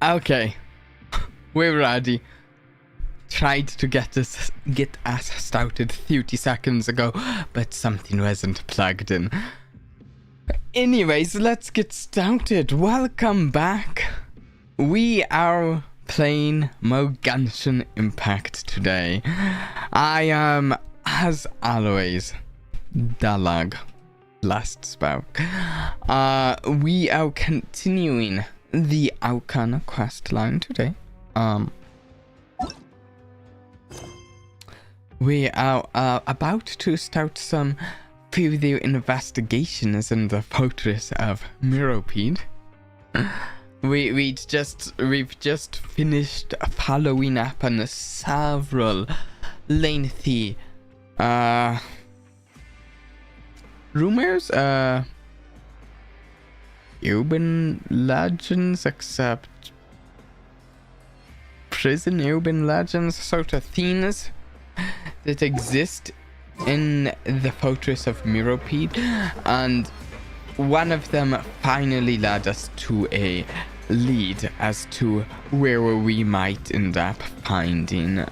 Okay, we're ready. Tried to get us started 30 seconds ago, but something wasn't plugged in. Anyways, let's get started. Welcome back. We are playing more Genshin Impact today. I am, as always, Dalag. Last spoke. We are continuing the archon questline today. We are about to start some further investigations in the fortress of Miropede. We've just finished following up on several lengthy rumors, urban legends, except prison urban legends sort of things that exist in the fortress of Miropede, and one of them finally led us to a lead as to where we might end up finding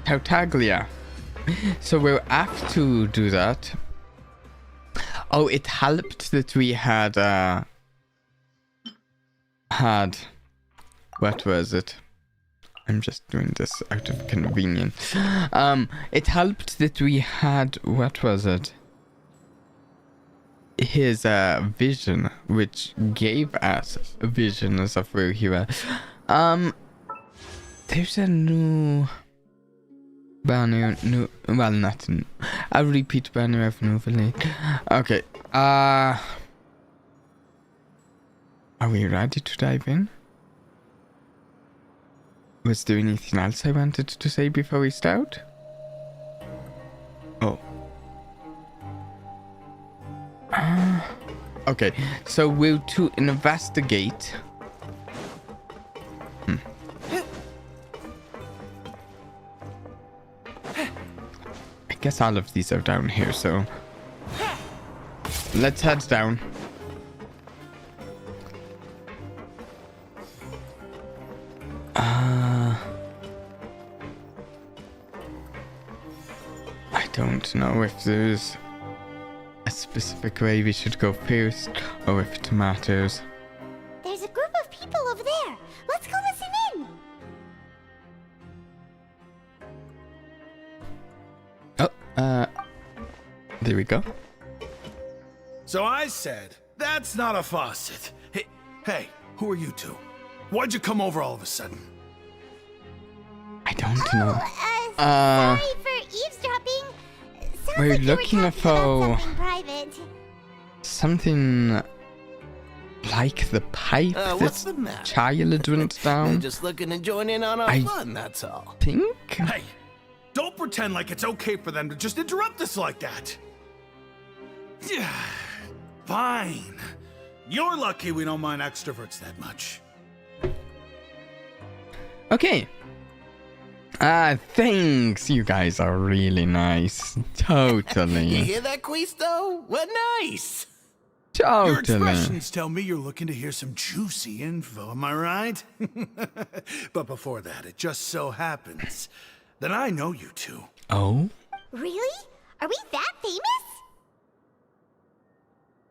Tartaglia. So we'll have to do that. Oh, it helped that we had what was it? I'm just doing this out of convenience. It helped that we had, what was it? His vision, which gave us visions of where he was. There's a new banner, well, not a repeat banner of new village. Okay, are we ready to dive in? Was there anything else I wanted to say before we start? Oh. Okay, so we're to investigate. I guess all of these are down here, so let's head down. I don't know if there's a specific way we should go first, or if it matters. There's a group of people over there. Let's go listen in. Oh, there we go. So I said, that's not a faucet. Hey, who are you two? Why'd you come over all of a sudden? I don't know. Sorry for eavesdropping. Sounds We're like you were looking talking for about something private. something like the pipe what's the that matter? child went down. Just looking to join in on our fun, that's all. Think? Hey, don't pretend like it's okay for them to just interrupt us like that. Fine. You're lucky we don't mind extroverts that much. Okay. Thanks. You guys are really nice. Totally. You hear that, Quisto? What nice! Your Totally. expressions tell me you're looking to hear some juicy info, am I right? But before that, it just so happens that I know you two. Oh? Really? Are we that famous?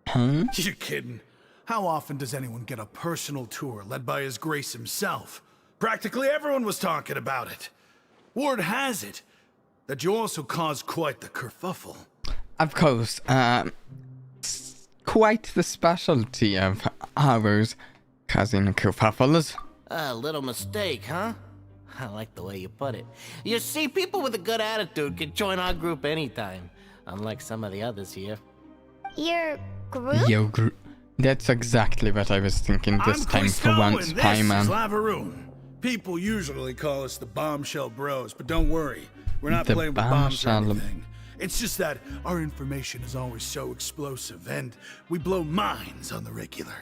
Huh? You're kidding. How often does anyone get a personal tour led by His Grace himself? Practically everyone was talking about it. Word has it that you also caused quite the kerfuffle. Of course. Quite the specialty of ours, causing kerfuffles. A little mistake, huh? I like the way you put it. You see, people with a good attitude can join our group anytime, unlike some of the others here. Your group? Yo, that's exactly what I was thinking this I'm time for Quisto, once, and this Pieman. is Lavaroon. People usually call us the Bombshell Bros, but don't worry. We're not The playing with bombs or Bombshell- anything. It's just that our information is always so explosive, and we blow minds on the regular.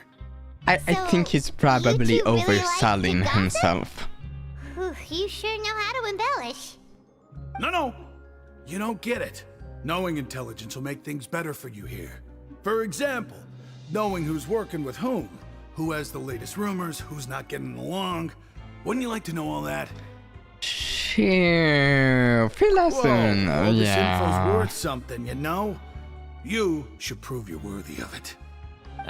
I So, think he's you probably two really like overselling to gossip? himself. Whew, you sure know how to embellish. No, you don't get it. Knowing intelligence will make things better for you here. For example, Knowing who's working with whom, who has the latest rumors, who's not getting along. Wouldn't you like to know all that? Sure. Fill us in. All this Yeah. info's worth something, you know? You should prove you're worthy of it.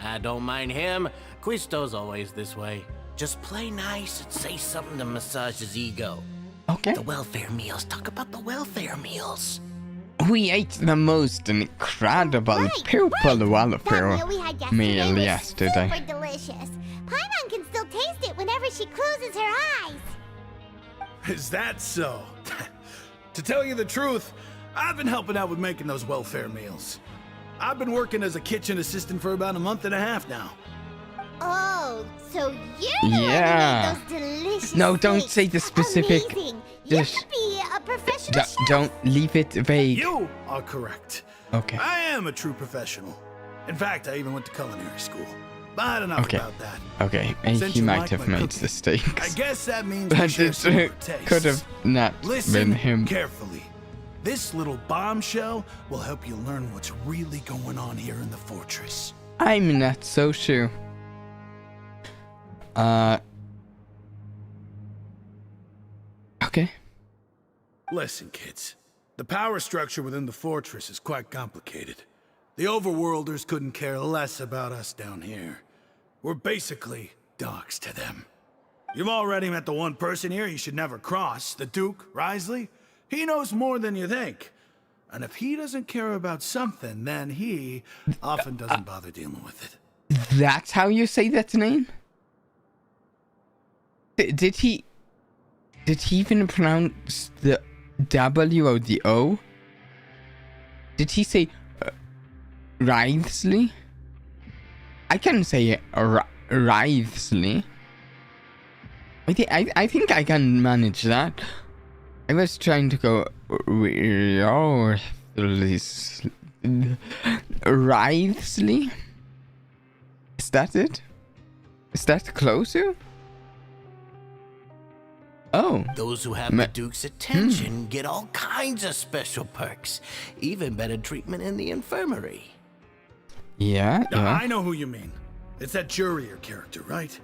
I don't mind him. Quisto's always this way. Just play nice and say something to massage his ego. Okay. The welfare meals. Talk about the welfare meals. We ate the most incredible purple welfare That meal we had meal was yesterday. super delicious. Paimon can still taste it whenever she closes her eyes. Is that so? To tell you the truth, I've been helping out with making those welfare meals. I've been working as a kitchen assistant for about a month and a half now. Oh, so you're the Yeah. one who made those delicious No, don't steaks. say the specific Amazing. You dish. could be a professional chef. Don't leave it vague. You are correct. Okay. I am a true professional. In fact, I even went to culinary school. But enough Okay. about that. Okay, Since he you might like have my made cooking, the steaks. I guess that means we But share it similar tastes. could have not Listen been him. carefully. This little bombshell will help you learn what's really going on here in the fortress. I'm not so sure. Okay. Listen, kids. The power structure within the fortress is quite complicated. The overworlders couldn't care less about us down here. We're basically dogs to them. You've already met the one person here you should never cross, the Duke, Risley. He knows more than you think. And if he doesn't care about something, then he often doesn't bother dealing with it. That's how you say that name? Did he even pronounce the W or the O? Did he say Risley? I can say Risley. I think I can manage that. I was trying to go Risley. Is that it? Is that closer? Oh. Those who have the Duke's attention get all kinds of special perks. Even better treatment in the infirmary. Yeah. I know who you mean. It's that Jurier character, right?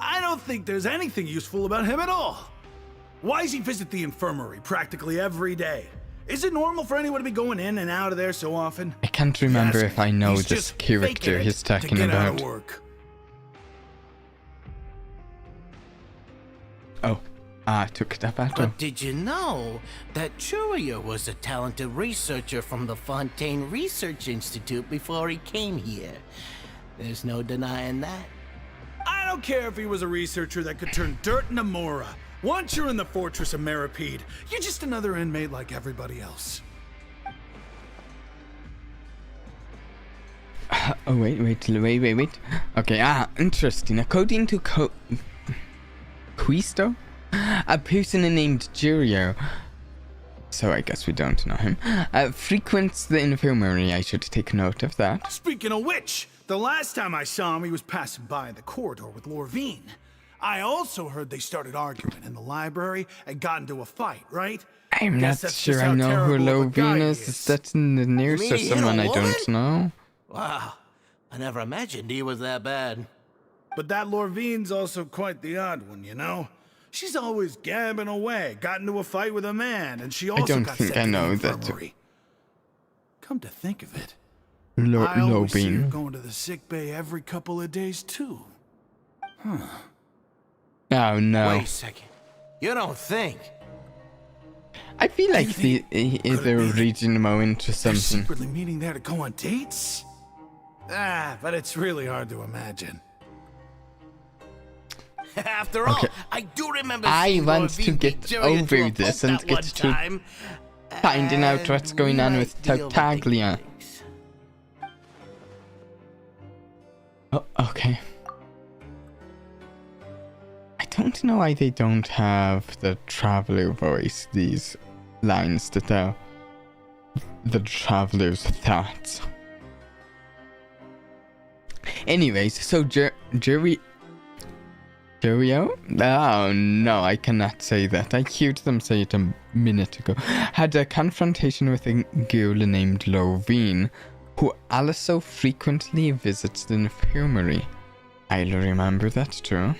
I don't think there's anything useful about him at all. Why does he visit the infirmary practically every day? Is it normal for anyone to be going in and out of there so often? I can't remember Yes, if I know he's this just character faking it he's to talking get out about. of work. Oh, I took that battle. But did you know that Jurier was a talented researcher from the Fontaine Research Institute before he came here? There's no denying that. I don't care if he was a researcher that could turn dirt into Mora. Once you're in the fortress of Meripede, you're just another inmate like everybody else. Oh, wait. Okay, interesting. According to Quisto, a person named Jurio, so I guess we don't know him, frequents the infirmary. I should take note of that. Speaking of which, the last time I saw him, he was passing by in the corridor with Lorvine. I also heard they started arguing in the library and got into a fight, right? I'm not Guess that's sure just I how know who terrible of a guy Lovine he is. Is that in the news mean or he hit a someone I woman? don't know? Wow, I never imagined he was that bad. But that Lorvine's also quite the odd one, you know? She's always gabbing away, got into a fight with a man, and she also don't got think sent I to the know that. infirmary. Come to think of it, I always see her Lovine. going to the sick bay every couple of days, too. Oh no. Wait a second. You don't think? I feel like he is Could it be reading more into They're something. secretly meeting there to go on dates? But it's really hard to imagine. After all, Okay. I do remember I seeing want to Lorvine get beat Jurier to a over this pulp and that get one to time, finding out what's and going we on might with deal the Tartaglia. big things. Oh, okay. I don't know why they don't have the traveler voice, these lines to tell the traveler's thoughts. Anyways, so Jurio? Oh no, I cannot say that. I heard them say it a minute ago. Had a confrontation with a girl named Lovine, who also frequently visits the infirmary. I'll remember that too.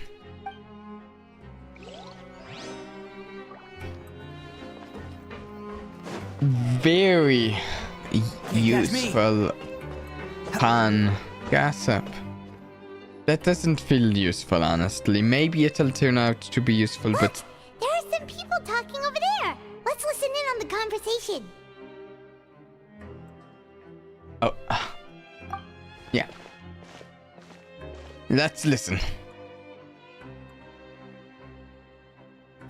Very useful pan gossip. That doesn't feel useful, honestly. Maybe it'll turn out to be useful, but... There are some people talking over there. Let's listen in on the conversation. Oh. Yeah. Let's listen.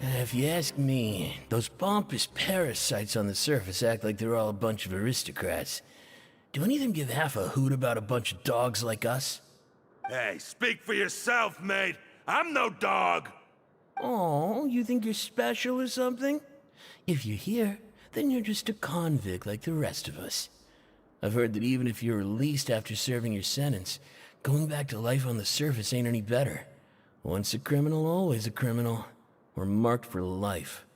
If you ask me, those pompous parasites on the surface act like they're all a bunch of aristocrats. Do any of them give half a hoot about a bunch of dogs like us? Hey, speak for yourself, mate. I'm no dog. Oh, you think you're special or something? If you're here, then you're just a convict like the rest of us. I've heard that even if you're released after serving your sentence, going back to life on the surface ain't any better. Once a criminal, always a criminal. We're marked for life.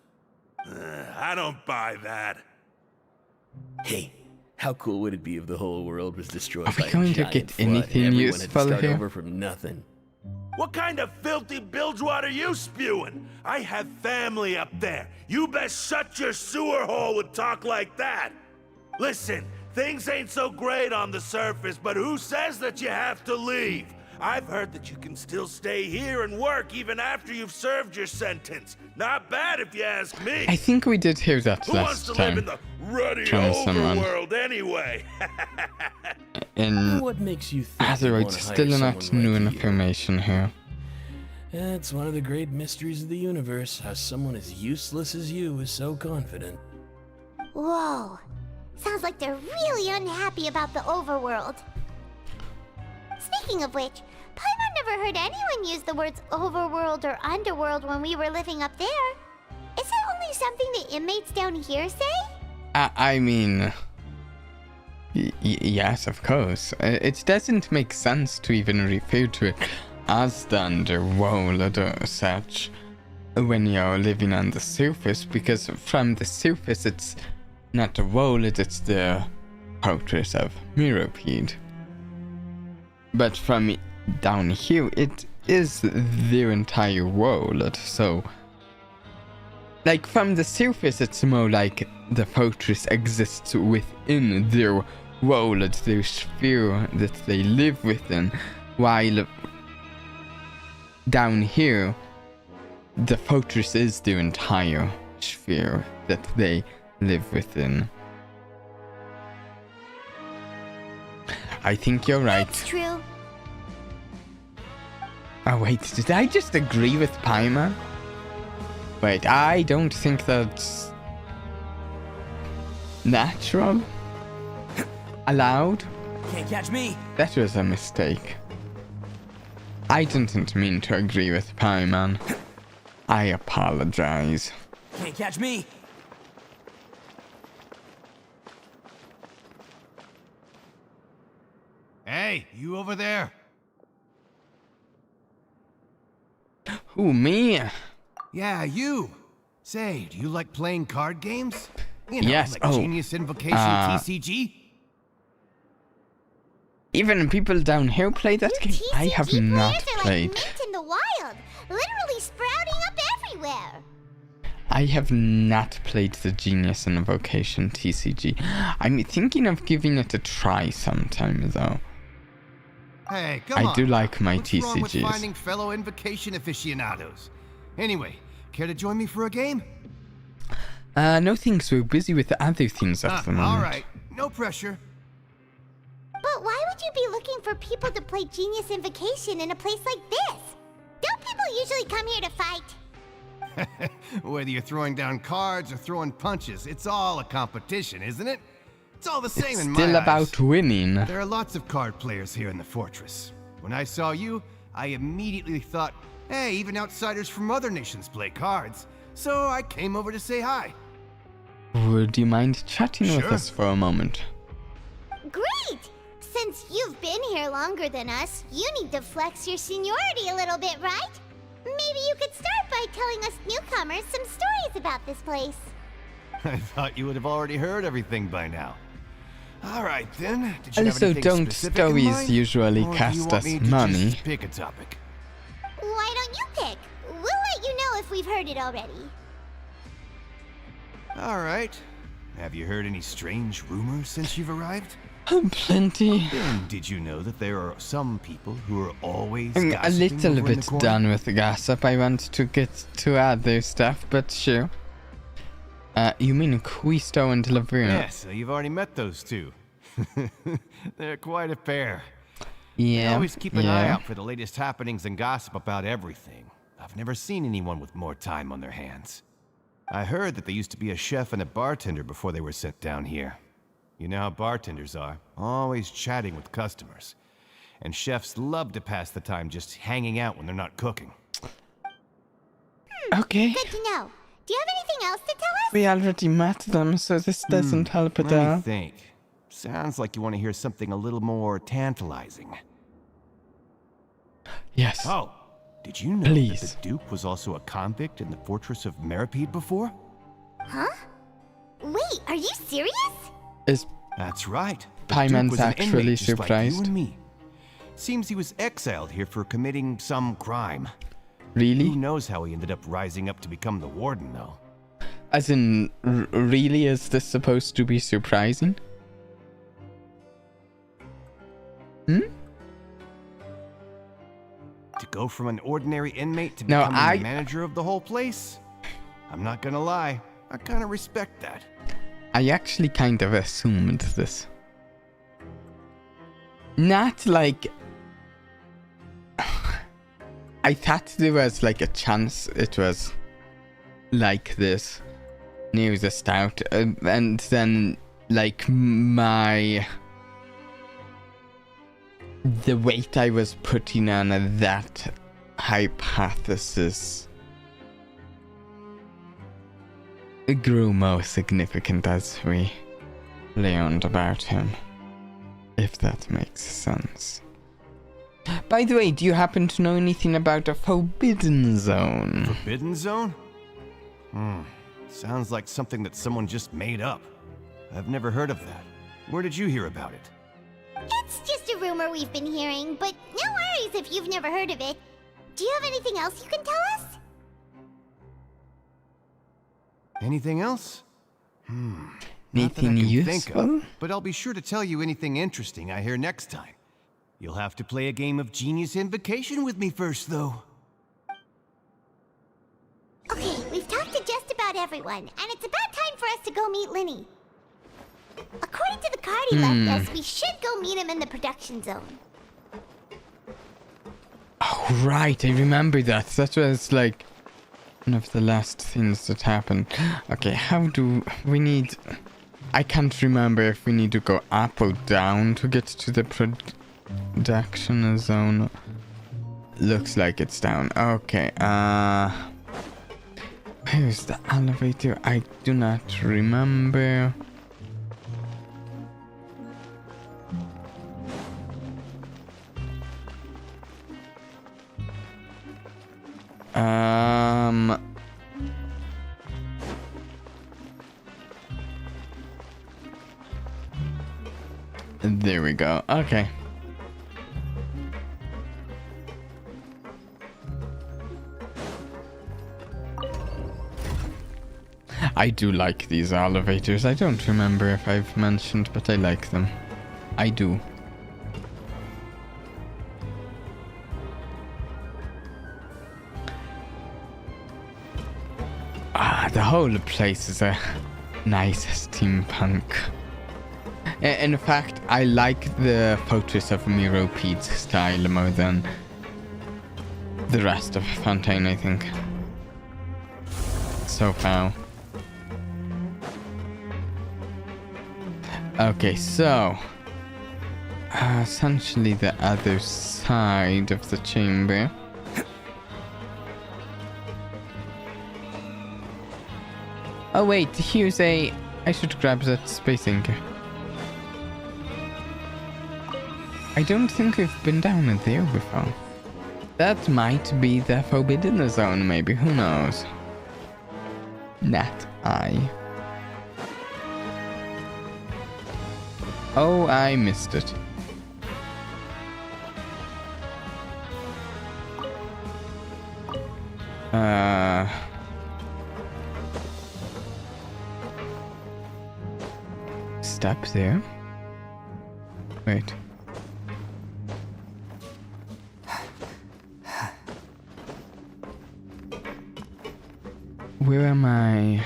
I don't buy that. Hey, how cool would it be if the whole world was destroyed Are we by a going to giant get flood anything and everyone useful had to start here? over from nothing? What kind of filthy bilgewater are you spewing? I have family up there. You best shut your sewer hole with talk like that. Listen, things ain't so great on the surface, but who says that you have to leave? I've heard that you can still stay here and work even after you've served your sentence. Not bad if you ask me. I think we did hear that Who wants last to live in time. the ruddy Jonathan Run. overworld anyway? In What makes you think other you words, wanna hire still enough someone new like you? information here. It's one of the great mysteries of the universe, how someone as useless as you is so confident. Whoa. Sounds like they're really unhappy about the overworld. Speaking of which, Paimon never heard anyone use the words overworld or underworld when we were living up there. Is it only something the inmates down here say? I mean... yes, of course. It doesn't make sense to even refer to it as the underworld or such when you're living on the surface, because from the surface it's not the world, it's the fortress of Meropide. But from down here, it is their entire world, so... like, from the surface, it's more like the fortress exists within their world, their sphere that they live within, while down here, the fortress is their entire sphere that they live within. I think you're right. It's true. Oh wait, did I just agree with Paimon? Wait, I don't think that's natural. Allowed? Can't catch me. That was a mistake. I didn't mean to agree with Paimon. I apologize. Can't catch me. Hey, you over there? Who, me? Yeah, you. Say, do you like playing card games? You know, Yes, like oh, Genius Invocation TCG? Even people down here play that game? I have TCG not players are played. like mint in the wild, literally sprouting up everywhere. I have not played the Genius Invocation TCG. I'm thinking of giving it a try sometime, though. Hey, come on. I do like my What's wrong with TCGs. finding fellow Invocation aficionados? Anyway, care to join me for a game? No thanks, we're busy with other things at the moment. Alright, no pressure. But why would you be looking for people to play Genius Invocation in a place like this? Don't people usually come here to fight? Whether you're throwing down cards or throwing punches, it's all a competition, isn't it? It's all the same in my Still eyes. about winning. There are lots of card players here in the fortress. When I saw you, I immediately thought, hey, even outsiders from other nations play cards. So I came over to say hi. Would you mind chatting with Sure. us for a moment? Great! Since you've been here longer than us, you need to flex your seniority a little bit, right? Maybe you could start by telling us newcomers some stories about this place. I thought you would have already heard everything by now. All right then. Did you have Also, anything don't specific in stories mind? usually Or do you cast want us me to money. just pick a topic. Why don't you pick? We'll let you know if we've heard it already. All right. Have you heard any strange rumors since you've arrived? Plenty. And did you know that there are some people who are always I'm a gossiping little over in bit the corner? done with the gossip. I want to get to other stuff, but sure. You mean Quisto and Laverna? Yes, so you've already met those two. They're quite a pair. Yeah. I always keep an eye yeah. out for the latest happenings and gossip about everything. I've never seen anyone with more time on their hands. I heard that they used to be a chef and a bartender before they were sent down here. You know how bartenders are, always chatting with customers. And chefs love to pass the time just hanging out when they're not cooking. Okay. Good to know. Do you have anything else to tell us? We already met them, so this doesn't help at Let all. me think. Sounds like you want to hear something a little more tantalizing. Yes. Oh, did you know Please. that the Duke was also a convict in the fortress of Meripede before? Huh? Wait, are you serious? Is That's right. The Paimon's Duke was an actually inmate just like you surprised? and me. Seems he was exiled here for committing some crime. Who really? knows how he ended up rising up to become the warden, though? As in, really? Is this supposed to be surprising? Hmm? To go from an ordinary inmate to No, becoming the manager of the whole place? I'm not gonna lie, I kind of respect that. I actually kind of assumed this. Not like... I thought there was like a chance it was like this news is out, and then like the weight I was putting on that hypothesis grew more significant as we learned about him, if that makes sense. By the way, do you happen to know anything about a forbidden zone? Forbidden Zone? Sounds like something that someone just made up. I've never heard of that. Where did you hear about it? It's just a rumor we've been hearing, but no worries if you've never heard of it. Do you have anything else you can tell us? Anything else? Not that I Anything can think useful? of, but I'll be sure to tell you anything interesting I hear next time. You'll have to play a game of Genius Invocation with me first, though. Okay, we've talked to just about everyone, and it's about time for us to go meet Linny. According to the card he left us, we should go meet him in the production zone. Oh, right, I remember that. That was like one of the last things that happened. Okay, how do we need... I can't remember if we need to go up or down to get to the production zone. Looks like it's down. Okay, where's the elevator? I do not remember. There we go. Okay. I do like these elevators. I don't remember if I've mentioned, but I like them. I do. The whole place is a nice steampunk. In fact, I like the Fortress of Meropide style more than the rest of Fontaine, I think. So far. Okay, so essentially the other side of the chamber. Oh wait, here's a... I should grab that space anchor. I don't think we've been down there before. That might be the Forbidden Zone, maybe, who knows? Not I. Oh, I missed it. Stop there. Wait. Where am I?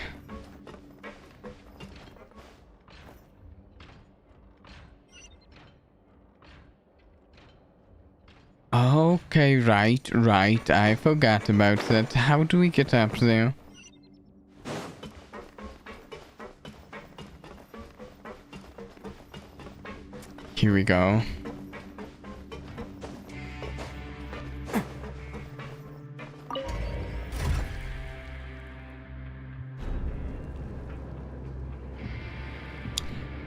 Okay, right. I forgot about that. How do we get up there? Here we go.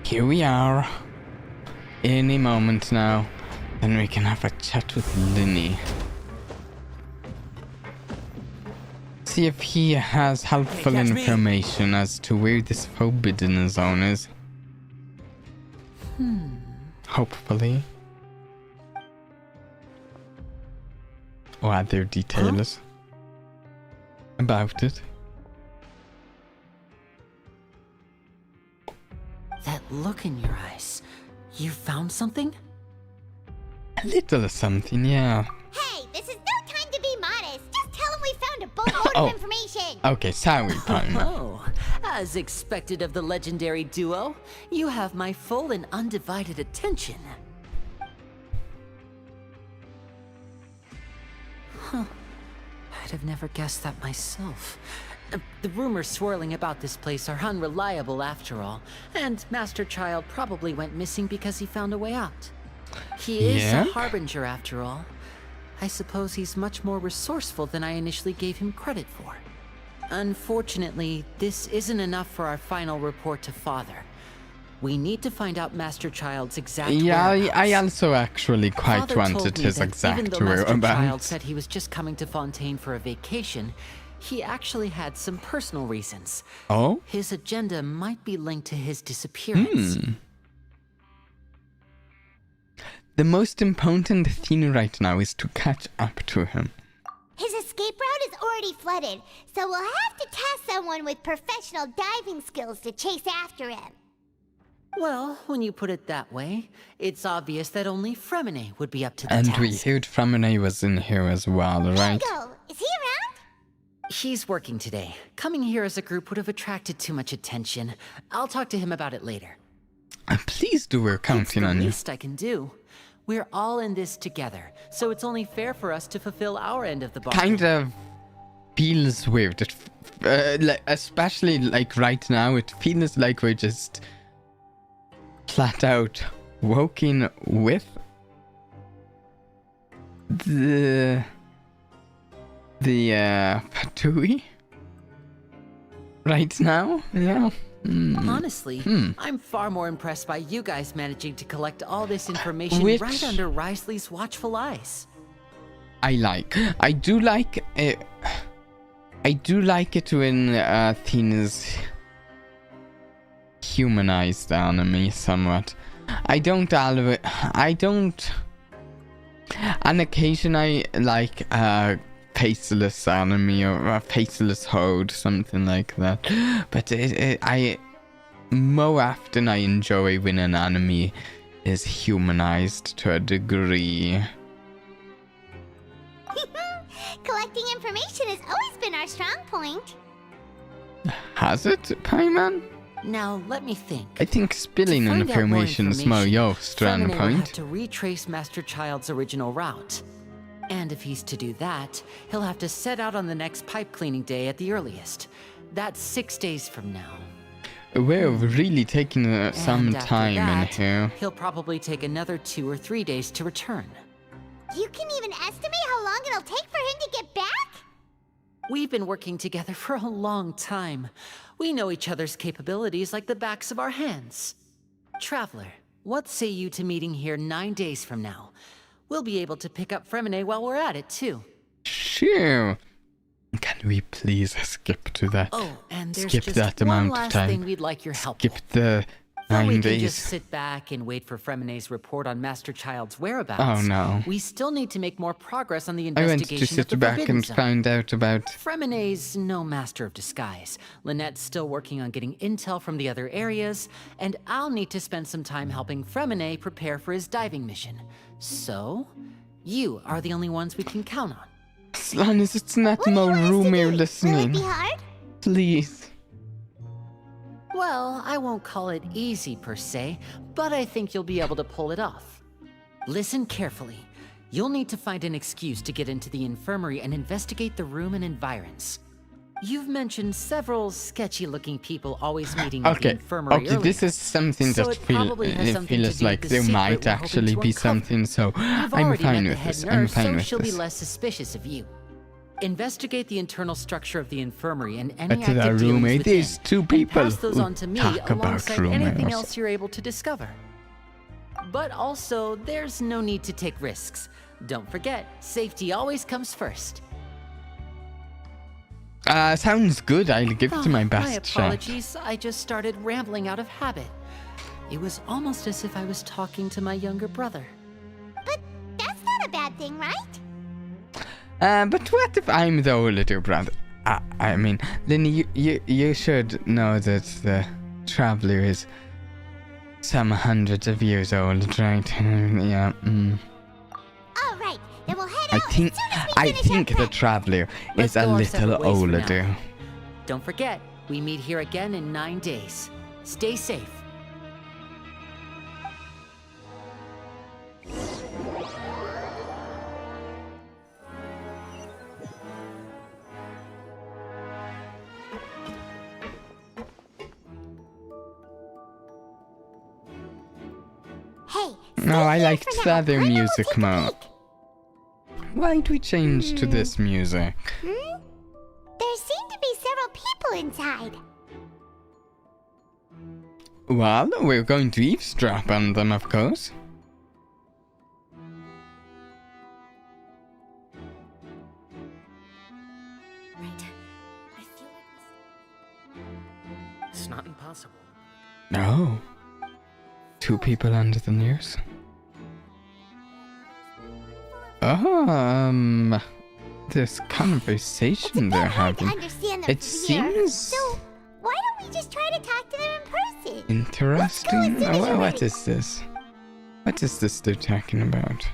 Here we are. Any moment now. Then we can have a chat with Linny. See if he has helpful Hey, catch me. information as to where this forbidden zone is. Hopefully. Or other details about it. That look in your eyes. You found something? A little something, yeah. Hey, this is no time to be modest. Just tell him we found a boatload Oh. of information. Okay, sorry, partner. Oh, as expected of the legendary duo, you have my full and undivided attention. Huh. I'd have never guessed that myself. The rumors swirling about this place are unreliable after all, and Master Child probably went missing because he found a way out. He is Yeah? a harbinger after all. I suppose he's much more resourceful than I initially gave him credit for. Unfortunately, this isn't enough for our final report to Father. We need to find out Master Child's exact Yeah, whereabouts. I also actually quite Father told wanted me his that exact even though Master Child whereabouts. said he was just coming to Fontaine for a vacation, he actually had some personal reasons. Oh? His agenda might be linked to his disappearance. The most important thing right now is to catch up to him. His escape route is already flooded, so we'll have to task someone with professional diving skills to chase after him. Well, when you put it that way, it's obvious that only Fremine would be up to the And task. we heard Fremine was in here as well, right? Bingo! Is he around? He's working today. Coming here as a group would have attracted too much attention. I'll talk to him about it later. Please do, we're It's counting the on you. least I can do. We're all in this together, so it's only fair for us to fulfill our end of the bargain. Kind of feels weird. Like, especially like right now, it feels like we're just flat out working with the Vtubie right now. Yeah. Honestly, I'm far more impressed by you guys managing to collect all this information Which- right under Risley's watchful eyes. I do like it. I do like it when things humanize the enemy somewhat. On occasion I like faceless enemy or a faceless horde, something like that. But more often I enjoy when an enemy is humanized to a degree. Collecting information has always been our strong point. Has it, Pieman? Now, let me think. I think spilling To find out more information is more your strong Fremine will have point. to retrace Master Child's original route. And if he's to do that, he'll have to set out on the next pipe cleaning day at the earliest. That's 6 days from now. We're really taking some And after time in that, here. He'll probably take another 2 or 3 days to return. You can even estimate how long it'll take for him to get back? We've been working together for a long time. We know each other's capabilities like the backs of our hands. Traveler, what say you to meeting here 9 days from now? We'll be able to pick up Fremine while we're at it, too. Sure. Can we please skip to that? Oh, and there's Skip just that one amount of last time. thing we'd like your help Skip with. the Or 9 we can days. just sit back and wait for Fremene's report on Master Child's whereabouts. Oh no. We still need to make more progress on the I went investigation to of the sit back Forbidden and Zone. find out about... Fremene's no master of disguise. Lynette's still working on getting intel from the other areas, and I'll need to spend some time helping Fremene prepare for his diving mission. So, you are the only ones we can count on. Slannis, it's not What do you no want us to room do? you're Will it listening. be hard? Please. Well, I won't call it easy per se, but I think you'll be able to pull it off. Listen carefully. You'll need to find an excuse to get into the infirmary and investigate the room and environs. You've mentioned several sketchy-looking people always meeting at the Okay, infirmary okay, earlier. this is something So that it probably has something to feels do with like the there secret might we're hoping actually to be uncover. something, so You've I'm already fine met with the head this. nurse, I'm fine so with she'll be this. less suspicious of you. Investigate the internal structure of the infirmary and any But to the active dealings roommate, within, there's two and people pass those who on to me talk about alongside anything rumors. else you're able to discover. But also, there's no need to take risks. Don't forget, safety always comes first. Sounds good. I'll give it my My best shot. apologies, I just started rambling out of habit. It was almost as if I was talking to my younger brother. But that's not a bad thing, right? But what if I'm the older brother? I mean, then you should know that the traveler is some hundreds of years old, right? Yeah. All right, then we'll head I out think as soon as we finish our the prep. traveler Let's is a go our little separate ways for now. older. Don't forget, we meet here again in 9 days. Stay safe. Hey, No, I stay here liked for the now. other Grandma will music take a more. peek. Why'd we change to this music? There seem to be several people inside. Well, we're going to eavesdrop on them, of course. Right. I feel like It's not impossible. No. Two people under the nurse. Oh, this conversation they're hard to having. understand them It from here. seems So, why don't we just try to talk to them in person? interesting. Let's go as soon as you're What ready. is this? What is this they're talking about?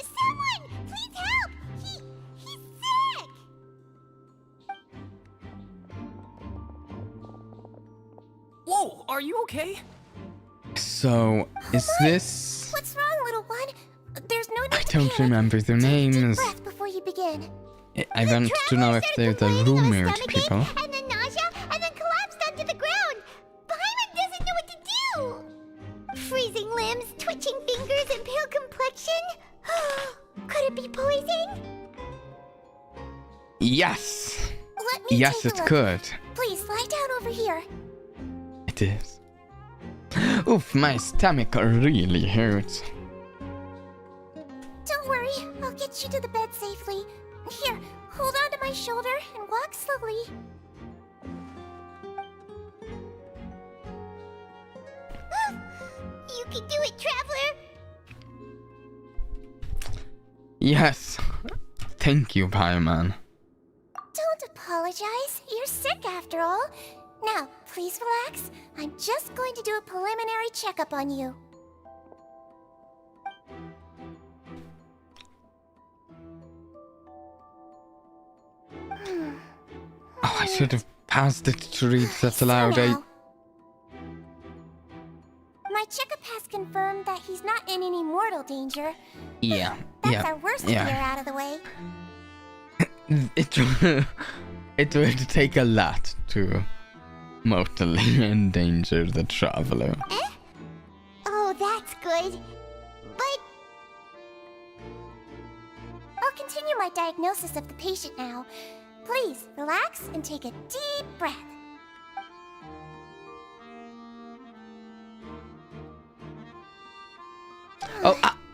Someone, please help! He's sick! Whoa, are you okay? So, is this... What's wrong, little one? There's no need I to don't panic. remember their Take a deep names. breath before you begin. I want to know if they're the rumored people. And then nausea, and then collapsed onto the ground. Paimon doesn't know what to do. Freezing limbs, twitching fingers, and pale complexion. Could it be poison? Yes! Let me Yes, take it a look. could. Please lie down over here. It is. Oof, my stomach really hurts. Don't worry, I'll get you to the bed safely. Here, hold on to my shoulder and walk slowly. You can do it, Traveler! Yes. Thank you, Paimon. Don't apologize. You're sick after all. Now, please relax. I'm just going to do a preliminary checkup on you. Oh, I should have paused it to read that aloud. Now, my checkup has confirmed that he's not in any mortal danger. Yeah, That's our worst fear yeah. out of the way. It would take a lot to mortally endanger the traveler. Oh, that's good. But I'll continue my diagnosis of the patient now. Please relax and take a deep breath.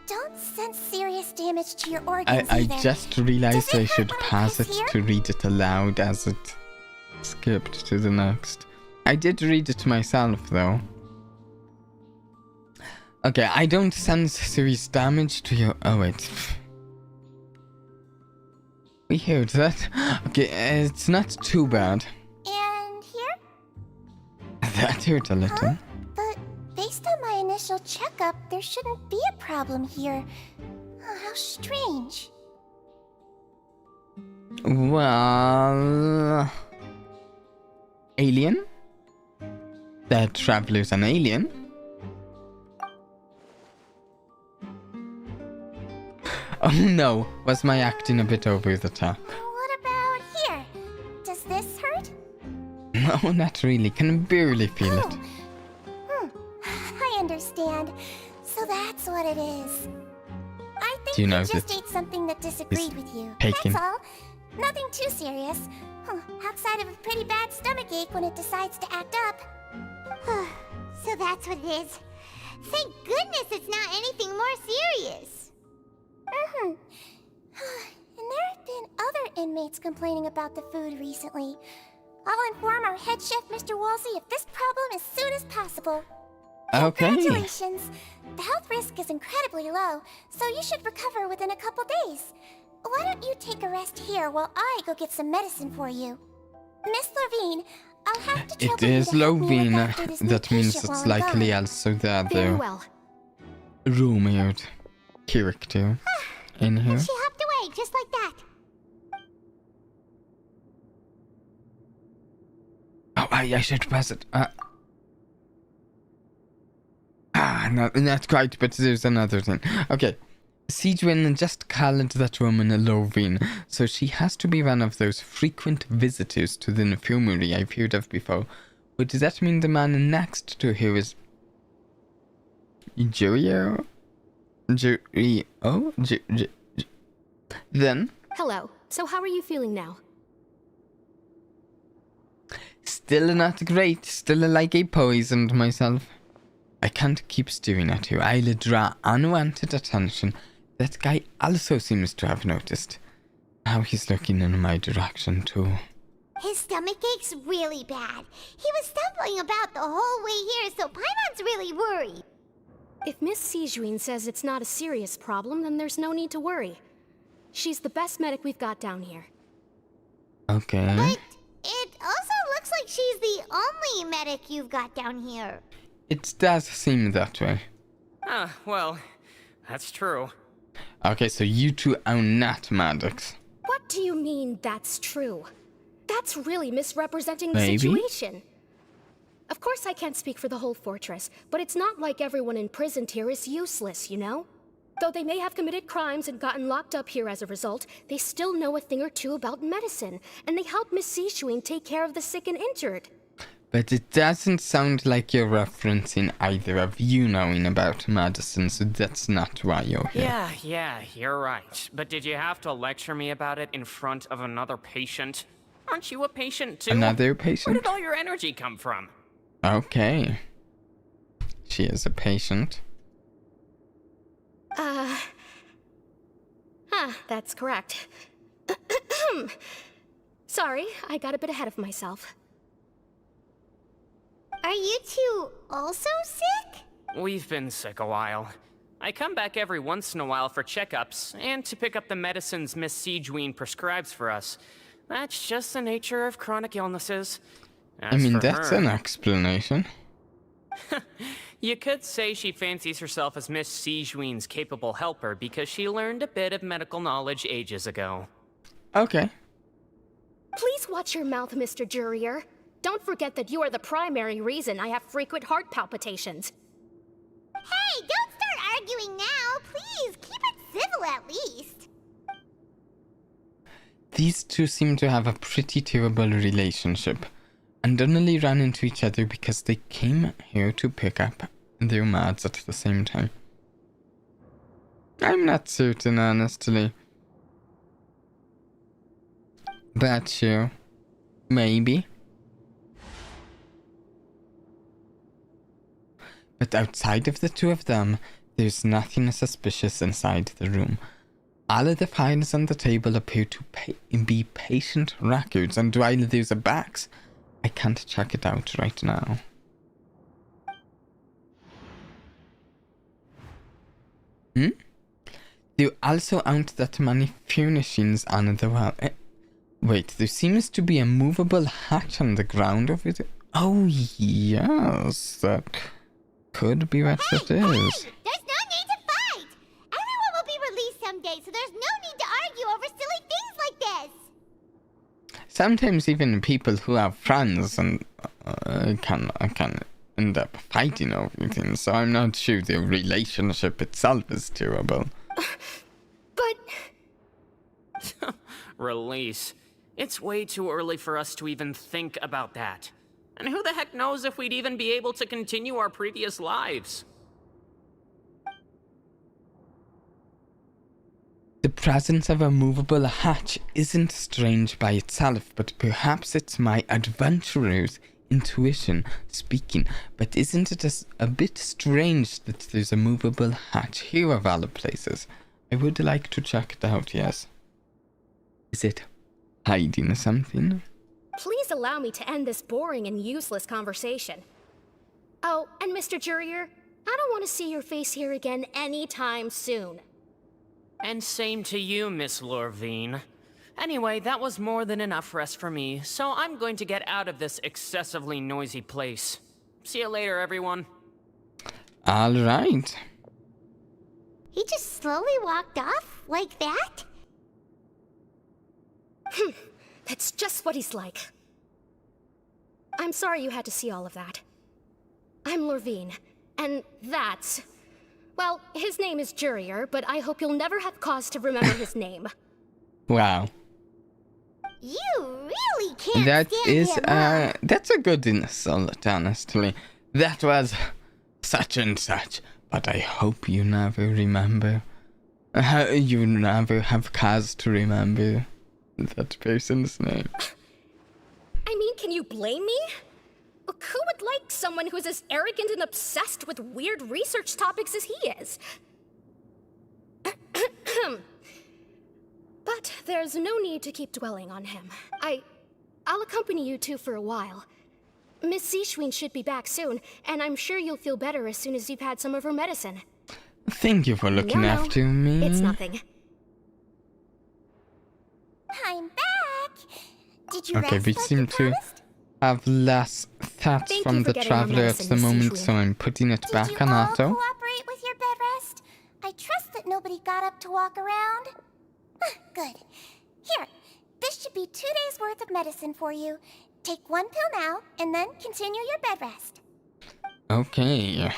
Don't sense serious damage to your organs I either. just realized Does it I hurt should when I pause it press here? to read it aloud as it skipped to the next. I did read it myself though. Okay, I don't sense serious damage to your... Oh wait. We heard that. Okay, it's not too bad. And here? That hurt a little. But based on my initial checkup, there shouldn't be a problem here. Oh, how strange. Well... Alien? The traveler's an alien? Oh no, was my acting a bit over the top? What about here? Does this hurt? No, not really. Can barely feel it. I understand. So that's what it is. I think Do you know you just that ate something that disagreed with you. Peking. That's all. Nothing too serious. Outside of a pretty bad stomach ache when it decides to act up. So that's what it is. Thank goodness it's not anything more serious. And there have been other inmates complaining about the food recently. I'll inform our head chef, Mr. Wolsey, of this problem as soon as possible. Okay. Congratulations! The health risk is incredibly low, so you should recover within a couple days. Why don't you take a rest here while I go get some medicine for you? Miss Levine, I'll have to It trouble you is to help me look Lovina. after this new That means patient it's while I'm likely gone. also the Very other well. rumored character in here. And she hopped away just like that. Oh, I should pass it. No, not quite, but there's another thing. Okay. Sigewin just called that woman a Lovine, so she has to be one of those frequent visitors to the infirmary I've heard of before. Would that mean the man next to her is... Jurio? Then? Hello. So how are you feeling now? Still not great. Still like I poisoned myself. I can't keep staring at you. I'll draw unwanted attention. That guy also seems to have noticed. Now he's looking in my direction too. His stomach ache's really bad. He was stumbling about the whole way here, so Paimon's really worried. If Miss Sigewin says it's not a serious problem, then there's no need to worry. She's the best medic we've got down here. Okay. But it also looks like she's the only medic you've got down here. It does seem that way. Well, that's true. Okay, so you two are not medics. What do you mean that's true? That's really misrepresenting the Maybe. situation. Of course I can't speak for the whole fortress, but it's not like everyone imprisoned here is useless, you know? Though they may have committed crimes and gotten locked up here as a result, they still know a thing or two about medicine, and they help Miss Sigewin take care of the sick and injured. But it doesn't sound like you're referencing either of you knowing about medicine, so that's not why you're here. Yeah, you're right. But did you have to lecture me about it in front of another patient? Aren't you a patient too? Another Where patient? did all your energy come from? Okay. She is a patient. That's correct. Sorry, I got a bit ahead of myself. Are you two also sick? We've been sick a while. I come back every once in a while for checkups, and to pick up the medicines Miss Sigewin prescribes for us. That's just the nature of chronic illnesses. I mean, For that's her, an explanation. You could say she fancies herself as Miss Sigewin's capable helper because she learned a bit of medical knowledge ages ago. Okay. Please watch your mouth, Mr. Jurier. Don't forget that you are the primary reason I have frequent heart palpitations. Hey, don't start arguing now. Please, keep it civil at least. These two seem to have a pretty terrible relationship, and only ran into each other because they came here to pick up their meds at the same time. I'm not certain, honestly. But sure. Maybe. But outside of the two of them, There's nothing suspicious inside the room. All of the files on the table appear to be patient records, and while there's a box, I can't check it out right now. There also aren't that many furnishings on the wall. Wait, there seems to be a movable hatch on the ground over there. Oh, yes, that could be what it is. There's no need to fight! Everyone will be released someday, so there's no need to argue over silly things like this! Sometimes even people who have friends and can end up fighting over things, so I'm not sure the relationship itself is terrible. But... Release. It's way too early for us to even think about that. And who the heck knows if we'd even be able to continue our previous lives? The presence of a movable hatch isn't strange by itself, but perhaps it's my adventurer's intuition speaking. But isn't it a bit strange that there's a movable hatch here of all places? I would like to check it out, yes. Is it hiding something? Please allow me to end this boring and useless conversation. Oh, and Mr. Jurier, I don't want to see your face here again anytime soon. And same to you, Miss Lorvine. Anyway, that was more than enough rest for me, so I'm going to get out of this excessively noisy place. See you later, everyone. All right. He just slowly walked off like that? That's just what he's like. I'm sorry you had to see all of that. I'm Lorvine, and that's... Well, his name is Jurier, but I hope you'll never have cause to remember his name. Wow. You really can't That stand is, him, huh? that's a good insult, honestly. That was such and such, but I hope you never remember. You never have cause to remember that person's name. I mean, can you blame me? Look, who would like someone who's as arrogant and obsessed with weird research topics as he is? But there's no need to keep dwelling on him. I'll accompany you two for a while. Miss Seashween should be back soon, and I'm sure you'll feel better as soon as you've had some of her medicine. Thank you for looking after me. It's nothing. I'm back! Did you Okay, rest we like seem you to promised? have less thoughts Thank from you for the getting our traveler at medicine, the Miss moment, Seashween. so I'm putting it Did back you on all Otto. cooperate with your bed rest? I trust that nobody got up to walk around. Good. Here, this should be 2 days' worth of medicine for you. Take one pill now, and then continue your bed rest. Okay.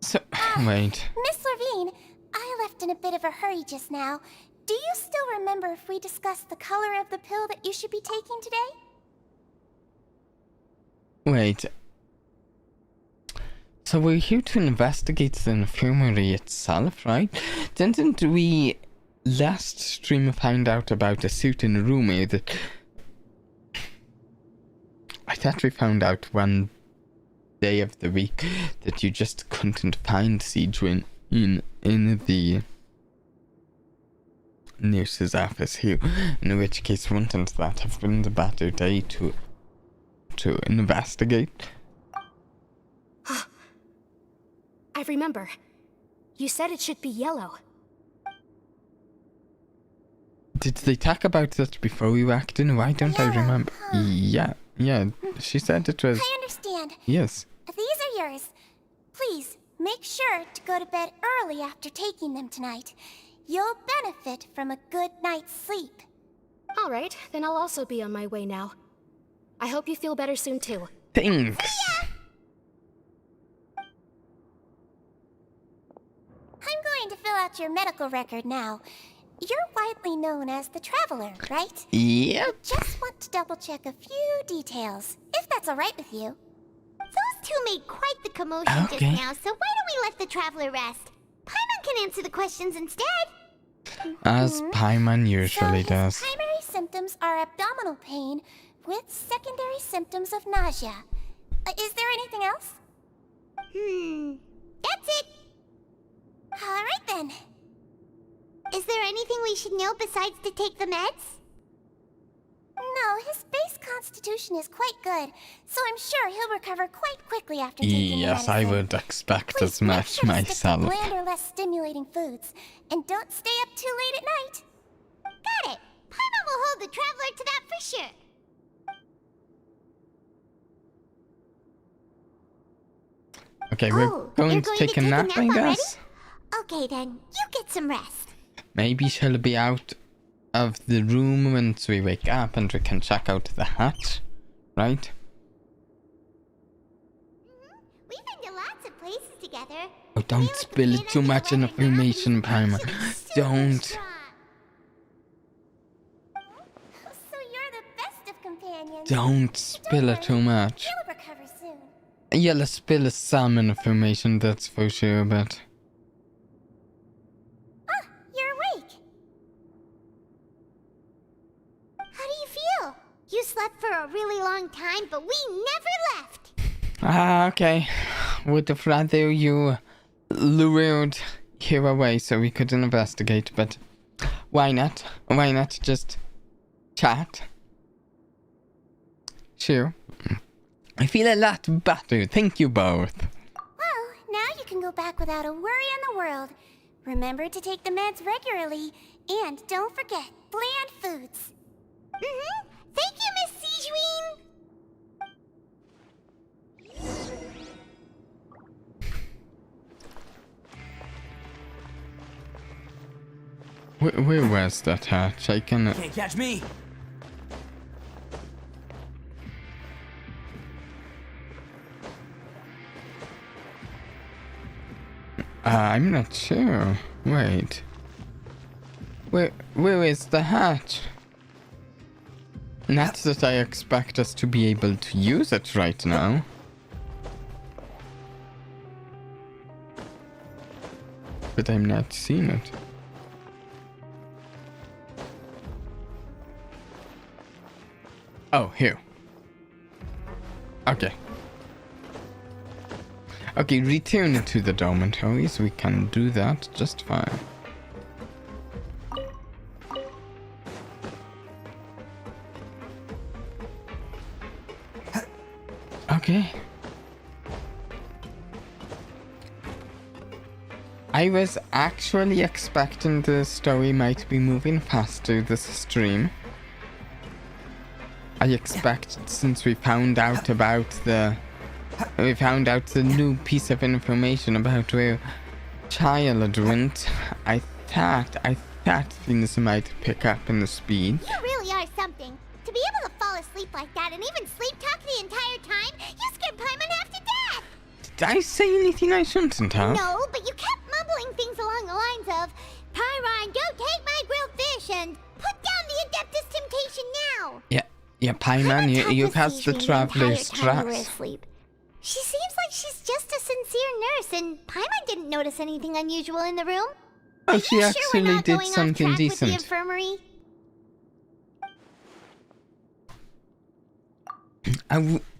So, wait. Miss Lorvine, I left in a bit of a hurry just now. Do you still remember if we discussed the color of the pill that you should be taking today? Wait. So we're here to investigate the infirmary itself, right? Didn't we last stream find out about a certain rumor that... I thought we found out one day of the week that you just couldn't find Sejuin in the nurse's office here, in which case wouldn't that have been the better day to investigate? I remember. You said it should be yellow. Did they talk about that before we walked in? Why don't I Yellow, remember? huh? Yeah, she said it was... I understand. Yes. These are yours. Please, make sure to go to bed early after taking them tonight. You'll benefit from a good night's sleep. All right, then I'll also be on my way now. I hope you feel better soon, too. Thanks. I'm going to fill out your medical record now. You're widely known as the Traveler, right? Yep. Just want to double-check a few details, if that's all right with you. Those two made quite the commotion Okay. just now, so why don't we let the Traveler rest? Paimon can answer the questions instead. As Paimon usually So does. his primary symptoms are abdominal pain with secondary symptoms of nausea. Is there anything else? That's it. Alright then. Is there anything we should know besides to take the meds? No, his base constitution is quite good, so I'm sure he'll recover quite quickly after taking the Yes, medicine. I would expect Please as make much sure to stick to myself. bland or less stimulating foods, and don't stay up too late at night. Got it. Paimon will hold the traveler to that for sure. Okay, we're Oh, going you're to take a nap, I already? guess. Okay then, you get some rest. Maybe she'll be out of the room once we wake up and we can check out the hatch, right? We've been to lots of places together. Oh, don't spill too much information, Paimon. Don't. So you're the best of companions. Don't spill it too much. You'll recover soon. Yeah, let's spill some information, that's for sure, but... Ah, you're awake. How do you feel? You slept for a really long time, but we never left. Ah, okay. Would have rather you lured here away so we could investigate, but why not? Why not just chat? Sure. I feel a lot better. Thank you both. Well, now you can go back without a worry in the world. Remember to take the meds regularly, and don't forget bland foods. Thank you, Miss Sijuin. Where was that hatch? I can... Can't catch me. I'm not sure. Wait. Where is the hatch? Not that I expect us to be able to use it right now. But I'm not seeing it. Oh, here. Okay. Okay, return it to the dormitories. We can do that just fine. Okay. I was actually expecting the story might be moving faster this stream. I expect since we found out about the new piece of information about where child went, I thought things might pick up in the speed. You really are something. To be able to fall asleep like that and even sleep talk the entire time, you scared Paimon half to death. Did I say anything I shouldn't have? No, but you kept mumbling things along the lines of, Pyron, don't take my grilled fish, and put down the Adeptus Temptation now. Yeah, Paimon, you has the traveler's trust. Asleep. She seems like she's just a sincere nurse, and Paimon didn't notice anything unusual in the room. Oh, Are she you sure actually we're not did going off something track decent. With the infirmary?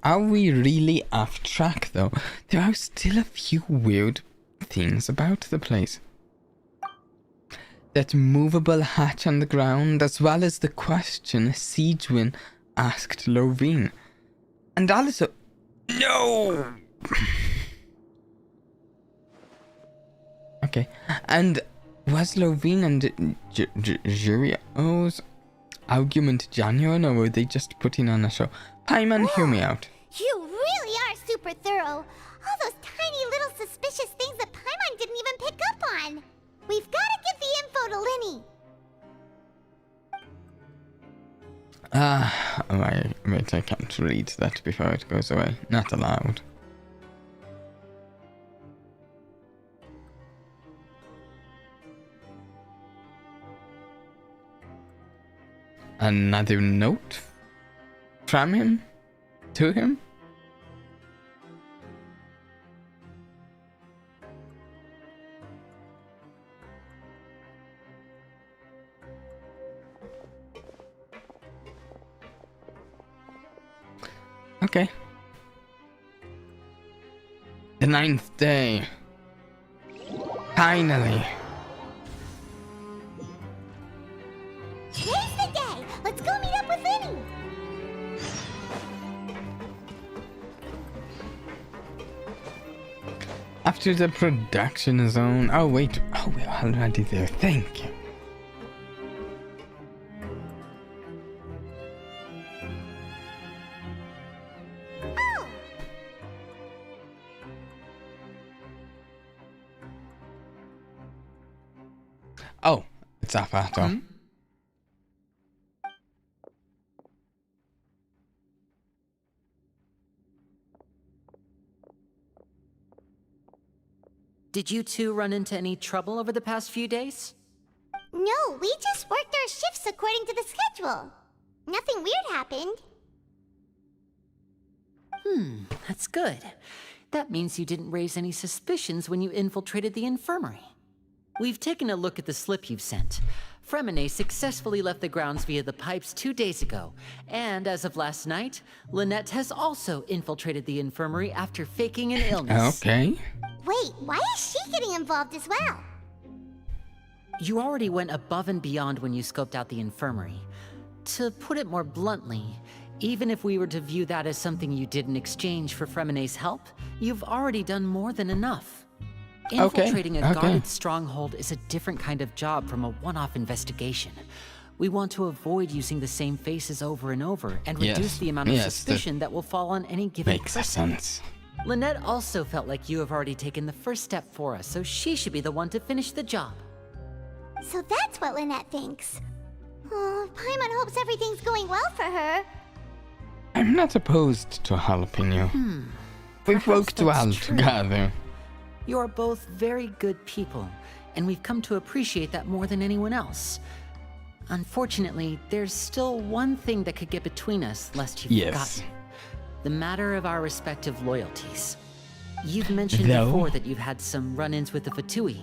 Are we really off track though? There are still a few weird things about the place. That movable hatch on the ground, as well as the question Sijuin asked Lovine. And also... No! Okay, and was Lovine and Jurio's argument genuine, or were they just putting on a show? Paimon, hear me out. You really are super thorough. All those tiny little suspicious things that Paimon didn't even pick up on. We've got to give the info to Linny. Wait, I can't read that before it goes away. Not allowed. Another note from him to him. Okay. Then 9th day. Finally. Today's the day! Let's go meet up with Vinny! After the production zone. Oh, wait. Oh, we're already there. Thank you. Oh! Oh, it's Apato. Did you two run into any trouble over the past few days? No, we just worked our shifts according to the schedule. Nothing weird happened. That's good. That means you didn't raise any suspicions when you infiltrated the infirmary. We've taken a look at the slip you've sent. Fremine successfully left the grounds via the pipes 2 days ago, and as of last night, Lynette has also infiltrated the infirmary after faking an illness. Okay. Wait, why is she getting involved as well? You already went above and beyond when you scoped out the infirmary. To put it more bluntly, even if we were to view that as something you did in exchange for Fremine's help, you've already done more than enough. Infiltrating a guarded stronghold is a different kind of job from a one-off investigation. We want to avoid using the same faces over and over and reduce the amount of suspicion that will fall on any given person. Makes sense. Lynette also felt like you have already taken the first step for us, so she should be the one to finish the job. So that's what Lynette thinks. Oh, Paimon hopes everything's going well for her. I'm not opposed to helping you. We've worked well together. You are both very good people, and we've come to appreciate that more than anyone else. Unfortunately, there's still one thing that could get between us, lest you've forgotten. The matter of our respective loyalties. You've mentioned before that you've had some run-ins with the Vtubie.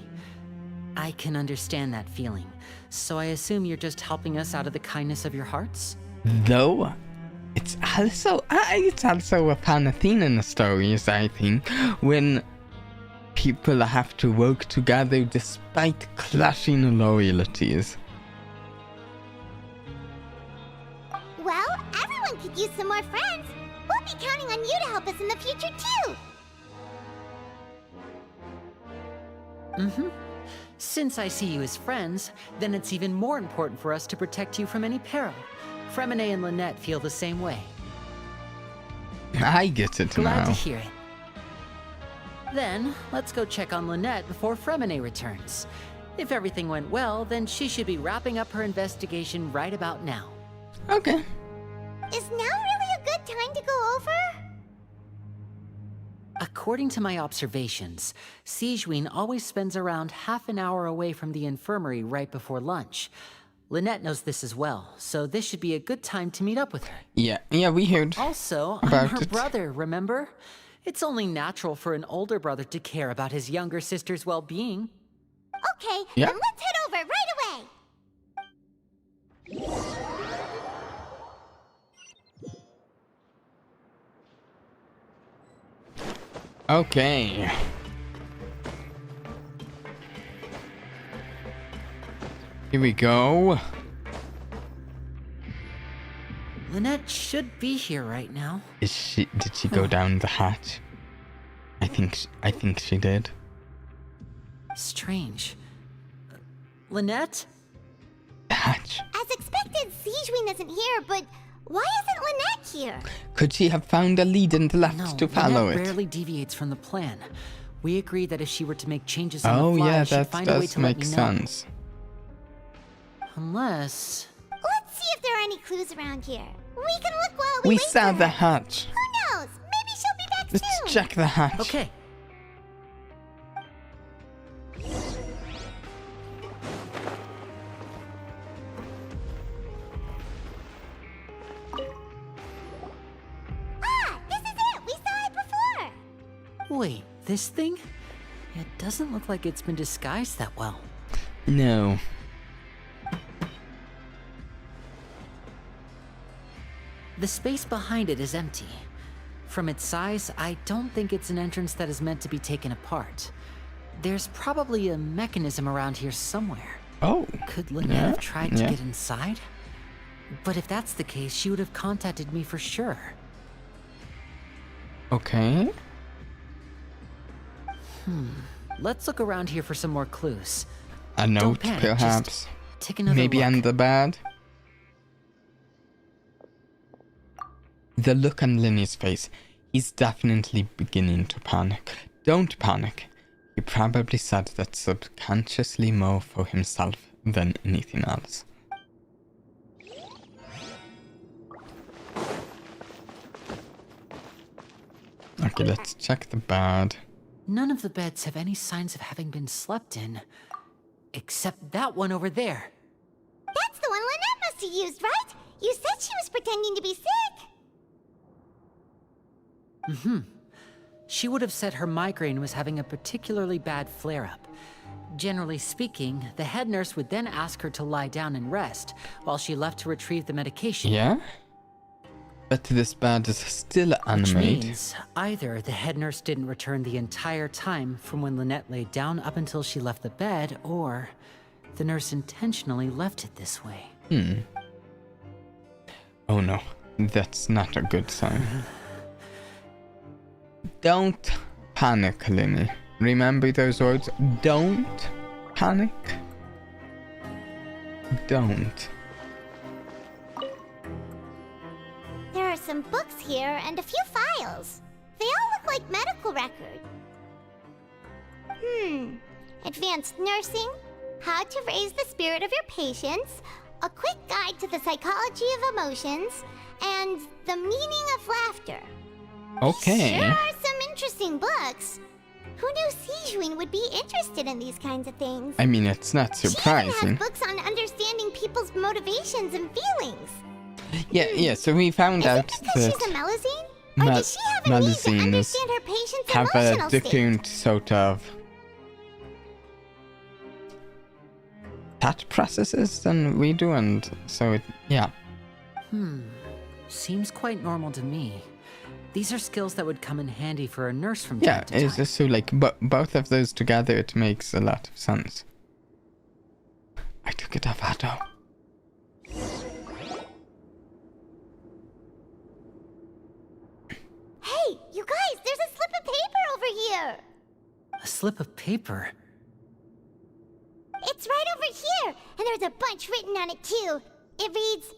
I can understand that feeling, so I assume you're just helping us out of the kindness of your hearts? Though, it's also a Panathene in the stories, I think, when people have to work together despite clashing loyalties. Well, everyone could use some more friends. We'll be counting on you to help us in the future, too. Since I see you as friends, then it's even more important for us to protect you from any peril. Fremine and Lynette feel the same way. I get it Glad now. to hear it. Then, let's go check on Lynette before Fremine returns. If everything went well, then she should be wrapping up her investigation right about now. Okay. Is now really a good time to go over? According to my observations, Sigewinne always spends around half an hour away from the infirmary right before lunch. Lynette knows this as well, so this should be a good time to meet up with her. Yeah, we heard. Also, I'm her brother, remember? It's only natural for an older brother to care about his younger sister's well-being. Okay, then let's head over right away! Okay. Here we go. Lynette should be here right now. Did she go down the hatch? I think she did. Strange. Lynette? The hatch. As expected, Sigewinne isn't here, but why isn't Lynette here? Could she have found a lead and left to follow Lynette it? rarely deviates from the plan. We agreed that if she were to make changes on the fly, she'd find a way to let me know. Sense. Let's Unless... see if there are any clues around here. We can look while we wait saw for the her. hatch. Who knows? Maybe she'll be back Let's soon. check the hatch. Okay. This is it! We saw it before! Wait, this thing? It doesn't look like it's been disguised that well. No. The space behind it is empty. From its size, I don't think it's an entrance that is meant to be taken apart. There's probably a mechanism around here somewhere. Oh. Could Lynette have tried to get inside? But if that's the case, she would have contacted me for sure. Okay. Let's look around here for some more clues. A Don't note, panic, perhaps. just take another Maybe look. on the bed. The look on Lenny's face. He's definitely beginning to panic. Don't panic. He probably said that subconsciously more for himself than anything else. Okay, let's check the bed. None of the beds have any signs of having been slept in. Except that one over there. That's the one Lynette must have used, right? You said she was pretending to be sick. She would have said her migraine was having a particularly bad flare-up. Generally speaking, the head nurse would then ask her to lie down and rest, while she left to retrieve the medication. Yeah? But this bed is still Which animated. means either the head nurse didn't return the entire time from when Lynette laid down up until she left the bed, or the nurse intentionally left it this way. Oh no, that's not a good sign. Don't panic, Lenny. Remember those words? Don't panic. Don't. There are some books here and a few files. They all look like medical records. Advanced nursing, how to raise the spirit of your patients, a quick guide to the psychology of emotions, and the meaning of laughter. Okay. Sure are some interesting books. Who knew Sijuin would be interested in these kinds of things? I mean, it's not She even surprising. has books on understanding people's motivations and feelings. Yeah, so we found Is it out because that she's a Melusine? Or does she have a need to Melusines understand her patient's have a emotional state? different sort of thought processes than we do, and so yeah. Seems quite normal to me. These are skills that would come in handy for a nurse from Yeah, time to it's time. just so like, both of those together, it makes a lot of sense. I took it off Ado. Hey, you guys, there's a slip of paper over here. A slip of paper? It's right over here, and there's a bunch written on it too. It reads,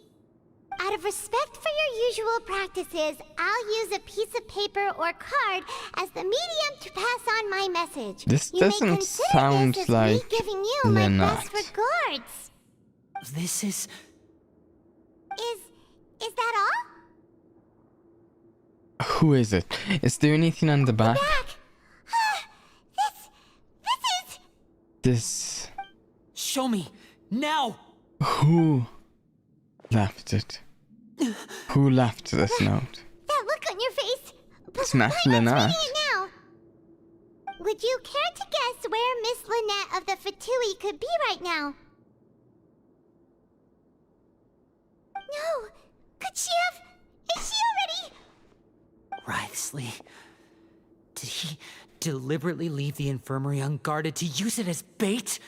out of respect for your usual practices, I'll use a piece of paper or card as the medium to pass on my message. This You may doesn't consider sound this as like me giving you my best Lynette. regards. This is... Is that all? Who is it? Is there anything on the back? Back. This is... This... Show me! Now! Who left it? Who left this note? That look on your face. It's not Why not Lynette. reading it now? Would you care to guess where Miss Lynette of the Vtubie could be right now? No. Could she have... Is she already... Writhsley. Did he deliberately leave the infirmary unguarded to use it as bait?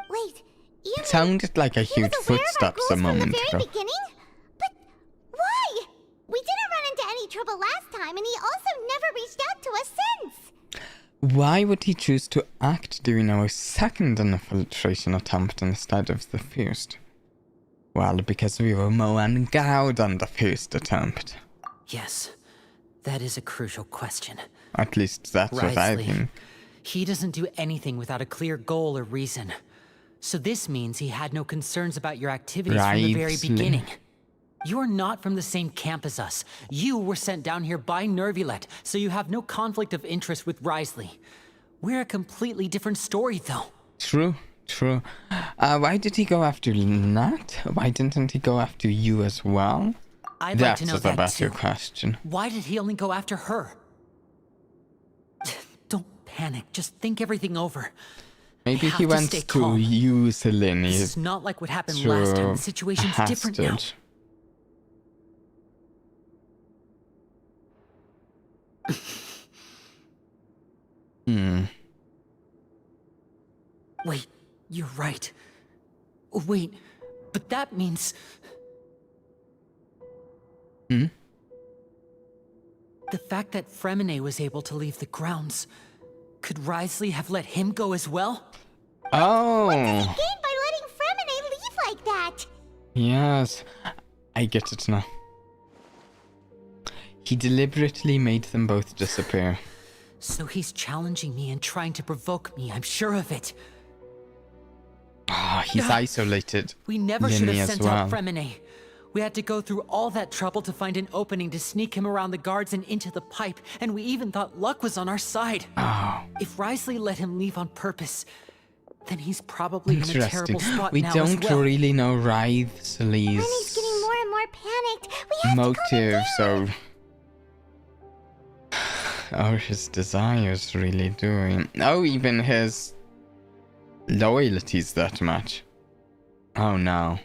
Wait, you It sounded like a he was huge aware of our footsteps goals a from moment the very ago. beginning? But why? We didn't run into any trouble last time, and he also never reached out to us since. Why would he choose to act during our second infiltration attempt instead of the first? Well, because we were more on guard on the first attempt. Yes, that is a crucial question. At least that's what I Writhsley. think. He doesn't do anything without a clear goal or reason. So this means he had no concerns about your activities from the very Writhsley. beginning. You're not from the same camp as us. You were sent down here by Nervulet, so you have no conflict of interest with Writhsley. We're a completely different story, though. True. Why did he go after Nat? Why didn't he go after you as well? I'd That's like to know a that better too. question. Why did he only go after her? Don't panic. Just think everything over. Maybe have he to wants stay to calm. use Lenny This is not like what happened to last time. The situation's different now. hostage. Wait, you're right. Wait, but that means... The fact that Fremine was able to leave the grounds, could Wriothesley have let him go as well? Oh. What does he gain by letting Fremine leave like that? Yes, I get it now. He deliberately made them both disappear. So he's challenging me and trying to provoke me, I'm sure of it. Ah, he's isolated. We never should Lyney have as sent well. out Fremine. We had to go through all that trouble to find an opening to sneak him around the guards and into the pipe, and we even thought luck was on our side. Oh, If Wriothesley let him leave on purpose, then he's probably in a interesting. terrible spot We now don't as well. really know Lenny's Wriothesley's getting more and more panicked. We have to calm him motive, down. so... Oh, his desires really doing. Oh, even his loyalties that much. Oh no.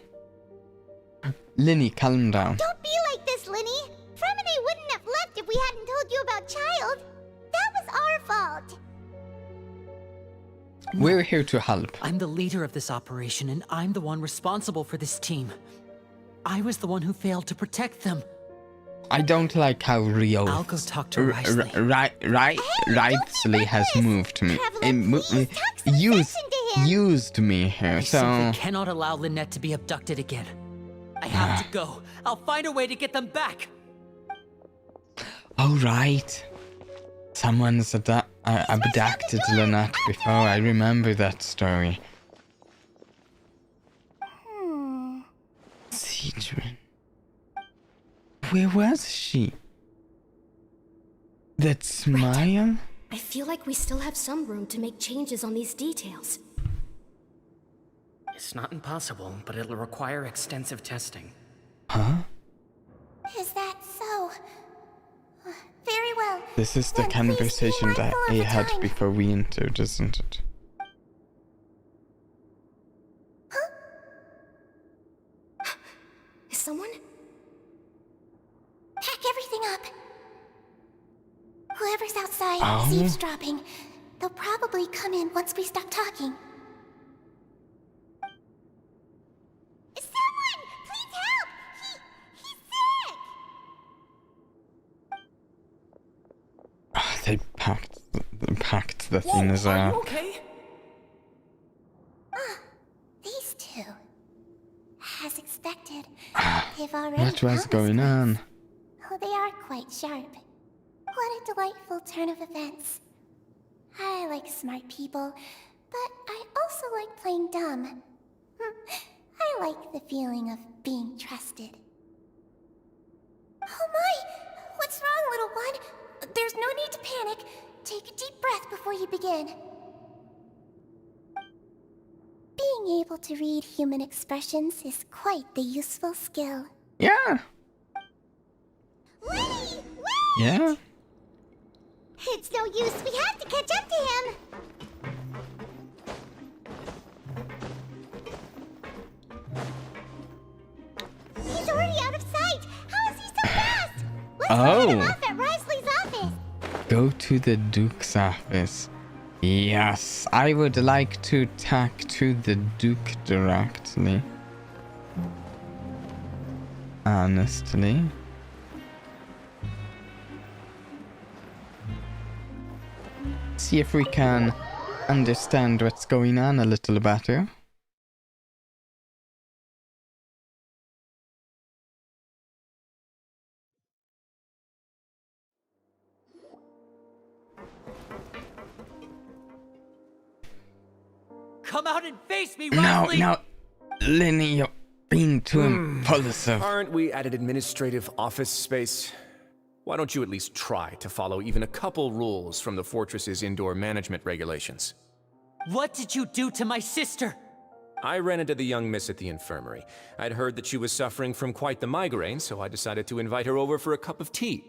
Lyney, calm down. Don't be like this, Lenny. Fremine wouldn't have left if we hadn't told you about Child. That was our fault. We're here to help. I'm the leader of this operation, and I'm the one responsible for this team. I was the one who failed to protect them. I don't like how Rio... I'll go talk to Wriothesley. Wriothesley has moved me. Traveler, please talk some Used, sense into him. used me here, I so... simply cannot allow Lynette to be abducted again. I have to go. I'll find a way to get them back. Oh, right. Someone's abducted Lynette before. I remember that story. Siegwin. Where was she? That smile? I feel like we still have some room to make changes on these details. It's not impossible, but it'll require extensive testing. Huh? Is that so? Very well. This is the Then please be conversation that mindful of I the had time. before we entered, isn't it? Is someone? Pack everything up. Whoever's outside Oh. is eavesdropping. They'll probably come in once we stop talking. Someone! Please help! He's sick! Ah, they packed the thing as well. Okay. These two. As expected, they've already What was come going this on? close. Oh, they are quite sharp. What a delightful turn of events. I like smart people, but I also like playing dumb. I like the feeling of being trusted. Oh my! What's wrong, little one? There's no need to panic. Take a deep breath before you begin. Being able to read human expressions is quite the useful skill. Yeah. Lenny! Wait! Yeah. It's no use. We have to catch up to him. He's already out of sight. How is he so fast? Let's find him Oh. off at Wriothesley's office. Go to the Duke's office. Yes, I would like to talk to the Duke directly. Honestly. See if we can understand what's going on a little better. Come out and face me, No, Wriothesley! no. Lyney, you're being too impulsive. Aren't we at an administrative office space? Why don't you at least try to follow even a couple rules from the fortress's indoor management regulations? What did you do to my sister? I ran into the young miss at the infirmary. I'd heard that she was suffering from quite the migraine, so I decided to invite her over for a cup of tea.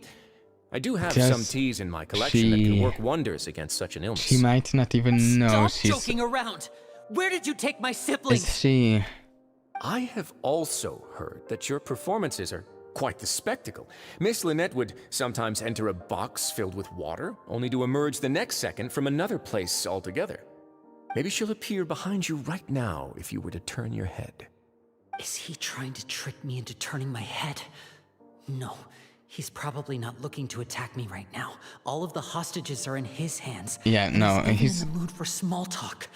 I do have Does some teas in my collection that can she- work wonders against such an illness. She might not even know Stop she's... joking around! Where did you take my Is siblings? she... I have also heard that your performances are quite the spectacle. Miss Lynette would sometimes enter a box filled with water, only to emerge the next second from another place altogether. Maybe she'll appear behind you right now if you were to turn your head. Is he trying to trick me into turning my head? No, he's probably not looking to attack me right now. All of the hostages are in his hands. Yeah, no, he's in the mood for small talk.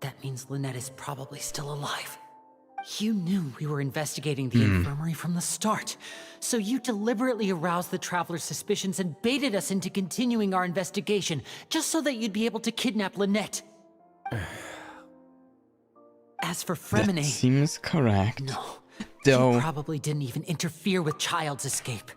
That means Lynette is probably still alive. You knew we were investigating the infirmary from the start, so you deliberately aroused the Traveler's suspicions and baited us into continuing our investigation, just so that you'd be able to kidnap Lynette. As for Fremine... That seems correct. No, Though... you probably didn't even interfere with Child's escape.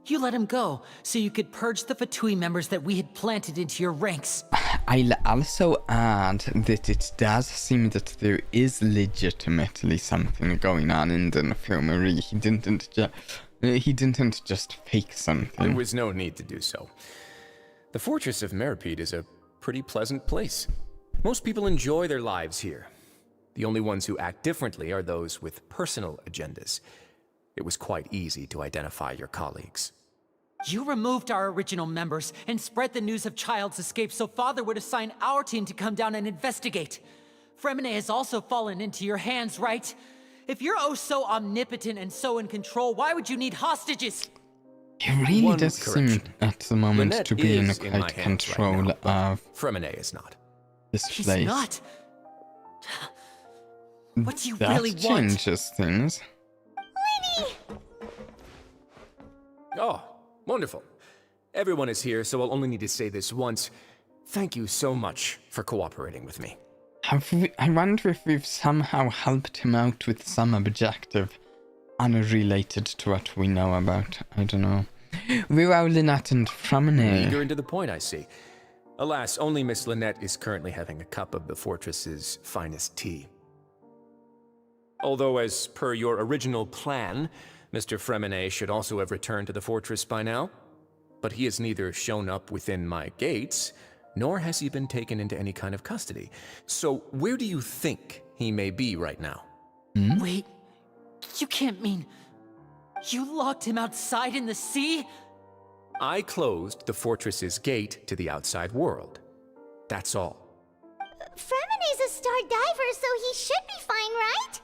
You let him go, so you could purge the Vtubie members that we had planted into your ranks. I'll also add that it does seem that there is legitimately something going on in the infirmary. He didn't just fake something. There was no need to do so. The Fortress of Meripede is a pretty pleasant place. Most people enjoy their lives here. The only ones who act differently are those with personal agendas. It was quite easy to identify your colleagues. You removed our original members and spread the news of Child's escape so Father would assign our team to come down and investigate. Fremine has also fallen into your hands, right? If you're oh so omnipotent and so in control, why would you need hostages? He really One does seem correction. at the moment Lynette to be in is my quite hands control right now, of but Fremine is not. this He's place. not. What do you That really want? changes things. Oh, wonderful. Everyone is here, so I'll only need to say this once. Thank you so much for cooperating with me. I wonder if we've somehow helped him out with some objective unrelated to what we know about. I don't know. We're all Lynette and Fremine. Eager and to the point, I see. Alas, only Miss Lynette is currently having a cup of the fortress's finest tea. Although, as per your original plan, Mr. Fremine should also have returned to the fortress by now. But he has neither shown up within my gates, nor has he been taken into any kind of custody. So where do you think he may be right now? Wait, you can't mean... You locked him outside in the sea? I closed the fortress's gate to the outside world. That's all. Fremine's a star diver, so he should be fine, right?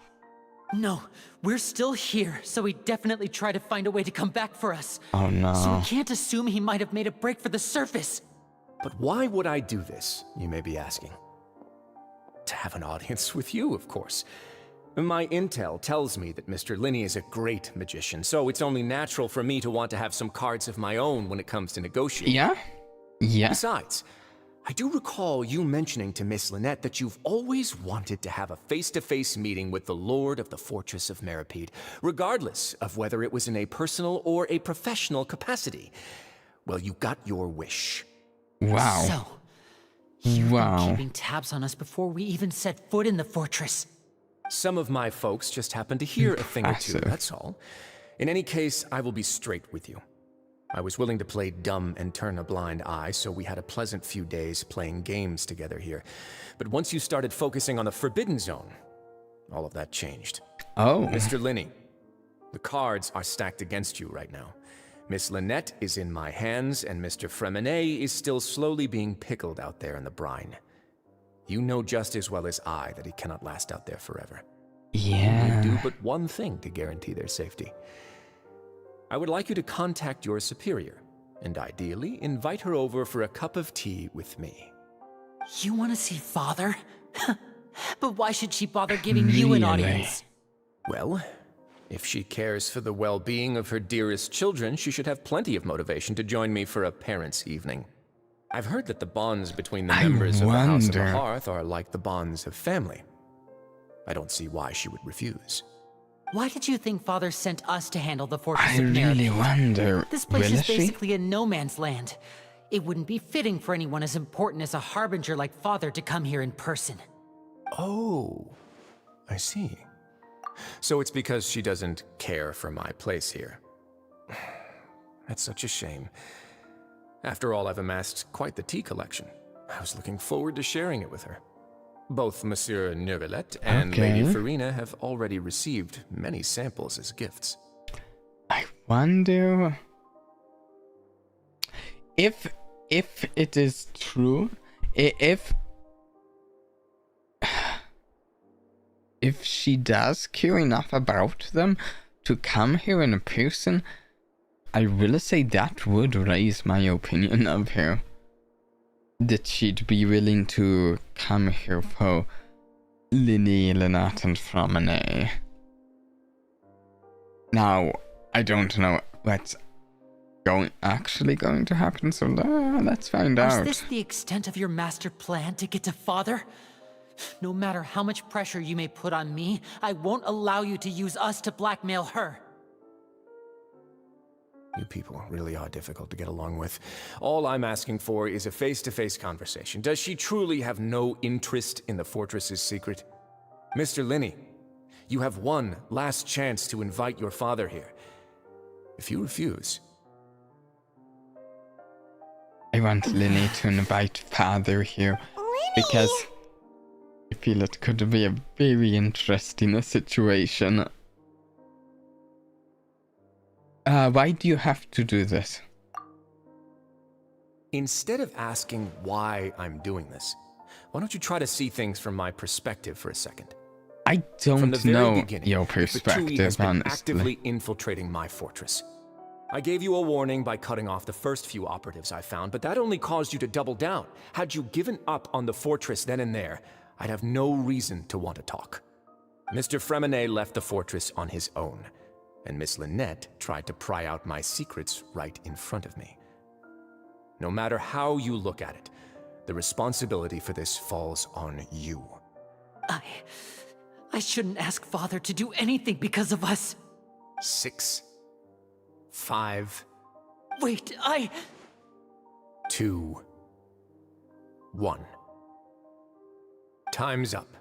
No, we're still here, so he definitely tried to find a way to come back for us. Oh no. So we can't assume he might have made a break for the surface. But why would I do this, you may be asking? To have an audience with you, of course. My intel tells me that Mr. Linney is a great magician, so it's only natural for me to want to have some cards of my own when it comes to negotiating. Yeah? Yeah. Besides, I do recall you mentioning to Miss Lynette that you've always wanted to have a face-to-face meeting with the Lord of the Fortress of Meripede, regardless of whether it was in a personal or a professional capacity. Well, you got your wish. Wow. So, you've Wow. been keeping tabs on us before we even set foot in the fortress. Some of my folks just happened to hear a thing or two, Impressive. that's all. In any case, I will be straight with you. I was willing to play dumb and turn a blind eye, so we had a pleasant few days playing games together here. But once you started focusing on the Forbidden Zone, all of that changed. Oh. Mr. Linney, the cards are stacked against you right now. Miss Lynette is in my hands, and Mr. Fremine is still slowly being pickled out there in the brine. You know just as well as I that he cannot last out there forever. Yeah. You do but one thing to guarantee their safety. I would like you to contact your superior, and ideally invite her over for a cup of tea with me. You want to see Father? But why should she bother giving you an Really? audience? Well, if she cares for the well-being of her dearest children, she should have plenty of motivation to join me for a parents' evening. I've heard that the bonds between the I members of the House of the wonder. Hearth are like the bonds of family. I don't see why she would refuse. Why did you think Father sent us to handle the Fortress I of Meripede? really wonder. This place Will is she? basically a no man's land. It wouldn't be fitting for anyone as important as a harbinger like Father to come here in person. Oh, I see. So it's because she doesn't care for my place here. That's such a shame. After all, I've amassed quite the tea collection. I was looking forward to sharing it with her. Both Monsieur Neuvillette and Lady Okay. Farina have already received many samples as gifts. I wonder if it is true, if she does care enough about them to come here in person, I will say that would raise my opinion of her. That she'd be willing to come here for Lily, Lynette, and Framine. Now, I don't know what's actually going to happen, so let's find out. Is this the extent of your master plan to get to Father? No matter how much pressure you may put on me, I won't allow you to use us to blackmail her. You people really are difficult to get along with. All I'm asking for is a face-to-face conversation. Does she truly have no interest in the fortress's secret? Mr. Linney, you have one last chance to invite your father here. If you refuse... I want Lily to invite Father here because I feel it could be a very interesting situation. Why do you have to do this? Instead of asking why I'm doing this, why don't you try to see things from my perspective for a second? I don't know your Vtubie perspective, has been honestly. actively infiltrating my fortress. I gave you a warning by cutting off the first few operatives I found, but that only caused you to double down. Had you given up on the fortress then and there, I'd have no reason to want to talk. Mr. Framine left the fortress on his own, and Miss Lynette tried to pry out my secrets right in front of me. No matter how you look at it, the responsibility for this falls on you. I shouldn't ask Father to do anything because of us. 6, 5... Wait, 2, 1. Time's up.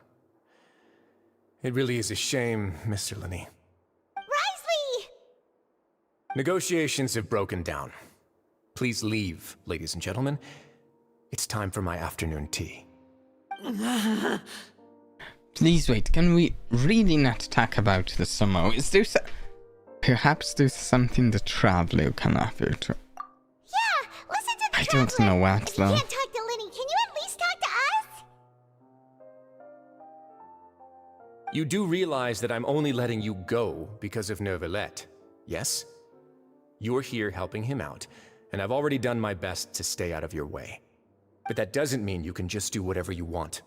It really is a shame, Mr. Linney. Risley! Negotiations have broken down. Please leave, ladies and gentlemen. It's time for my afternoon tea. Please wait, can we really not talk about the sumo? Is there perhaps there's something the Traveler can offer to... Yeah, listen to the I don't Traveler. know what, If you though. can't talk to Linny, can you at least talk to us? You do realize that I'm only letting you go because of Neuvillette, yes? You're here helping him out, and I've already done my best to stay out of your way. But that doesn't mean you can just do whatever you want.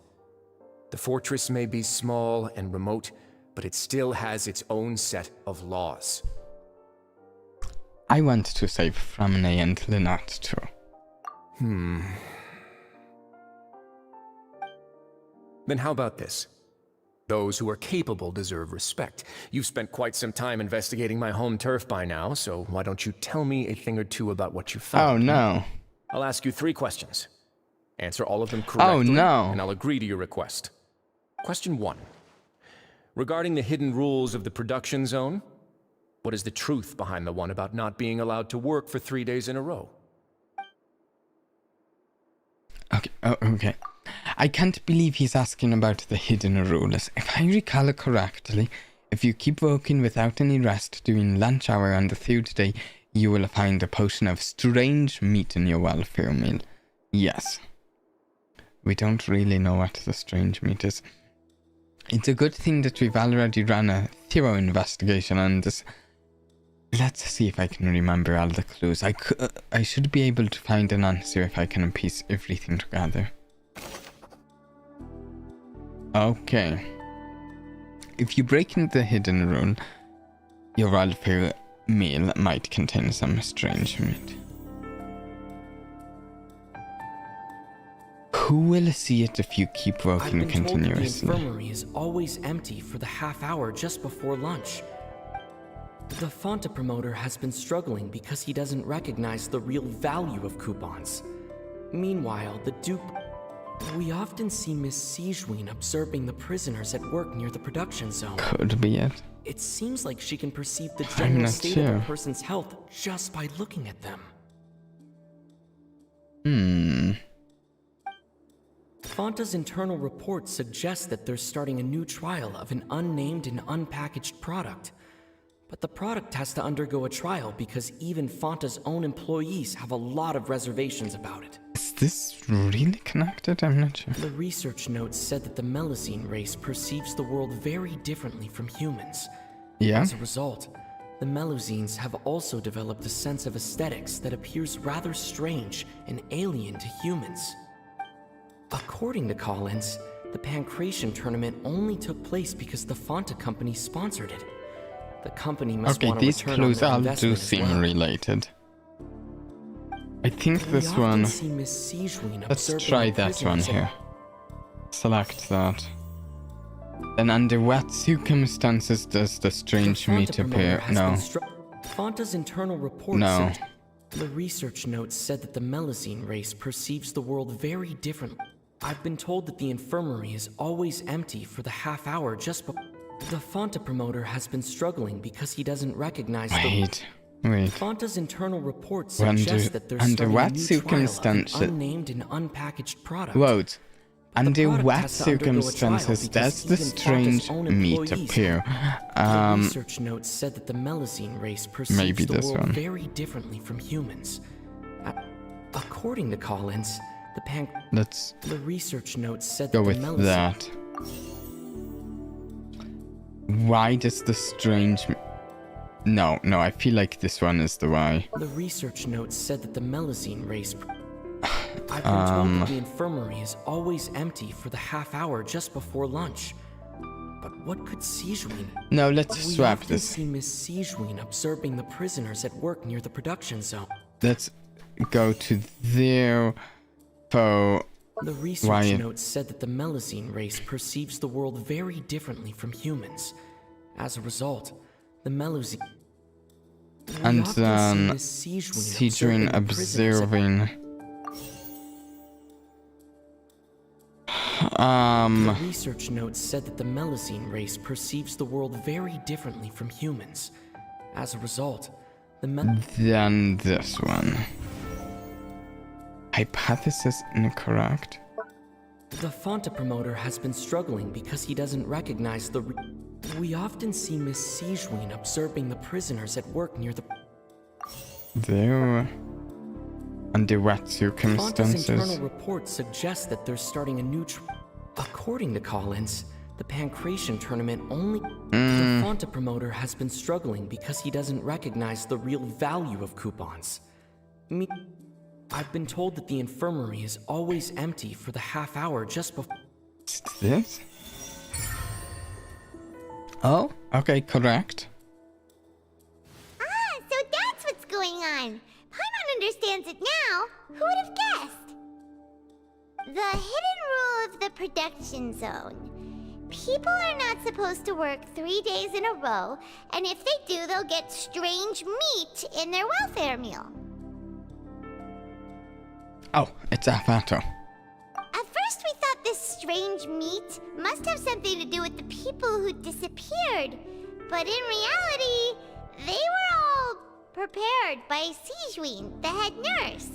The fortress may be small and remote, but it still has its own set of laws. I want to save Framine and Lynette too. Then how about this? Those who are capable deserve respect. You've spent quite some time investigating my home turf by now, so why don't you tell me a thing or two about what you found? Oh no. I'll ask you 3 questions. Answer all of them correctly, Oh no. and I'll agree to your request. Question 1. Regarding the hidden rules of the production zone, what is the truth behind the one about not being allowed to work for 3 days in a row? Okay, okay. I can't believe he's asking about the hidden rules. If I recall correctly, if you keep working without any rest during lunch hour on the 3rd day, you will find a potion of strange meat in your welfare meal. Yes. We don't really know what the strange meat is. It's a good thing that we've already run a thorough investigation on this. Let's see if I can remember all the clues. I should be able to find an answer if I can piece everything together. Okay. If you break into the hidden rule, your welfare meal might contain some strange meat. Who will see it if you keep working I've been continuously? told the infirmary is always empty for the half hour just before lunch. The Fonta promoter has been struggling because he doesn't recognize the real value of coupons. Meanwhile, the dupe... We often see Miss Sigewin observing the prisoners at work near the production zone. Could be it. It seems like she can perceive the I'm general not state of sure. a person's health just by looking at them. Fonta's internal report suggests that they're starting a new trial of an unnamed and unpackaged product. But the product has to undergo a trial because even Fanta's own employees have a lot of reservations about it. Is this really connected? I'm not sure. The research notes said that the Melusine race perceives the world very differently from humans. Yeah. As a result, the Melusines have also developed a sense of aesthetics that appears rather strange and alien to humans. According to Collins, the Pancration tournament only took place because the Fanta company sponsored it. The company must Okay, want to these return on clues their all do investment as seem well. related. I think We this often one... see Miss Sijuin Let's observing try the that one prisoners at- here. Select that. Then under what circumstances does the The strange Fanta meat promoter appear? has No. been Fanta's internal report No. said the research notes said that the Melusine race perceives the world very differently. I've been told that the infirmary is always empty for the half hour just before. The Fanta promoter has been struggling because he doesn't recognize Wait. Fanta's internal report Under- suggests that they're under starting what a new trial of an circumstances- unnamed and unpackaged product. Wait. Under product what has to undergo a trial circumstances because does the even Fanta's strange own meat employees- appear? The research notes said that the Melusine race perceives Maybe the this world one. very differently from humans. According to Collins, Let's the research notes said go that with the Melusine that. Why does the strange... No, I feel like this one is the why. The research notes said that the Melusine race. I've been told that the infirmary is always empty for the half hour just before lunch. But what could Sijuin? No, let's We swap often this. see Miss Sijuin observing the prisoners at work near the production zone. Let's go to there. For The research why? notes said that the Melusine race perceives the world very differently from humans. As a result, the Melusine. And then Sijuin observing. The research notes said that the Melusine race perceives the world very differently from humans. As a result, the Then this one. Hypothesis incorrect. The Fanta promoter has been struggling because he doesn't recognize the. We often see Miss Sijuin observing the prisoners at work near the. There. Under what Fanta's circumstances? internal report suggests that they're starting a new. According to Collins, the Pancration tournament only. The Fanta promoter has been struggling because he doesn't recognize the real value of coupons. I've been told that the infirmary is always empty for the half hour just before. This? Oh, okay, correct. Ah, so that's what's going on. Paimon understands it now. Who would have guessed? The hidden rule of the production zone. People are not supposed to work 3 days in a row, and if they do, they'll get strange meat in their welfare meal. Oh, it's Avato. At first we thought this strange meat must have something to do with the people who disappeared. But in reality, they were all prepared by Sijuin, the head nurse.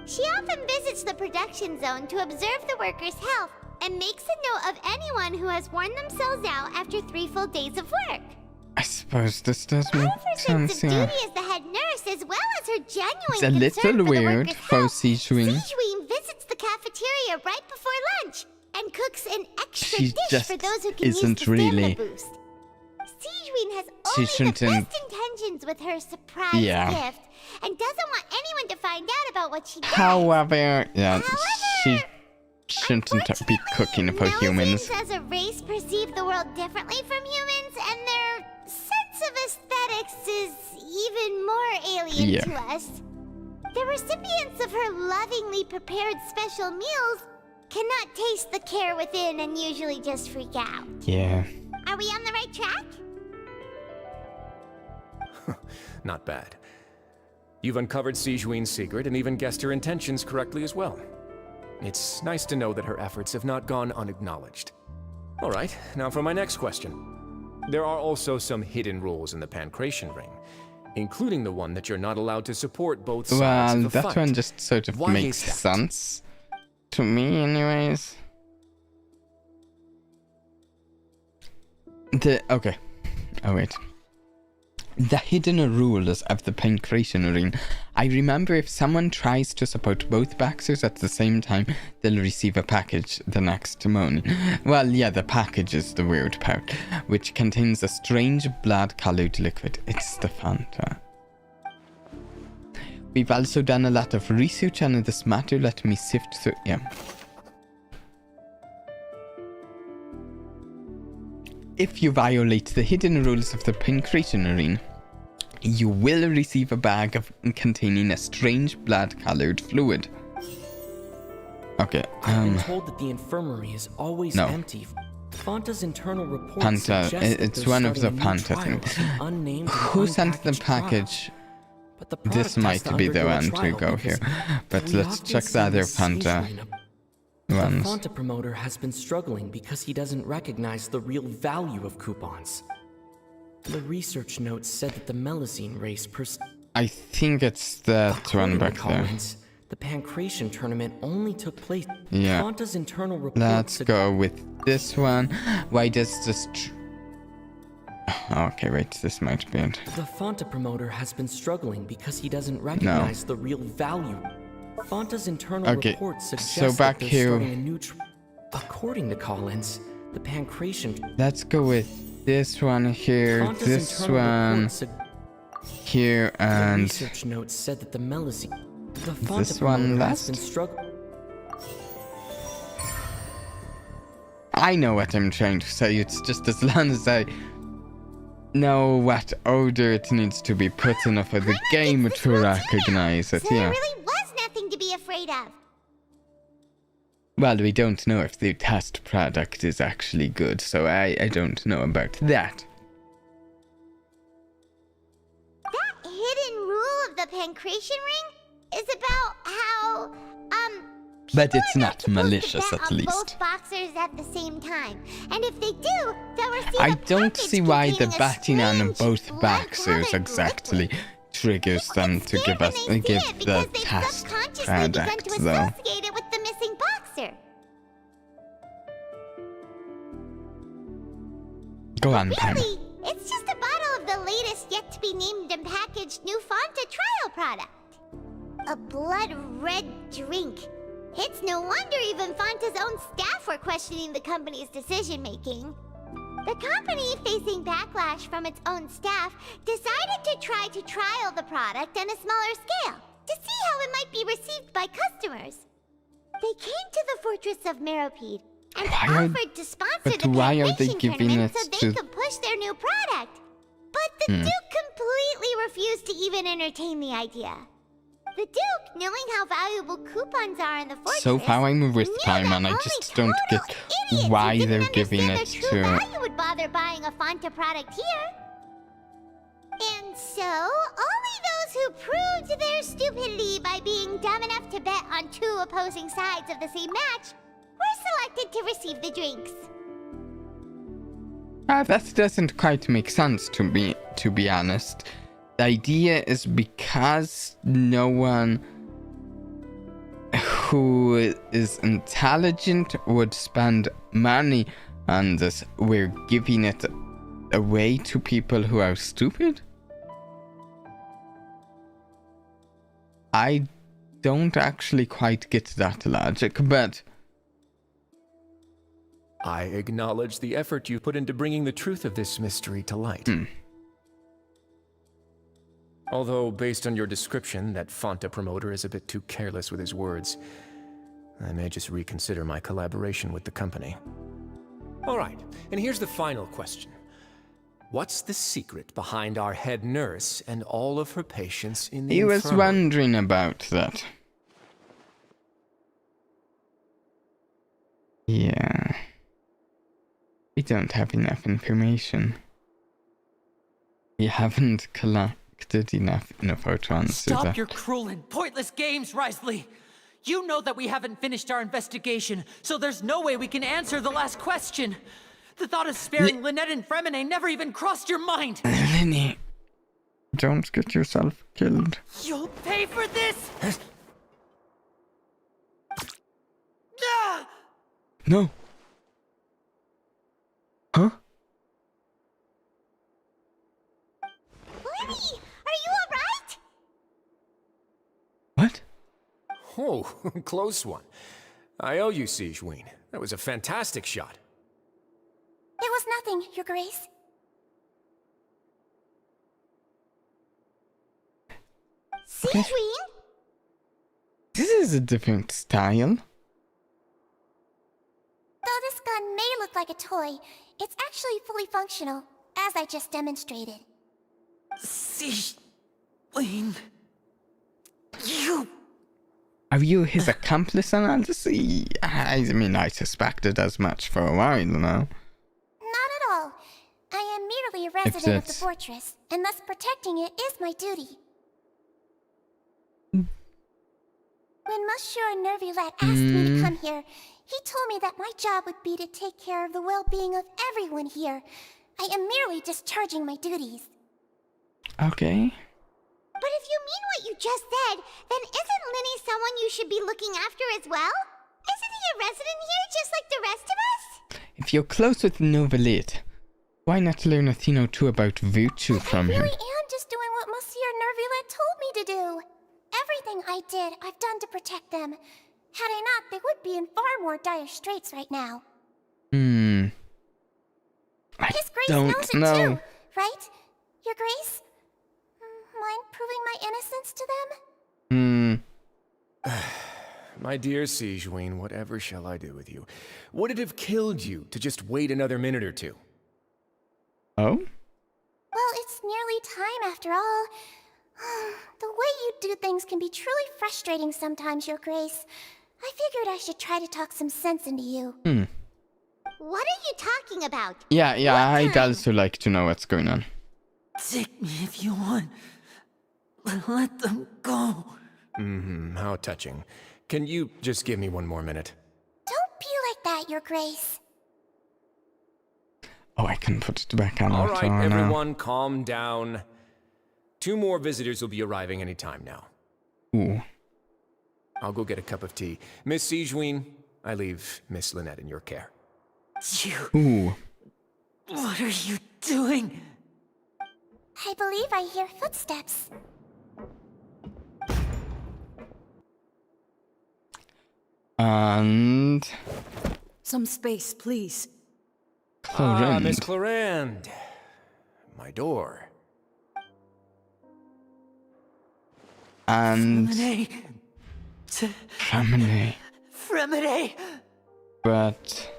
She often visits the production zone to observe the workers' health and makes a note of anyone who has worn themselves out after 3 full days of work. I suppose this does make Out of her sense sense, of yeah. duty as the head nurse, as well as her genuine It's a concern little for the weird workers' for health, Sijuin. Sijuin visits the cafeteria right before lunch and cooks an extra She dish just for those who can use isn't the stamina really- boost. Sijuin has She only the shouldn't- best intentions with her surprise Yeah. gift and doesn't want anyone to find out about what she does. However, yeah, she However, shouldn't be cooking for humans. Melusines as a race perceive the world differently from humans, and their sense of aesthetics is even more alien Yeah. to us. The recipients of her lovingly prepared special meals cannot taste the care within and usually just freak out. Yeah. Are we on the right track? Not bad. You've uncovered Sijuin's secret and even guessed her intentions correctly as well. It's nice to know that her efforts have not gone unacknowledged. All right, now for my next question. There are also some hidden rules in the Pancration Ring, including the one that you're not allowed to support both sides Well, of the that fight. one just sort of Why makes is that? sense. To me, anyways. Okay. Oh, wait. The hidden rules of the pancreation ring. I remember if someone tries to support both Baxters at the same time, they'll receive a package the next morning. Well, yeah, the package is the weird part, which contains a strange blood-colored liquid. It's the Fanta. We've also done a lot of research on this matter. Let me sift through. Yeah. If you violate the hidden rules of the pancreation ring, you will receive a bag containing a strange blood-colored fluid. Okay, I've been told that the infirmary is always empty. Fanta's internal reports suggest that it's one of the Fanta thing. Who sent the package? This might be the one to go here. But let's check the other Fanta. The Fanta promoter has been struggling because he doesn't recognize the real value of coupons. The research notes said that the Melusine race I think it's that one back there. The pancreation tournament only took place. Yeah. Fanta's internal report. Let's go with this one. Why does this... Okay, wait, this might be it. The Fanta promoter has been struggling because he doesn't recognize the real value. Fanta's internal report suggests so back that they're here. starting a new according to Collins, the pancreation. Let's go with this one here, Fanta's this one here, and the research notes said that the Melusine, the Fanta this one has been last. struggling. I know what I'm trying to say. It's just as long as I know what order it needs to be put in for the game to recognize it. So Yeah. there really was nothing to be afraid of. Well, we don't know if the test product is actually good, so I don't know about that. That hidden rule of the pancreation ring is about how, But it's not supposed to malicious, bet at on least. both boxers at the same time. And if they do, they'll receive I a don't package see why the containing a batting on strange both blood-colored boxers exactly liquid. triggers them to give us They give see it the because they've test subconsciously product begun to though. associate it with the missing boxer. Go on, Pam. Really, it's just a bottle of the latest yet to be named and packaged new Fanta trial product. A blood red drink. It's no wonder even Fanta's own staff were questioning the company's decision making. The company, facing backlash from its own staff, decided to try to trial the product on a smaller scale to see how it might be received by customers. They came to the fortress of Meropide and offered to sponsor the why are they pancreation giving tournament it so they to- could push their new product. But the Duke completely refused to even entertain the idea. The Duke, knowing how valuable coupons are in the fortress, So far I'm with knew Paimon, that I only just don't get total idiots who why didn't they're giving understand it the true to... value would bother buying a Fanta product here. And so, only those who proved their stupidity by being dumb enough to bet on two opposing sides of the same match were selected to receive the drinks. That doesn't quite make sense to me, to be honest. The idea is because no one who is intelligent would spend money on this, we're giving it away to people who are stupid? I don't actually quite get that logic, but... I acknowledge the effort you put into bringing the truth of this mystery to light. Although, based on your description, that Fanta promoter is a bit too careless with his words, I may just reconsider my collaboration with the company. All right, and here's the final question. What's the secret behind our head nurse and all of her patients in the He was infirmary? wondering about that. Yeah. We don't have enough information. We haven't collected enough info to answer Stop that. your cruel and pointless games, Risley! You know that we haven't finished our investigation, so there's no way we can answer the last question. The thought of sparing Lynette and Fremine never even crossed your mind! Lenny, don't get yourself killed. You'll pay for this! Ah! No. Huh? What Oh, close one. I owe you, Sigeween. That was a fantastic shot. It was nothing, Your Grace. Sigeween? This is a different style. Though this gun may look like a toy, it's actually fully functional, as I just demonstrated. Sigeween, you... Are you his accomplice, Analysis? I mean, I suspected as much for a while now. Not at all. I am merely a resident of the fortress, and thus protecting it is my duty. When Monsieur Nervulette asked me to come here, he told me that my job would be to take care of the well-being of everyone here. I am merely discharging my duties. Okay. But if you mean what you just said, then isn't Linny someone you should be looking after as well? Isn't he a resident here just like the rest of us? If you're close with Nervulette, why not learn a thing or two about Vtubie from him? I really am just doing what Monsieur Nervulette told me to do. Everything I did, I've done to protect them. Had I not, they would be in far more dire straits right now. His Grace knows it too, right? Your Grace? Mind proving my innocence to them? My dear Sigeween, whatever shall I do with you? Would it have killed you to just wait another minute or two? Oh? Well, it's nearly time after all. The way you do things can be truly frustrating sometimes, Your Grace. I figured I should try to talk some sense into you. What are you talking about? Yeah, I'd also like to know what's going on. Take me if you want. Let them go. How touching. Can you just give me one more minute? Don't be like that, Your Grace. Oh, I can put it back on. All right, everyone, calm down. 2 more visitors will be arriving any time now. Ooh. I'll go get a cup of tea. Miss Sigeween, I leave Miss Lynette in your care. Ooh. What are you doing? I believe I hear footsteps. And... Some space, please. Clorinde. Miss Clorinde. My door. And... Fremine. Fremine. But...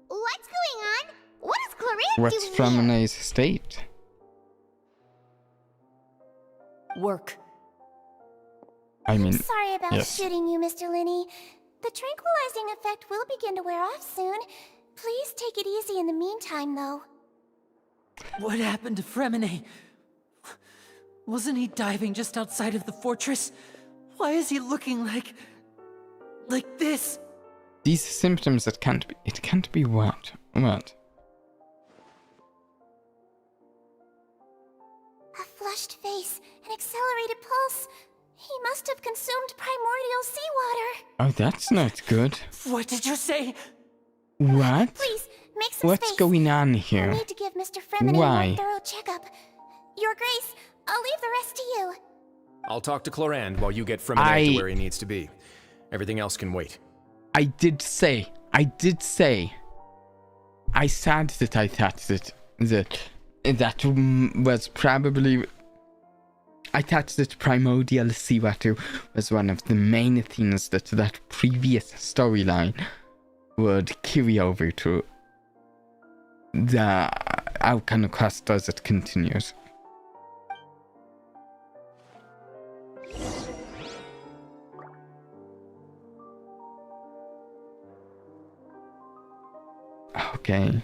What's going on? What is Clorinde what's doing Fremine's state? Work. I mean, I'm sorry about yes. shooting you, Mr. Linny. The tranquilizing effect will begin to wear off soon. Please take it easy in the meantime, though. What happened to Fremine? Wasn't he diving just outside of the fortress? Why is he looking like this? These symptoms, it can't be what? What? A flushed face, an accelerated pulse. He must have consumed primordial seawater. Oh, that's not good. What did you say? What? Please, make some What's space. going on I here? need to give Mr. Fremine Why? a thorough checkup. Your Grace, I'll leave the rest to you. I'll talk to Clorinde while you get Fremine to where he needs to be. Everything else can wait. I did say. I said that I thought that was probably. I thought that primordial seawater was one of the main things that previous storyline would carry over to the Archon quest as it continues. Okay.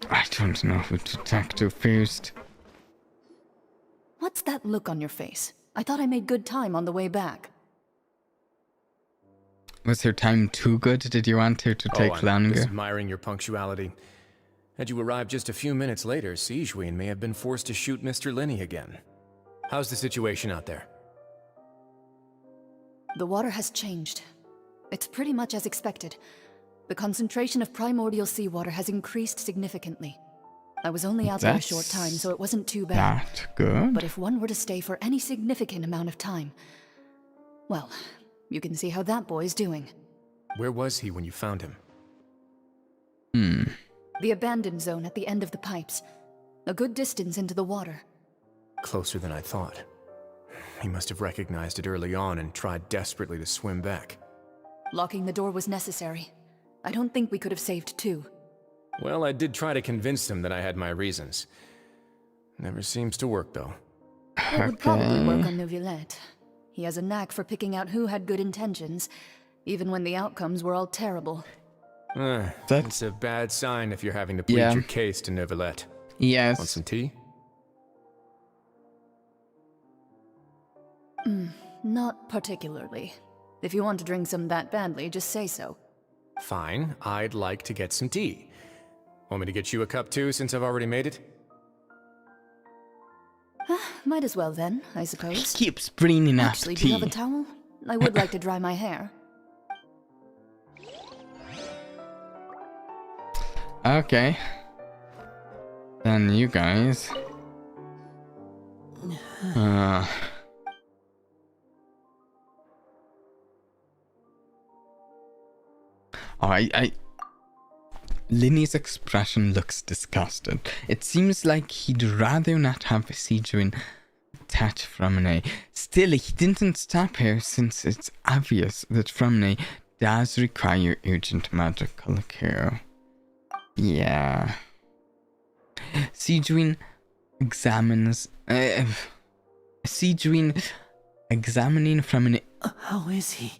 I don't know who to talk to first. What's that look on your face? I thought I made good time on the way back. Was her time too good? Did you want her to take I'm longer? just admiring your punctuality. Had you arrived just a few minutes later, Sigeween may have been forced to shoot Mr. Linny again. How's the situation out there? The water has changed. It's pretty much as expected. The concentration of primordial seawater has increased significantly. I was only out there a short time, so it wasn't too bad. That good. But if one were to stay for any significant amount of time, well, you can see how that boy's doing. Where was he when you found him? The abandoned zone at the end of the pipes. A good distance into the water. Closer than I thought. He must have recognized it early on and tried desperately to swim back. Locking the door was necessary. I don't think we could have saved two. Well, I did try to convince him that I had my reasons. Never seems to work, though. It would probably work on Neuvillette. He has a knack for picking out who had good intentions, even when the outcomes were all terrible. That's a bad sign if you're having to plead your case to Neuvillette. Yes. Want some tea? Not particularly. If you want to drink some that badly, just say so. Fine, I'd like to get some tea. Want me to get you a cup too, since I've already made it? Might as well then, I suppose. He keeps bringing up Actually, do tea. you have a towel? I would like to dry my hair. Okay. Then you guys. Linny's expression looks disgusted. It seems like he'd rather not have Sejuin attached Fromine. Still, he didn't stop here since it's obvious that Fromine does require urgent magical care. Yeah. Sejuin examines... Sejuin examining Fromine... How is he?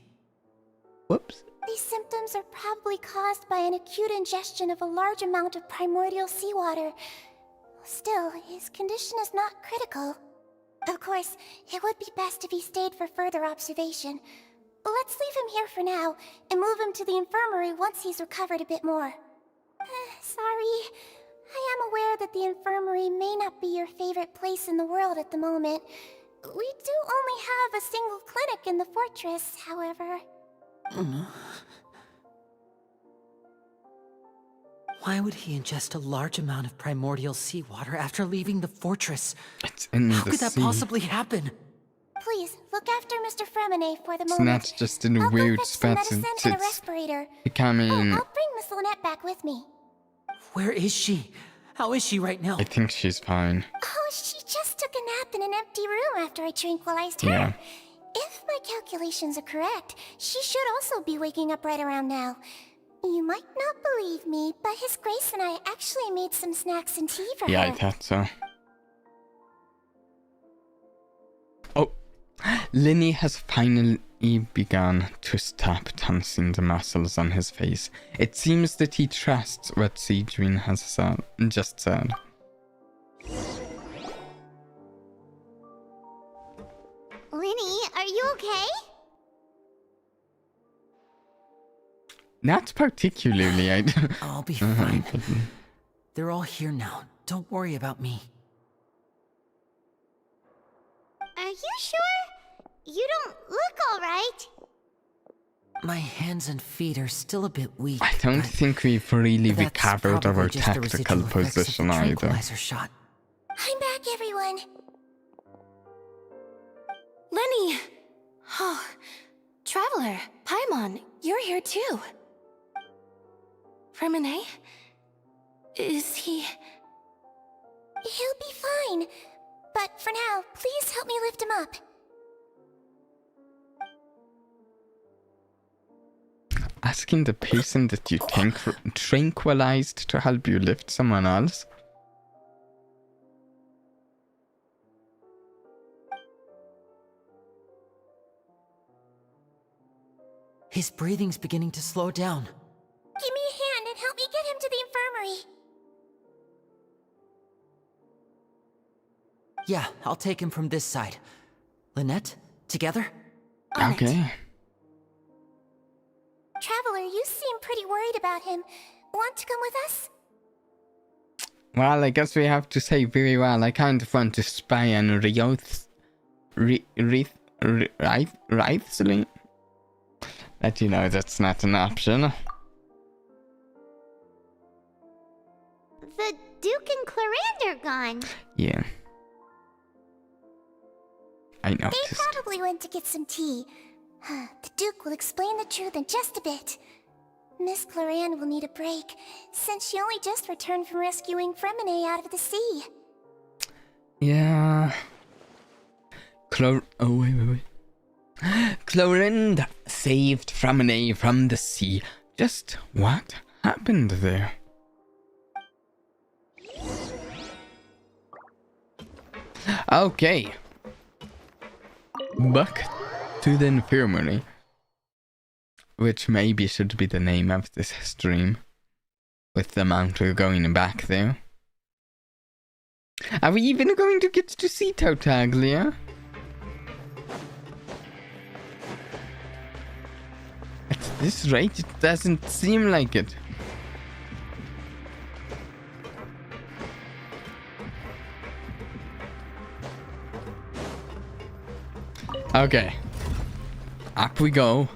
Whoops. These symptoms are probably caused by an acute ingestion of a large amount of primordial seawater. Still, his condition is not critical. Of course, it would be best if he stayed for further observation. But let's leave him here for now, and move him to the infirmary once he's recovered a bit more. Sorry. I am aware that the infirmary may not be your favorite place in the world at the moment. We do only have a single clinic in the fortress, however. Why would he ingest a large amount of primordial seawater after leaving the fortress? It's in How the could that sea. possibly happen? Please, look after Mr. Fremine for the It's moment. not just in a I'll go weird fetch some spot. medicine It's and a respirator. becoming... I'll bring Miss Lynette back with me. Where is she? How is she right now? I think she's fine. Oh, she just took a nap in an empty room after I tranquilized her. Yeah. If my calculations are correct, she should also be waking up right around now. You might not believe me, but His Grace and I actually made some snacks and tea for Yeah, her. I thought so. Oh, Linny has finally begun to stop tensing the muscles on his face. It seems that he trusts what Sejuin has just said. Linny, are you okay? Not particularly. I'll be fine. They're all here now. Don't worry about me. Are you sure? You don't look alright. My hands and feet are still a bit weak. I don't think we've really that's recovered probably our just the tactical residual effects of the position either. tranquilizer shot. I'm back, everyone. Lenny! Oh, Traveler, Paimon, you're here too. Fremine? Is he... He'll be fine. But for now, please help me lift him up. Asking the person that you tranquilized to help you lift someone else? His breathing's beginning to slow down. Give me a hand and help me get him to the infirmary. Yeah, I'll take him from this side. Lynette, together? Okay. Traveler, you seem pretty worried about him. Want to come with us? Well, I guess we have to say very well. I kind of want to spy on Wraithsling. But you know that's not an option. The Duke and Clarande are gone. Yeah. I They noticed. probably went to get some tea. The Duke will explain the truth in just a bit. Miss Clarande will need a break, since she only just returned from rescuing Fremine out of the sea. Yeah. Oh, wait. Clarinde saved Fremine from the sea. Just what happened there? Okay. Back to the infirmary. Which maybe should be the name of this stream. With the amount we're going back there. Are we even going to get to see Tartaglia? At this rate, it doesn't seem like it. Okay. Up we go.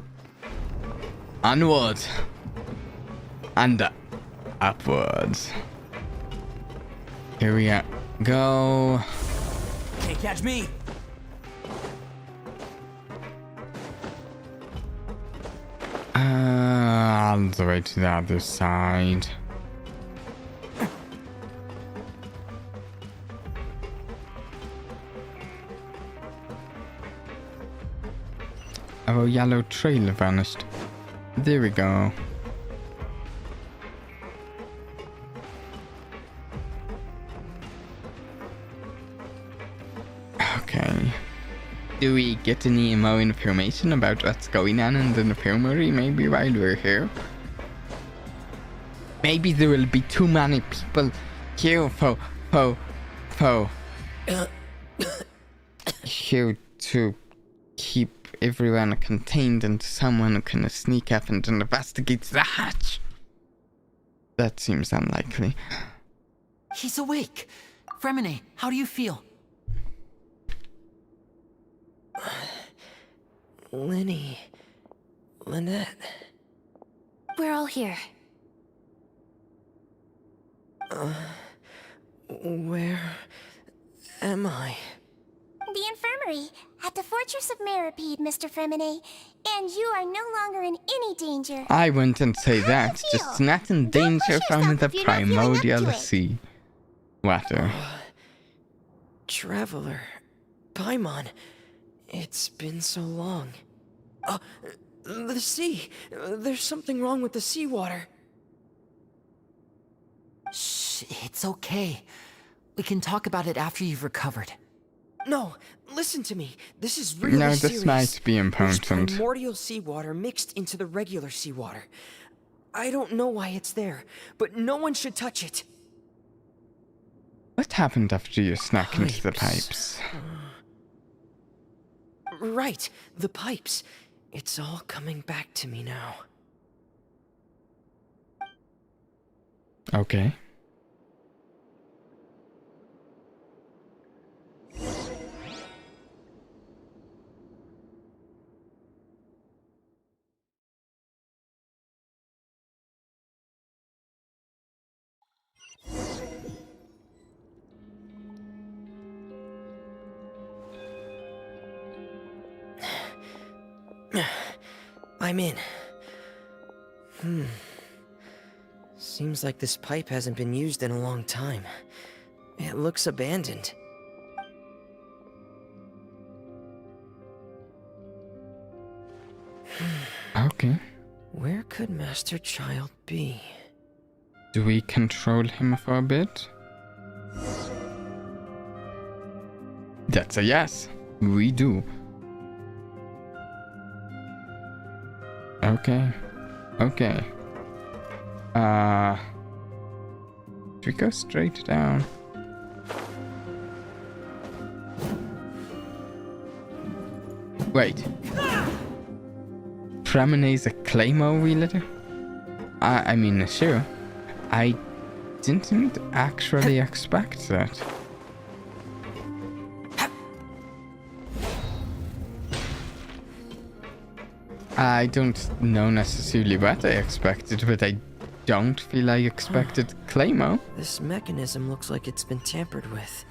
Onward. And upwards. Here we go. Can't catch me. All the way to the other side. Our yellow trail vanished. There we go. Okay. Do we get any more information about what's going on in the infirmary maybe while we're here? Maybe there will be too many people here here to keep everyone contained and someone who can sneak up and investigate the hatch. That seems unlikely. He's awake. Fremine, how do you feel? Lynette. We're all here. Where am I? The infirmary, at the Fortress of Meripede, Mr. Fremine. And you are no longer in any danger. I wouldn't say that, just not in danger from the primordial sea. Water. Traveler. Paimon. It's been so long. The sea. There's something wrong with the seawater. Shh, it's okay. We can talk about it after you've recovered. No, listen to me. This is really No, serious. this might be important. There's primordial seawater mixed into the regular seawater. I don't know why it's there, but no one should touch it. What happened after you snuck into the pipes? Right, the pipes. It's all coming back to me now. Okay. I'm in. Seems like this pipe hasn't been used in a long time. It looks abandoned. Okay. Where could Master Child be? Do we control him for a bit? That's a yes. We do. Okay. Okay. Should we go straight down? Wait. Fremine is a claymore wielder? I mean, sure. I didn't actually expect that. I don't know necessarily what I expected, but I don't feel I expected Claymore. This mechanism looks like it's been tampered with.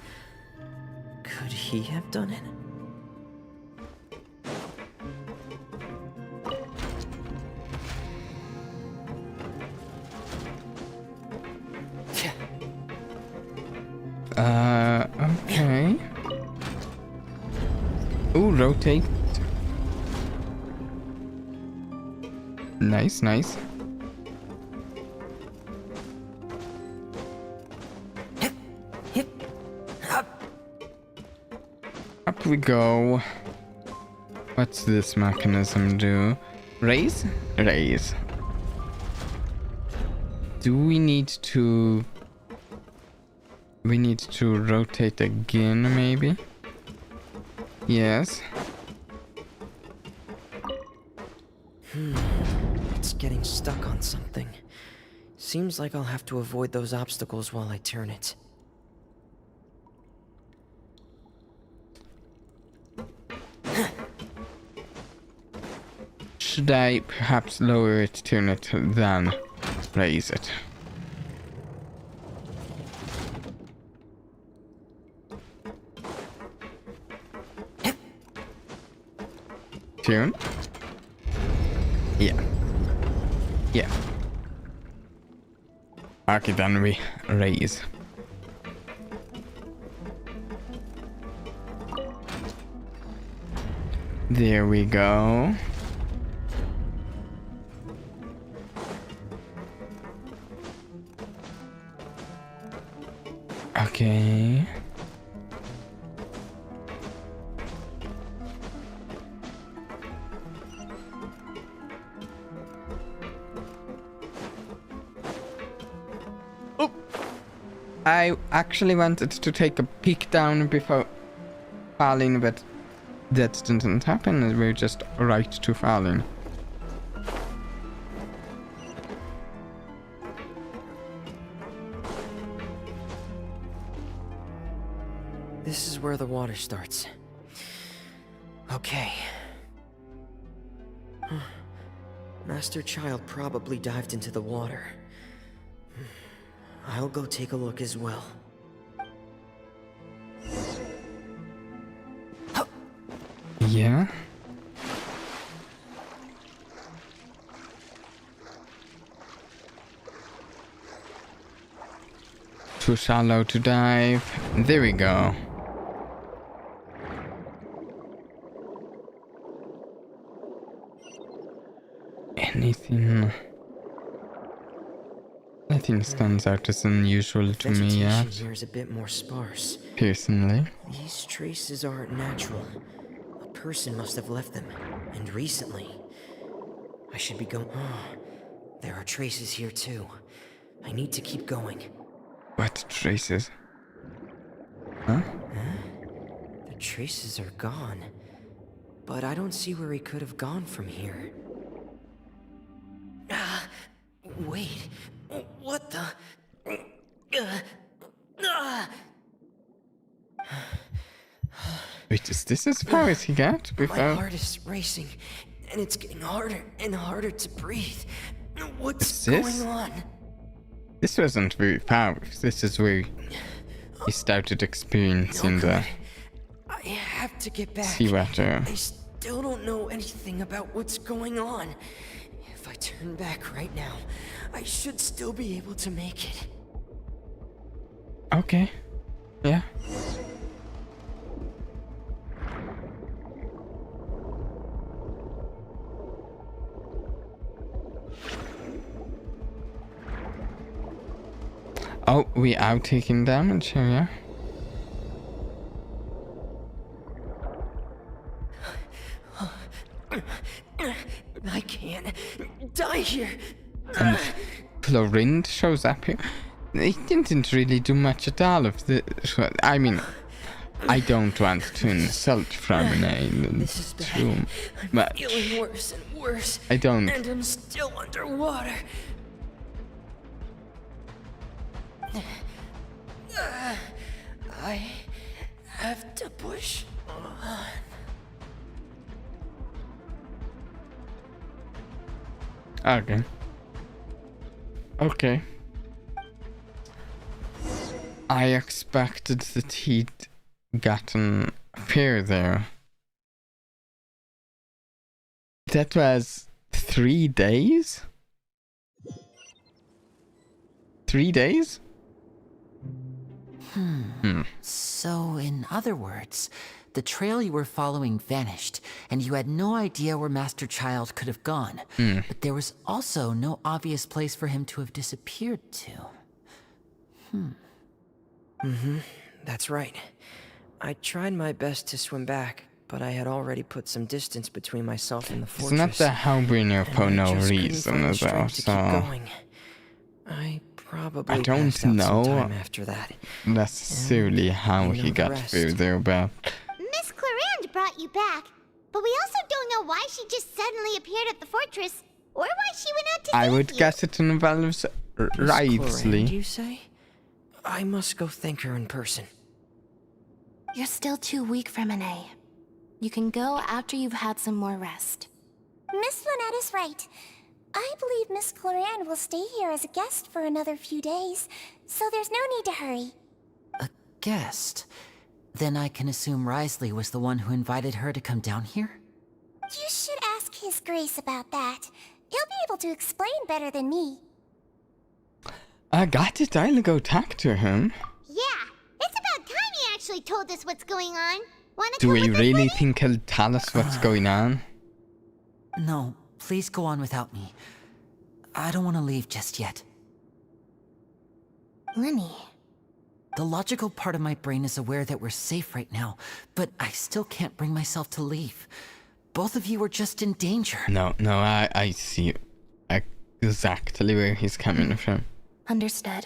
Could he have done it? Okay. Ooh, rotate. Nice, nice. Up we go. What's this mechanism do? Raise? Raise. Do we need to... We need to rotate again, maybe? Yes. It's getting stuck on something. Seems like I'll have to avoid those obstacles while I turn it. Should I perhaps lower it, turn it, then raise it? Turn? Yeah. Yeah. Okay, then we raise. There we go. Okay. Oh! I actually wanted to take a peek down before falling, but that didn't happen. We're just right to falling. This is where the water starts. Okay. Master Child probably dived into the water. I'll go take a look as well. Yeah? Too shallow to dive. There we go. Nothing stands out as unusual to me yet. Vegetation here is a bit more sparse. Personally. These traces aren't natural. A person must have left them, and recently. I should be going. Oh, there are traces here too. I need to keep going. What traces? Huh? The traces are gone, but I don't see where he could have gone from here. Wait, what the? Wait, is this as far as he got before? My heart is racing, and it's getting harder and harder to breathe. What's going on? This wasn't very far. This is where he started experiencing the I have to get back. seawater. I still don't know anything about what's going on. If I turn back right now, I should still be able to make it. Okay. Yeah. Oh, we are taking damage here, yeah? I can't die here. And Chlorinde shows up here. He didn't really do much at all of the... I mean, I don't want to insult Framinade too much. I'm feeling worse and worse. I don't... And I'm still underwater. I have to push on. Okay. Okay. I expected that he'd gotten further. That was 3 days? 3 days? So, in other words, the trail you were following vanished, and you had no idea where Master Child could have gone. But there was also no obvious place for him to have disappeared to. That's right. I tried my best to swim back, but I had already put some distance between myself and the It's fortress. not the Hellbringer for no reason, as well, so... I probably I don't passed out some know time after that. necessarily how you know he the got rest. through there, but... Miss Clarande brought you back, but we also don't know why she just suddenly appeared at the fortress, or why she went out to I save would you. guess it involves Miss Clarande, Wriothesley. you say? I must go thank her in person. You're still too weak, Fremine. You can go after you've had some more rest. Miss Lynette is right. I believe Miss Clarande will stay here as a guest for another few days, so there's no need to hurry. A guest? Then I can assume Wriothesley was the one who invited her to come down here? You should ask His Grace about that. He'll be able to explain better than me. I got it, I'll go talk to him. Yeah, it's about time he actually told us what's going on. Wanna Do come we with us, really Lenny? think he'll tell us what's going on? No, please go on without me. I don't want to leave just yet. Lenny. The logical part of my brain is aware that we're safe right now, but I still can't bring myself to leave. Both of you are just in danger. No, I see exactly where he's coming from. Understood.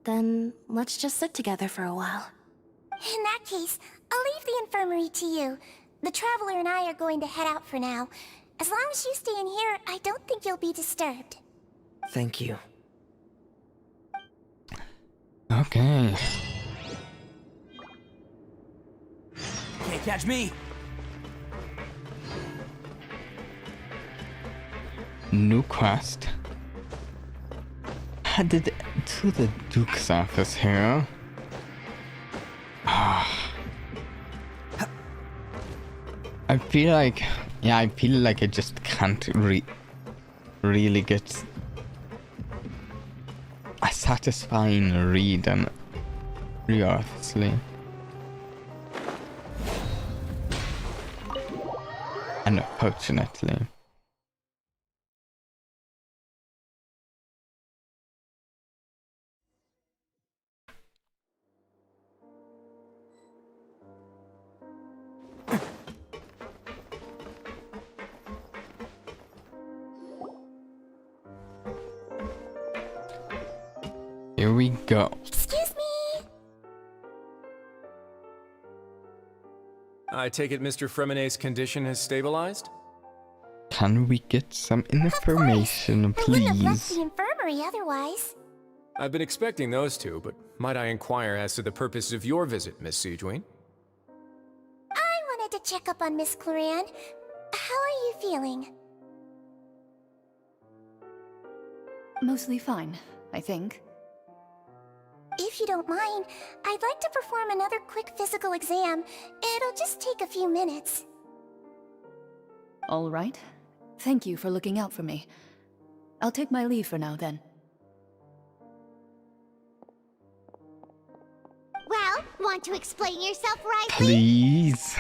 Then let's just sit together for a while. In that case, I'll leave the infirmary to you. The Traveler and I are going to head out for now. As long as you stay in here, I don't think you'll be disturbed. Thank you. Okay. Can't catch me. New quest. Headed to the Duke's office here. I feel like, I feel like I just can't really get a satisfying read on Wriothesley. Unfortunately. Here we go. Excuse me? I take it Mr. Fremine's condition has stabilized? Can we get some information, I wouldn't have left please? the infirmary otherwise. I've been expecting those two, but might I inquire as to the purpose of your visit, Miss Siegewien? I wanted to check up on Miss Clarande. How are you feeling? Mostly fine, I think. If you don't mind, I'd like to perform another quick physical exam. It'll just take a few minutes. All right. Thank you for looking out for me. I'll take my leave for now, then. Well, want to explain yourself, Riley? Please.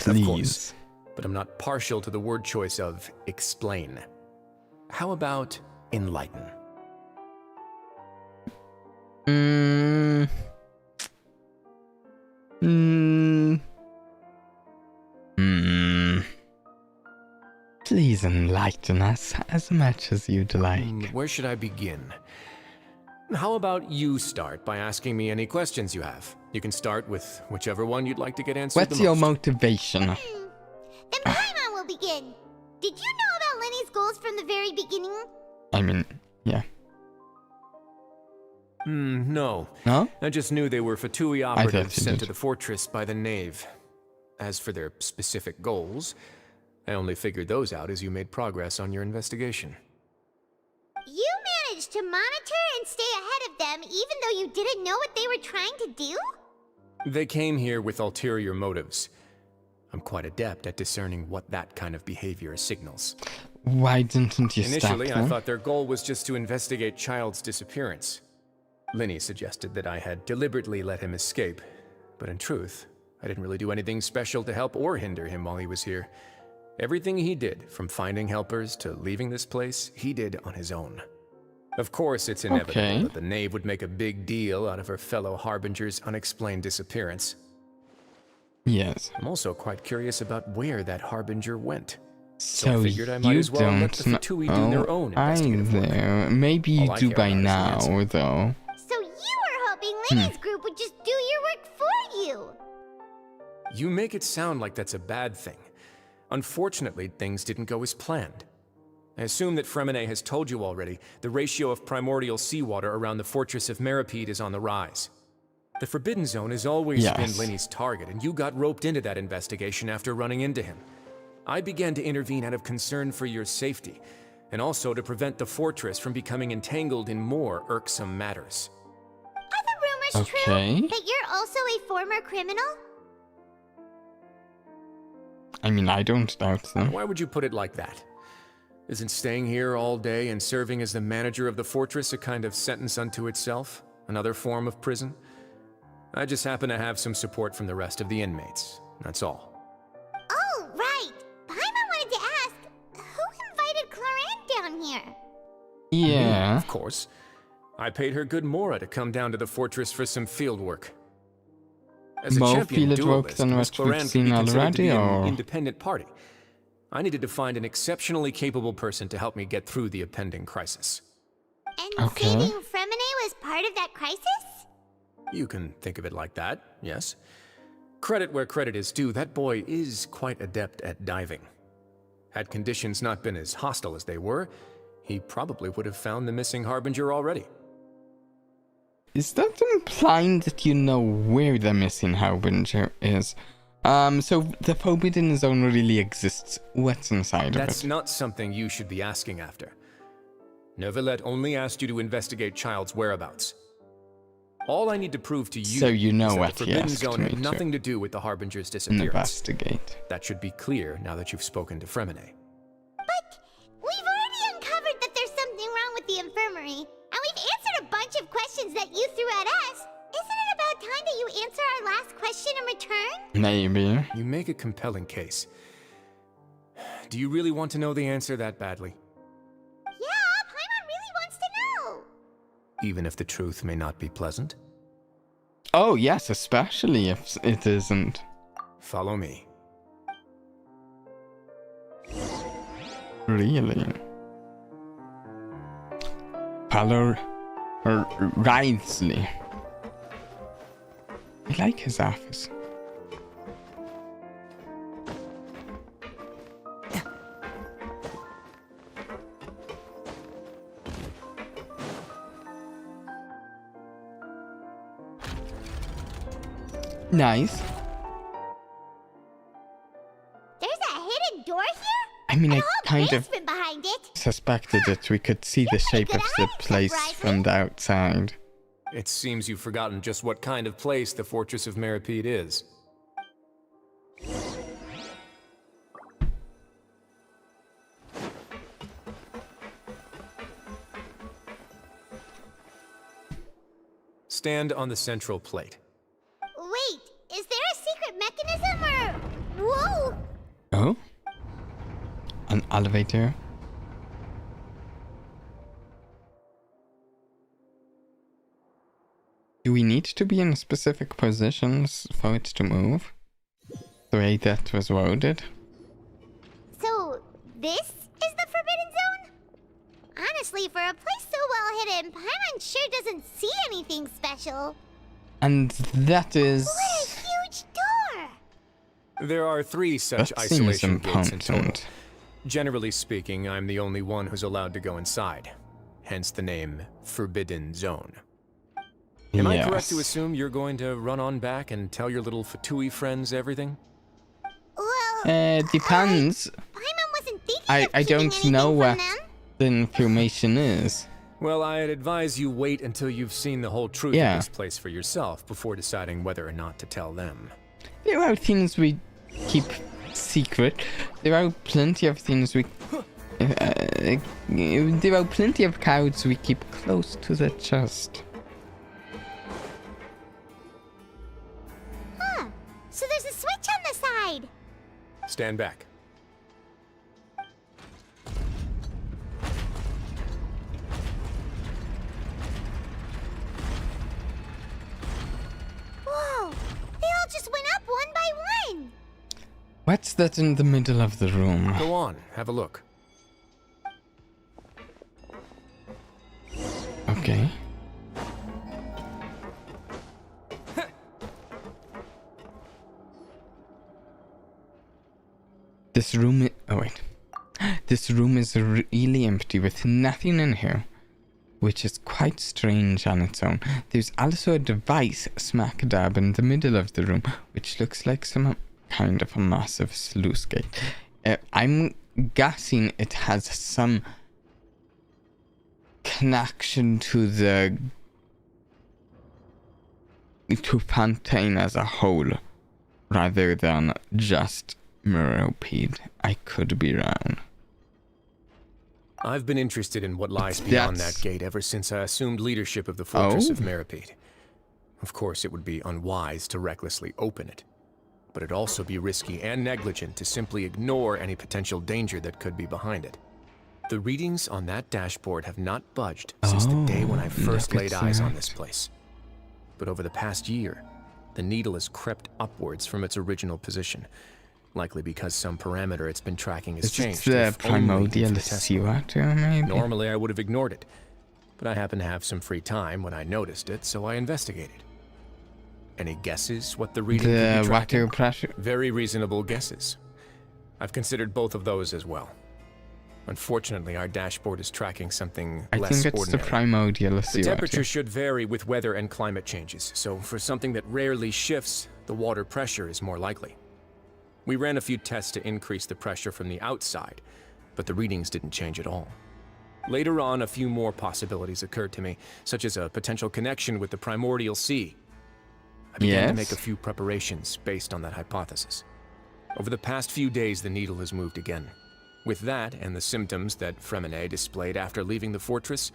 Of course, but I'm not partial to the word choice of explain. How about enlighten? Please enlighten us as much as you'd like. Where should I begin? How about you start by asking me any questions you have? You can start with whichever one you'd like to get answered What's the your most. motivation? Then Paramount will begin. Did you know about Lenny's goals from the very beginning? I mean, yeah. No. No? I just knew they were Vtubie thought operatives you sent did. to the fortress by the Knave. As for their specific goals, I only figured those out as you made progress on your investigation. to monitor and stay ahead of them even though you didn't know what they were trying to do? They came here with ulterior motives. I'm quite adept at discerning what that kind of behavior signals. Why didn't you stop Initially, I them? thought their goal was just to investigate Child's disappearance. Linny suggested that I had deliberately let him escape, but in truth, I didn't really do anything special to help or hinder him while he was here. Everything he did, from finding helpers to leaving this place, he did on his own. Of course, it's inevitable that the knave would make a big deal out of her fellow Harbinger's unexplained disappearance. Yes. I'm also quite curious about where that Harbinger went. So I figured I might as well let the Vtubie do their own investigative work. Maybe you All I do care by about is the now, answer. though. So you were hoping Linny's group would just do your work for you. You make it sound like that's a bad thing. Unfortunately, things didn't go as planned. I assume that Fremine has told you already, the ratio of primordial seawater around the fortress of Meripede is on the rise. The Forbidden Zone has always been Linny's target, and you got roped into that investigation after running into him. I began to intervene out of concern for your safety, and also to prevent the fortress from becoming entangled in more irksome matters. Are the rumors true that you're also a former criminal? I mean, I don't doubt them. Why would you put it like that? Isn't staying here all day and serving as the manager of the fortress a kind of sentence unto itself? Another form of prison? I just happen to have some support from the rest of the inmates. That's all. Oh, right. Paimon wanted to ask, who invited Cloran down here? Yeah. Of course. I paid her good Mora to come down to the fortress for some field work. As a More champion field work duelist, than Miss what we've Cloran seen could be considered to be already, an or? independent party. I needed to find an exceptionally capable person to help me get through the impending crisis. And saving Fremine was part of that crisis? You can think of it like that, yes. Credit where credit is due, that boy is quite adept at diving. Had conditions not been as hostile as they were, he probably would have found the missing Harbinger already. Is that implying that you know where the missing Harbinger is? So the Forbidden Zone really exists. What's inside That's of it? not something you should be asking after. Neuvillette only asked you to investigate Child's whereabouts. All I need to prove to you So you know is that what the he Forbidden asked Zone me had to nothing to do with the Harbinger's disappearance. Investigate. That should be clear now that you've spoken to Fremine. But we've already uncovered that there's something wrong with the infirmary, and we've answered a bunch of questions that you threw at us. Isn't it about time that you answer our last question in return? Maybe. You make a compelling case. Do you really want to know the answer that badly? Yeah, Paimon really wants to know. Even if the truth may not be pleasant? Oh, yes, especially if it isn't. Follow me. Really? Paolo Risley. I like his office. Nice. There's a hidden door here? I mean, I whole kind of basement behind it. suspected that we could see the shape of the place from the outside. It seems you've forgotten just what kind of place the Fortress of Meripede is. Stand on the central plate. Wait, is there a secret mechanism or... Whoa! Oh? An elevator? Do we need to be in specific positions for it to move? The way that was worded? So, this is the Forbidden Zone? Honestly, for a place so well hidden, Paimon sure doesn't see anything special. And that is... What a huge door! There are 3 such That seems isolation gates in total. important. Generally speaking, I'm the only one who's allowed to go inside. Hence the name Forbidden Zone. Am I correct to assume you're going to run on back and tell your little Vtubie friends everything? Well, depends. Paimon wasn't thinking I don't know what the information is. Well, I'd advise you wait until you've seen the whole truth of this place for yourself before deciding whether or not to tell them. There are things we keep secret. There are plenty of things we... there are plenty of cards we keep close to the chest. Huh. So there's a switch on the side. Stand back. Whoa! They all just went up one by one. What's that in the middle of the room? Go on, have a look. Okay. This room oh wait. This room is really empty with nothing in here, which is quite strange on its own. There's also a device smack dab in the middle of the room, which looks like some kind of a massive sluice gate. I'm guessing it has some connection to Fontaine as a whole, rather than just Meropide. I could be wrong. I've been interested in what lies beyond that gate ever since I assumed leadership of the Fortress of Meropide. Of course, it would be unwise to recklessly open it, but it'd also be risky and negligent to simply ignore any potential danger that could be behind it. The readings on that dashboard have not budged since the day when I first laid eyes on this place. But over the past year, the needle has crept upwards from its original position, likely because some parameter it's been tracking has changed. The primordial seawater, maybe? Normally I would have ignored it, but I happened to have some free time when I noticed it, so I investigated. Any guesses what the reading could be tracking? Water pressure? Very reasonable guesses. I've considered both of those as well. Unfortunately, our dashboard is tracking something less ordinary. I think it's the primordial seawater. The temperature should vary with weather and climate changes, so for something that rarely shifts, the water pressure is more likely. We ran a few tests to increase the pressure from the outside, but the readings didn't change at all. Later on, a few more possibilities occurred to me, such as a potential connection with the primordial sea. I began to make a few preparations based on that hypothesis. Over the past few days, the needle has moved again. With that, and the symptoms that Fremine displayed after leaving the fortress,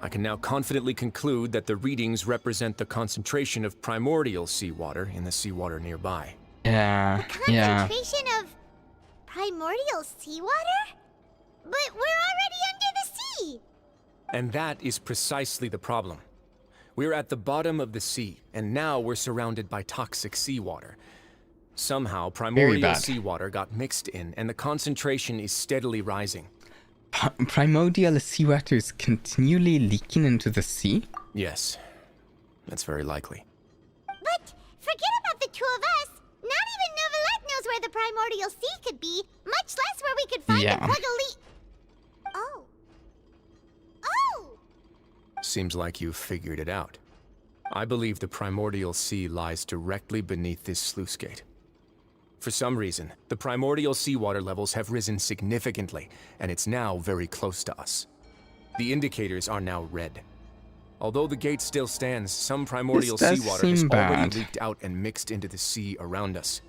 I can now confidently conclude that the readings represent the concentration of primordial seawater in the seawater nearby. Yeah, Concentration of primordial seawater? But we're already under the sea! And that is precisely the problem. We're at the bottom of the sea, and now we're surrounded by toxic seawater. Somehow, primordial seawater got mixed in, and the concentration is steadily rising. Primordial seawater is continually leaking into the sea? Yes, that's very likely. But forget about the two of us. Not even Novelette knows where the primordial sea could be, much less where we could find and plug a leak. Oh. Seems like you've figured it out. I believe the primordial sea lies directly beneath this sluice gate. For some reason, the primordial seawater levels have risen significantly, and it's now very close to us. The indicators are now red. Although the gate still stands, some primordial seawater has already leaked out and mixed into the sea around us.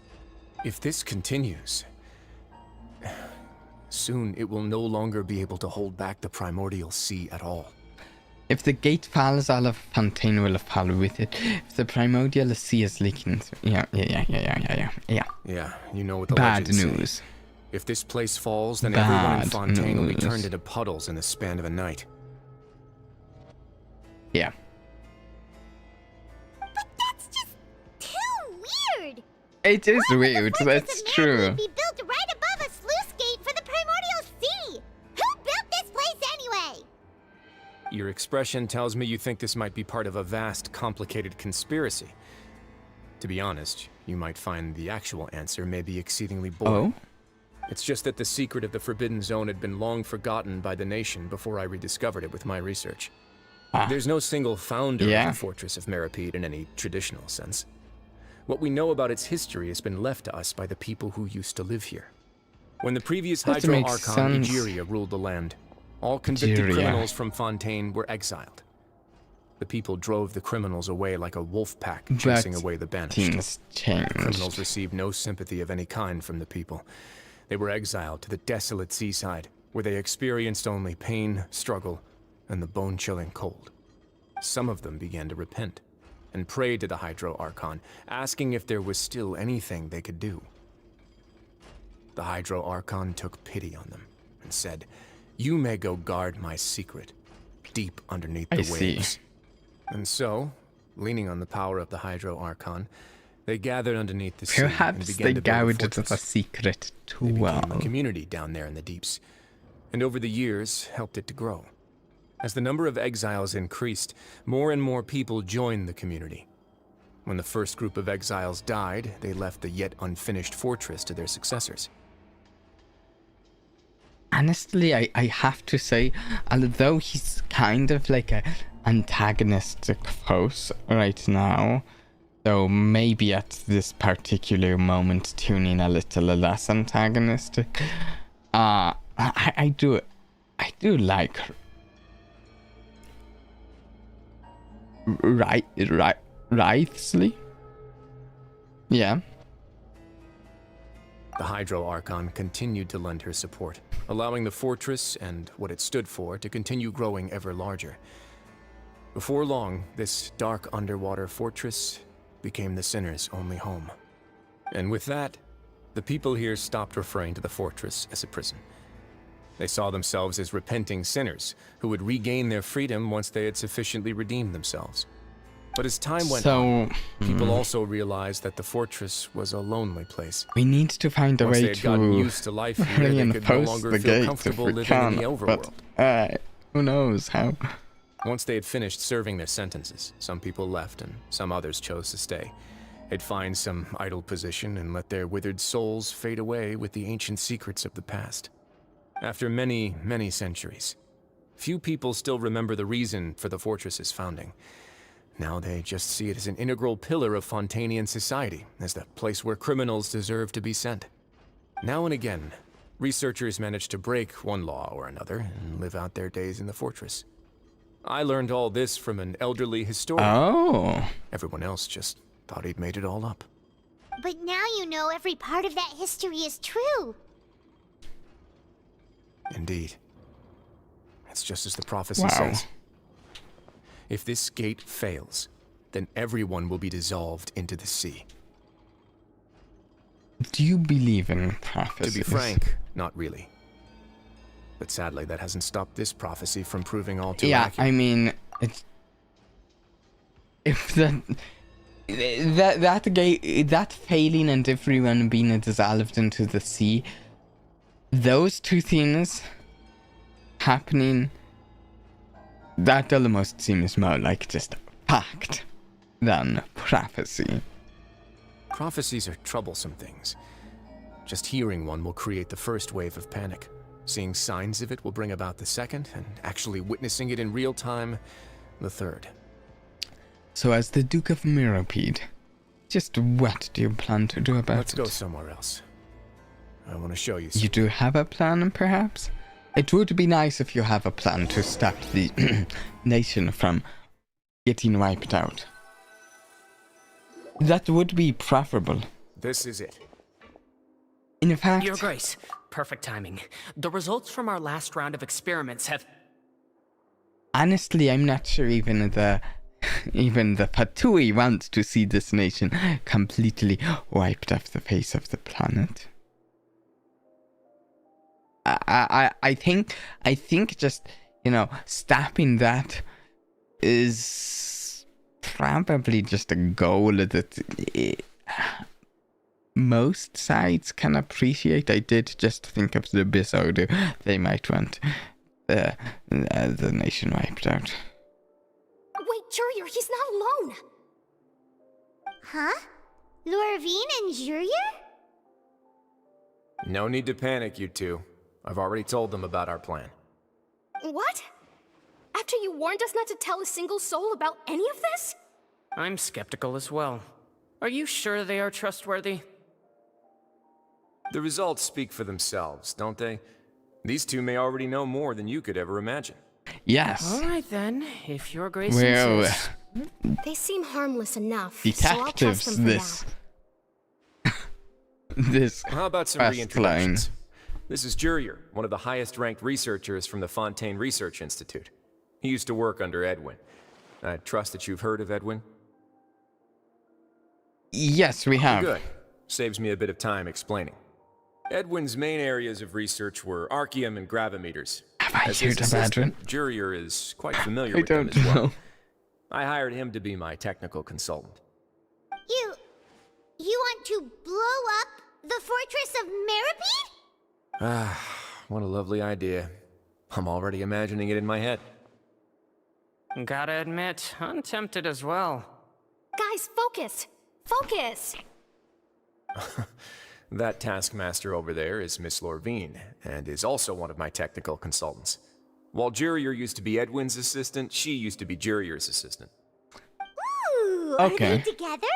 If this continues, soon it will no longer be able to hold back the primordial sea at all. If the gate falls, all of Fontaine will fall with it. If the primordial sea is leaking, yeah. Yeah, you know what the bad legends news. Say. If this place falls, then everyone in Fontaine will be turned into puddles in the span of a night. Yeah. But that's just too weird! It is weird, that's true. Would be built right above a sluice gate for the primordial sea! Who built this place anyway? Your expression tells me you think this might be part of a vast, complicated conspiracy. To be honest, you might find the actual answer may be exceedingly boring. It's just that the secret of the Forbidden Zone had been long forgotten by the nation before I rediscovered it with my research. There's no single founder of the Fortress of Meropide in any traditional sense. What we know about its history has been left to us by the people who used to live here. When the previous Hydro Archon Egeria ruled the land, All convicted Dear, yeah. criminals from Fontaine were exiled. The people drove the criminals away like a wolf pack chasing But away the banished. things changed. The criminals received no sympathy of any kind from the people. They were exiled to the desolate seaside, where they experienced only pain, struggle, and the bone-chilling cold. Some of them began to repent, and prayed to the Hydro Archon, asking if there was still anything they could do. The Hydro Archon took pity on them, and said, "You may go guard my secret, deep underneath the waves." And so, leaning on the power of the Hydro Archon, they gathered underneath the sea and Perhaps began they to build a guarded fortress. the secret too They became well. a community down there in the deeps, and over the years helped it to grow. As the number of exiles increased, more and more people joined the community. When the first group of exiles died, they left the yet unfinished fortress to their successors. Honestly, I have to say, although he's kind of like a antagonistic force right now, though maybe at this particular moment tuning a little less antagonistic, I do like Wraithsley. Yeah. The Hydro Archon continued to lend her support, allowing the fortress and what it stood for to continue growing ever larger. Before long, this dark underwater fortress became the sinner's only home. And with that, the people here stopped referring to the fortress as a prison. They saw themselves as repenting sinners who would regain their freedom once they had sufficiently redeemed themselves. But as time went on, people also realized that the fortress was a lonely place. We need to find a Once way they had gotten to used to life here, they could no reinforce longer the feel gate if comfortable we living in can, the overworld. but who knows how. Once they had finished serving their sentences, some people left and some others chose to stay. They'd find some idle position and let their withered souls fade away with the ancient secrets of the past. After many, many centuries, few people still remember the reason for the fortress's founding. Now they just see it as an integral pillar of Fontainian society, as the place where criminals deserve to be sent. Now and again, researchers manage to break one law or another and live out their days in the fortress. I learned all this from an elderly historian. Oh. Everyone else just thought he'd made it all up. But now you know every part of that history is true. Indeed. It's just as the prophecy Wow. says. If this gate fails, then everyone will be dissolved into the sea. Do you believe in prophecies? To be frank, not really. But sadly, that hasn't stopped this prophecy from proving all too accurate. I mean, it's, if that failing and everyone being dissolved into the sea, those two things happening, that almost seems more like just fact than prophecy. Prophecies are troublesome things. Just hearing one will create the first wave of panic. Seeing signs of it will bring about the second, and actually witnessing it in real time, the third. So as the Duke of Meropede, just what do you plan to do about it? Let's go somewhere else. I want to show you something. You do have a plan, perhaps? It would be nice if you have a plan to stop the nation from getting wiped out. That would be preferable. This is it. In fact... Your Grace, perfect timing. The results from our last round of experiments have... Honestly, I'm not sure even the Vtubie wants to see this nation completely wiped off the face of the planet. I think just, stopping that is probably just a goal that most sides can appreciate. I did just think of the Bisorder. They might want the nation wiped out. Wait, Jurier, he's not alone! Huh? Lorvine and Jurier? No need to panic, you two. I've already told them about our plan. What? After you warned us not to tell a single soul about any of this? I'm skeptical as well. Are you sure they are trustworthy? The results speak for themselves, don't they? These two may already know more than you could ever imagine. Yes. All right then, if your grace Well, insists. They seem harmless enough, so I'll trust detectives, them for this. now. This. How about some quest line. reintroductions? This is Jurier, one of the highest-ranked researchers from the Fontaine Research Institute. He used to work under Edwin. I trust that you've heard of Edwin? Yes, we have. Good. Saves me a bit of time explaining. Edwin's main areas of research were archeum and gravimeters. Have I As his heard of Edwin? assistant, Jurier is quite familiar I with them don't as well. know. I hired him to be my technical consultant. You want to blow up the fortress of Mirapede? Ah, what a lovely idea. I'm already imagining it in my head. Gotta admit, I'm tempted as well. Guys, focus! Focus! That taskmaster over there is Miss Lorvine, and is also one of my technical consultants. While Jurier used to be Edwin's assistant, she used to be Jurier's assistant. Ooh, Okay. are they together?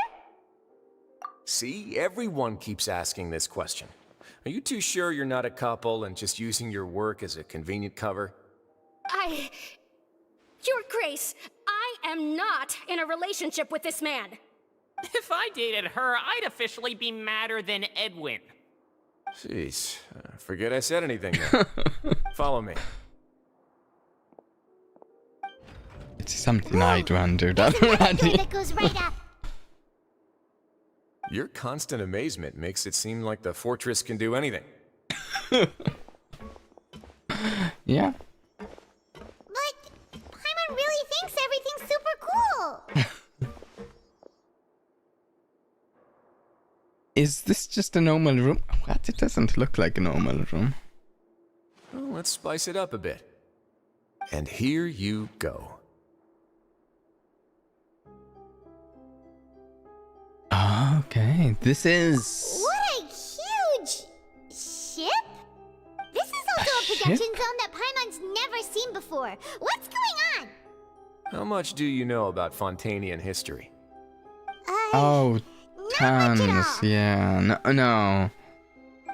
See, everyone keeps asking this question. Are you too sure you're not a couple and just using your work as a convenient cover? Your Grace, I am not in a relationship with this man. If I dated her, I'd officially be madder than Edwin. Jeez, forget I said anything then. Follow me. It's something I'd wondered already. That goes right up. Your constant amazement makes it seem like the fortress can do anything. Yeah. But Paimon really thinks everything's super cool. Is this just a normal room? What? It doesn't look like a normal room. Well, let's spice it up a bit. And here you go. Okay, this is... What a huge ship! This is also a production zone that Paimon's never seen before. What's going on? How much do you know about Fontainian history? Oh, tons, yeah. No.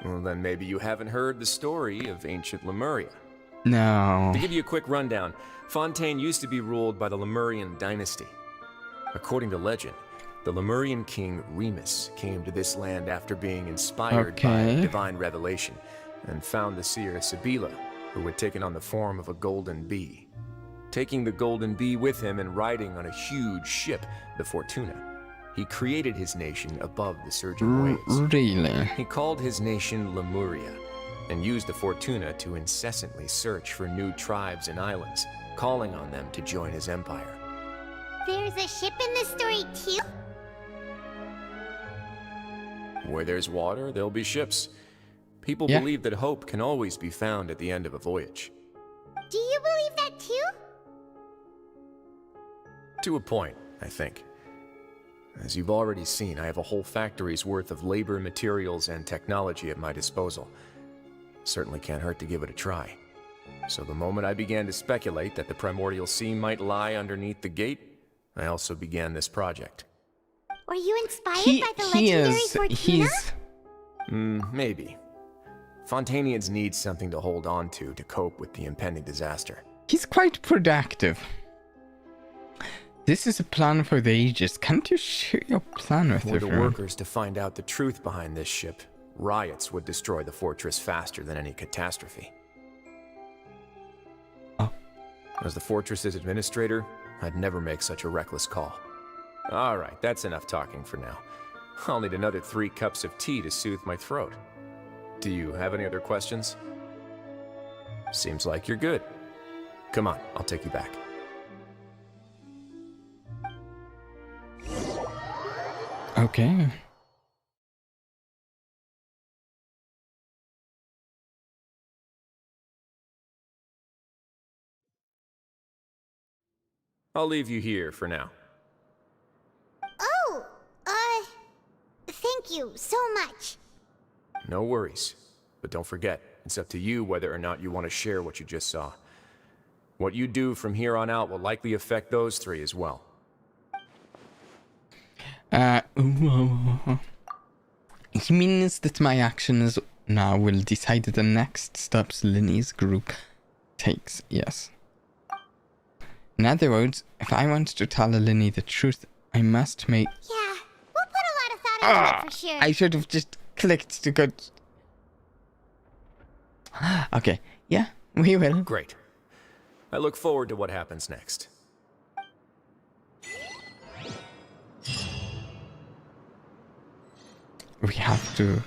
Well, then maybe you haven't heard the story of ancient Lemuria. No. To give you a quick rundown, Fontaine used to be ruled by the Lemurian dynasty. According to legend, the Lemurian king Remus came to this land after being inspired by divine revelation and found the seer Sibila, who had taken on the form of a golden bee. Taking the golden bee with him and riding on a huge ship, the Fortuna, he created his nation above the surging waves. Really? He called his nation Lemuria and used the Fortuna to incessantly search for new tribes and islands, calling on them to join his empire. There's a ship in this story too? Where there's water, there'll be ships. People Yeah. believe that hope can always be found at the end of a voyage. Do you believe that too? To a point, I think. As you've already seen, I have a whole factory's worth of labor, materials, and technology at my disposal. Certainly can't hurt to give it a try. So the moment I began to speculate that the primordial sea might lie underneath the gate, I also began this project. Were you inspired by the legendary Fortuna? Maybe. Fontainians need something to hold on to cope with the impending disaster. He's quite productive. This is a plan for the ages. Can't you share your plan with Were the everyone? workers to find out the truth behind this ship, riots would destroy the fortress faster than any catastrophe. Oh. As the fortress's administrator, I'd never make such a reckless call. All right, that's enough talking for now. I'll need another 3 cups of tea to soothe my throat. Do you have any other questions? Seems like you're good. Come on, I'll take you back. Okay. I'll leave you here for now. Oh, thank you so much. No worries. But don't forget, it's up to you whether or not you want to share what you just saw. What you do from here on out will likely affect those 3 as well. He means that my actions now will decide the next steps Linny's group takes. Yes. In other words, if I want to tell Linny the truth, I must make... Yeah, we'll put a lot of thought into it for sure. I should have just clicked to go... Okay, yeah, we will. Great. I look forward to what happens next. We have to...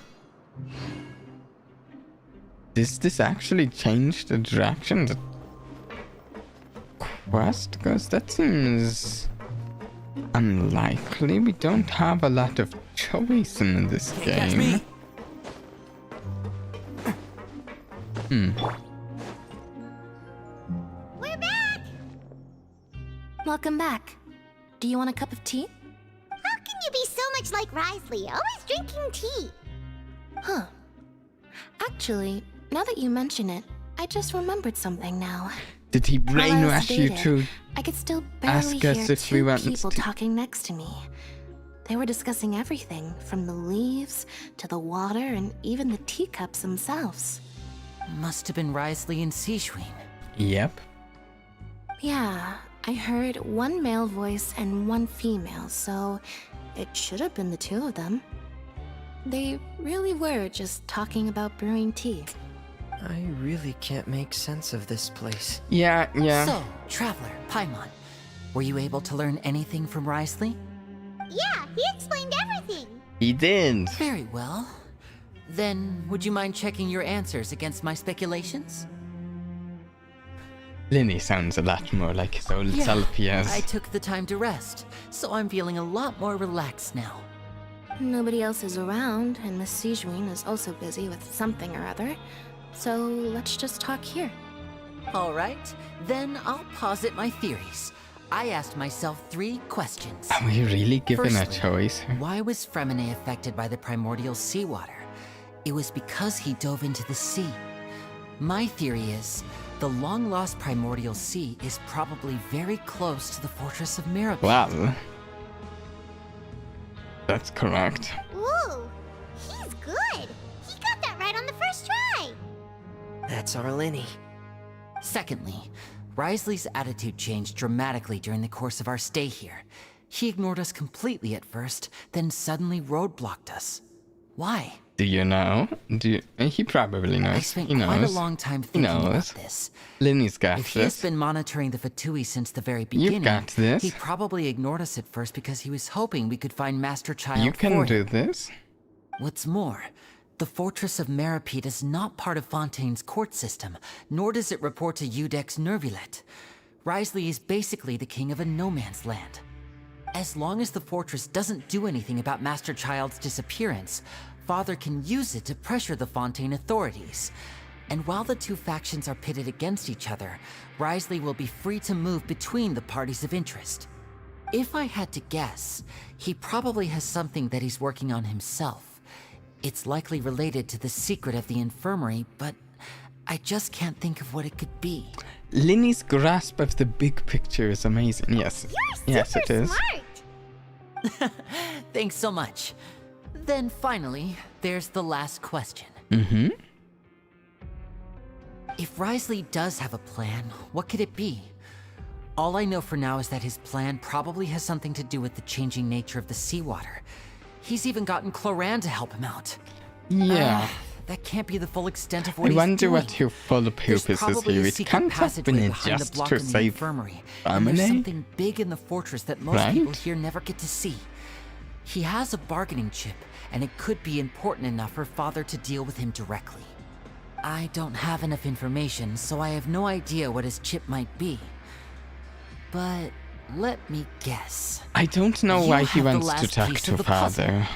Does this actually change the direction the quest goes? That seems unlikely. We don't have a lot of choice in this game. We're back! Welcome back. Do you want a cup of tea? How can you be so much like Risley, always drinking tea? Huh. Actually, now that you mention it, I just remembered something now. Did he While I was brainwash you sedated, to I could still barely ask us hear if we two want people to... talking next to me. They were discussing everything, from the leaves to the water and even the teacups themselves. Must have been Risley and Sijwin. Yep. Yeah, I heard one male voice and one female, so it should have been the two of them. They really were just talking about brewing tea. I really can't make sense of this place. Yeah. So, Traveler, Paimon, were you able to learn anything from Risley? Yeah, he explained everything. He did. Very well. Then, would you mind checking your answers against my speculations? Linny sounds a lot more like his old self, yes. I took the time to rest, so I'm feeling a lot more relaxed now. Nobody else is around, and Miss Sijwin is also busy with something or other. So let's just talk here. All right, then I'll posit my theories. I asked myself 3 questions. Are we really given Firstly, a choice? Why was Fremine affected by the primordial seawater? It was because he dove into the sea. My theory is, the long-lost primordial sea is probably very close to the fortress of Mirapede. Well, that's correct. Ooh, he's good. He got that right on the first try. That's our Linny. Secondly, Risley's attitude changed dramatically during the course of our stay here. He ignored us completely at first, then suddenly roadblocked us. Why? Do you know? He probably knows. I spent he knows. quite a long time thinking about this. Linny's got If this. he's been monitoring the Vtubie since the very beginning, You've got this. he probably ignored us at first because he was hoping we could find Master Child You can for do him. this. What's more, the Fortress of Mirapede is not part of Fontaine's court system, nor does it report to Udex Nervulet. Risley is basically the king of a no-man's land. As long as the fortress doesn't do anything about Master Child's disappearance, Father can use it to pressure the Fontaine authorities. And while the two factions are pitted against each other, Risley will be free to move between the parties of interest. If I had to guess, he probably has something that he's working on himself. It's likely related to the secret of the infirmary, but I just can't think of what it could be. Linny's grasp of the big picture is amazing. Yes. Yes, it is. Smart. Thanks so much. Then finally, there's the last question. Mm-hmm. If Risley does have a plan, what could it be? All I know for now is that his plan probably has something to do with the changing nature of the seawater. He's even gotten Cloran to help him out. Yeah. That can't be the full extent of what I he's wonder doing. what your full purpose is probably here. a It secret can't have been passageway behind the just block to in the save infirmary. And there's Famine. something big in the fortress that most Right? people here never get to see. He has a bargaining chip, and it could be important enough for Father to deal with him directly. I don't have enough information, so I have no idea what his chip might be. But let me guess. I don't know You why he have the wants to last talk piece to of the puzzle. Father.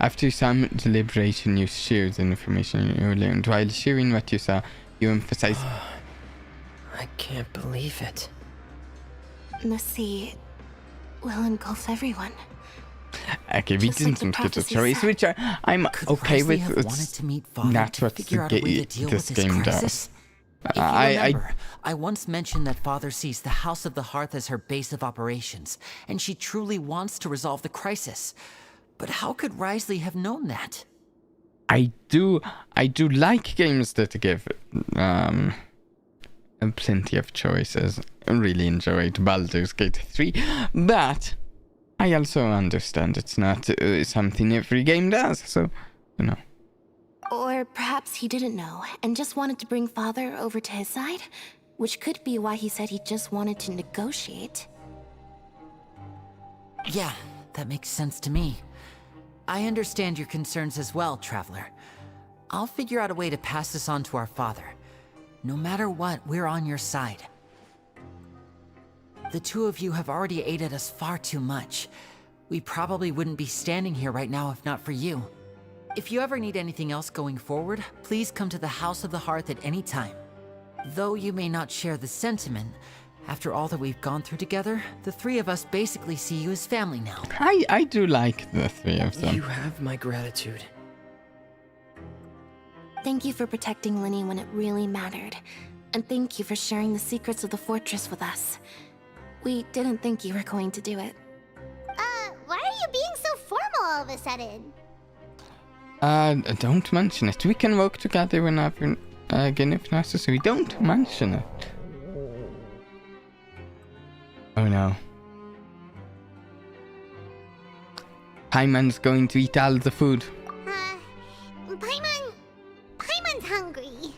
After some deliberation, you shared the information you learned. While sharing what you saw, you emphasize... I can't believe it. The sea will engulf everyone. Okay, we Just like the didn't get a prophecy choice, said. which I'm Could okay Risley with. have It's wanted to meet Father not to what figure out a way to deal this with this game crisis? does. If you remember, I once mentioned that Father sees the House of the Hearth as her base of operations, and she truly wants to resolve the crisis. But how could Risley have known that? I do like games that give plenty of choices. I really enjoyed Baldur's Gate 3, but I also understand it's not something every game does, so, you know. Or perhaps he didn't know and just wanted to bring Father over to his side, which could be why he said he just wanted to negotiate. Yeah, that makes sense to me. I understand your concerns as well, Traveler. I'll figure out a way to pass this on to our father. No matter what, we're on your side. The two of you have already aided us far too much. We probably wouldn't be standing here right now if not for you. If you ever need anything else going forward, please come to the House of the Hearth at any time. Though you may not share the sentiment, after all that we've gone through together, the three of us basically see you as family now. I do like the three of them. You have my gratitude. Thank you for protecting Linny when it really mattered. And thank you for sharing the secrets of the fortress with us. We didn't think you were going to do it. Why are you being so formal all of a sudden? Don't mention it. We can work together whenever, again if necessary. Don't mention it. Oh no. Paimon's going to eat all the food. Paimon's hungry.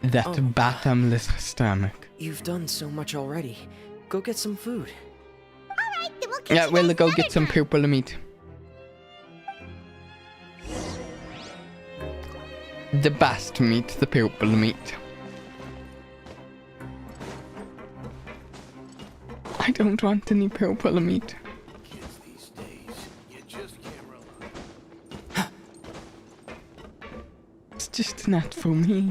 That bottomless stomach. You've done so much already. Go get some food. Alright, then we'll catch Yeah, you we'll guys go another get some time. purple meat. The best meat, the purple meat. I don't want any purple meat. Kids these days, you just can't rely. It's just not for me.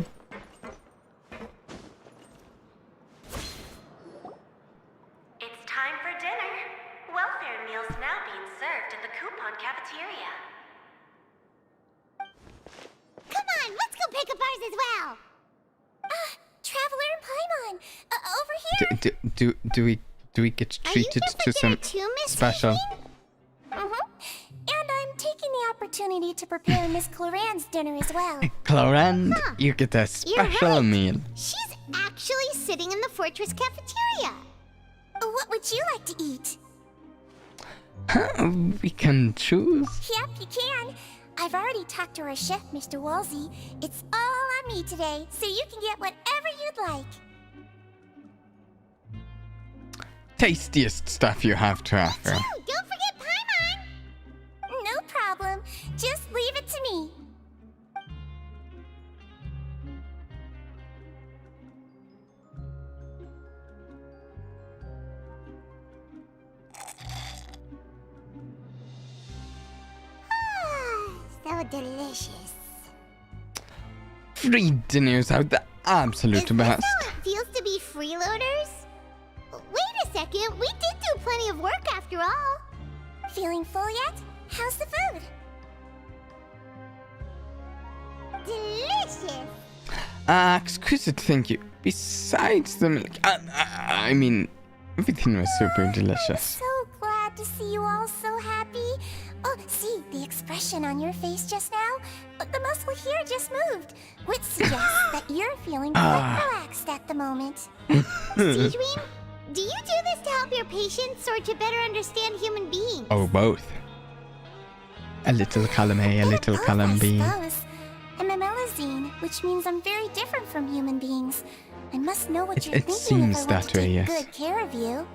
It's time for dinner. Welfare meals now being served in the coupon cafeteria. Come on, let's go pick up ours as well. Traveler and Paimon, over here. Do we get treated to some special? And I'm taking the opportunity to prepare Miss Cloran's dinner as well. Clorand, you get a You're special right. meal. She's actually sitting in the fortress cafeteria. What would you like to eat? We can choose. Yep, you can. I've already talked to our chef, Mr. Wolsey. It's all on me today, so you can get whatever you'd like. Tastiest stuff you have to offer. Oh, don't forget Paimon! No problem. Just leave it to me. So delicious. Free dinners are the absolute best. Is this how it feels to be freeloaders? Wait a second, we did do plenty of work after all. Feeling full yet? How's the food? Delicious! Exquisite, thank you. Besides the milk, I mean, everything was super delicious. So glad to see you all so happy. Oh, see, the expression on your face just now? The muscle here just moved, which suggests that you're feeling quite relaxed at the moment. Siegeween, do you do this to help your patients or to better understand human beings? Oh, both. A little column A, a little column B. I suppose. I'm a melazine, which means I'm very different from human beings. I must know what you're It thinking seems if I want that to way, take yes. good care of you.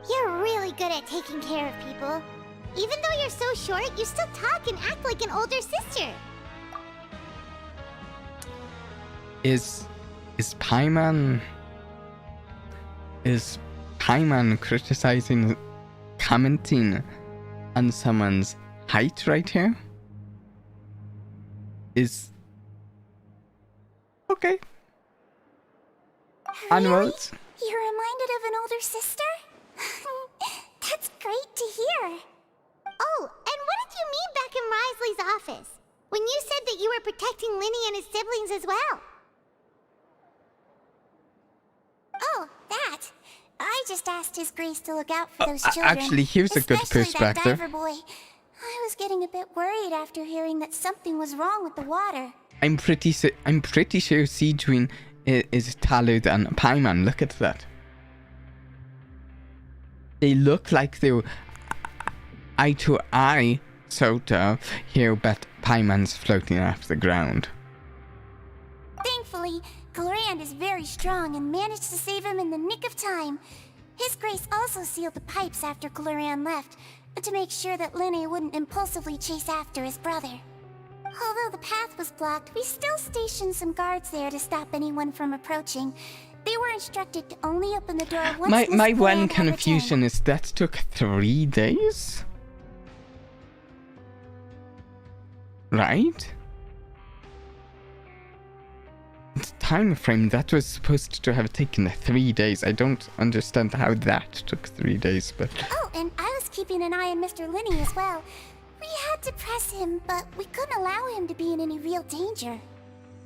You're really good at taking care of people. Even though you're so short, you still talk and act like an older sister. Is Paimon criticizing, commenting on someone's height right here? Okay. Onwards. You're reminded of an older sister? That's great to hear. Oh, and what did you mean back in Risley's office? When you said that you were protecting Linny and his siblings as well? Oh, that. I I just asked His Grace to look out for those children. Actually, here's a good especially perspective. That diver boy. I was getting a bit worried after hearing that something was wrong with the water. I'm pretty sure Siegeween is taller than Paimon. Look at that. They look like they're eye to eye, sort of, here, but Paimon's floating off the ground. Thankfully, Glorand is very strong and managed to save him in the nick of time. His Grace also sealed the pipes after Glorand left, to make sure that Linne wouldn't impulsively chase after his brother. Although the path was blocked, we still stationed some guards there to stop anyone from approaching. They were instructed to only open the door once My one confusion is that took 3 days? Right? The time frame that was supposed to have taken 3 days. I don't understand how that took 3 days, but... Oh, and I was keeping an eye on Mr. Linne as well. We had to press him, but we couldn't allow him to be in any real danger.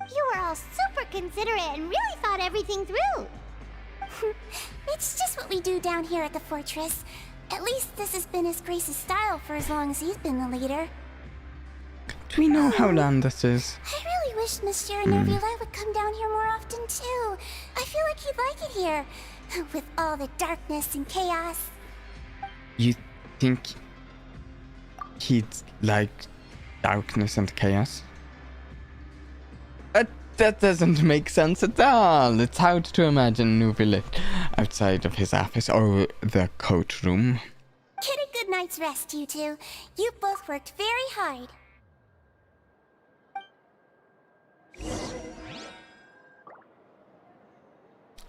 You were all super considerate and really thought everything through. It's just what we do down here at the fortress. At least this has been His Grace's style for as long as he's been the leader. Do we know how long this is? I really wish Monsieur Nervula would come down here more often too. I feel like he'd like it here, with all the darkness and chaos. You think he'd like darkness and chaos? That doesn't make sense at all. It's hard to imagine Nervula outside of his office or the coat room. Get a good night's rest, you two. You both worked very hard.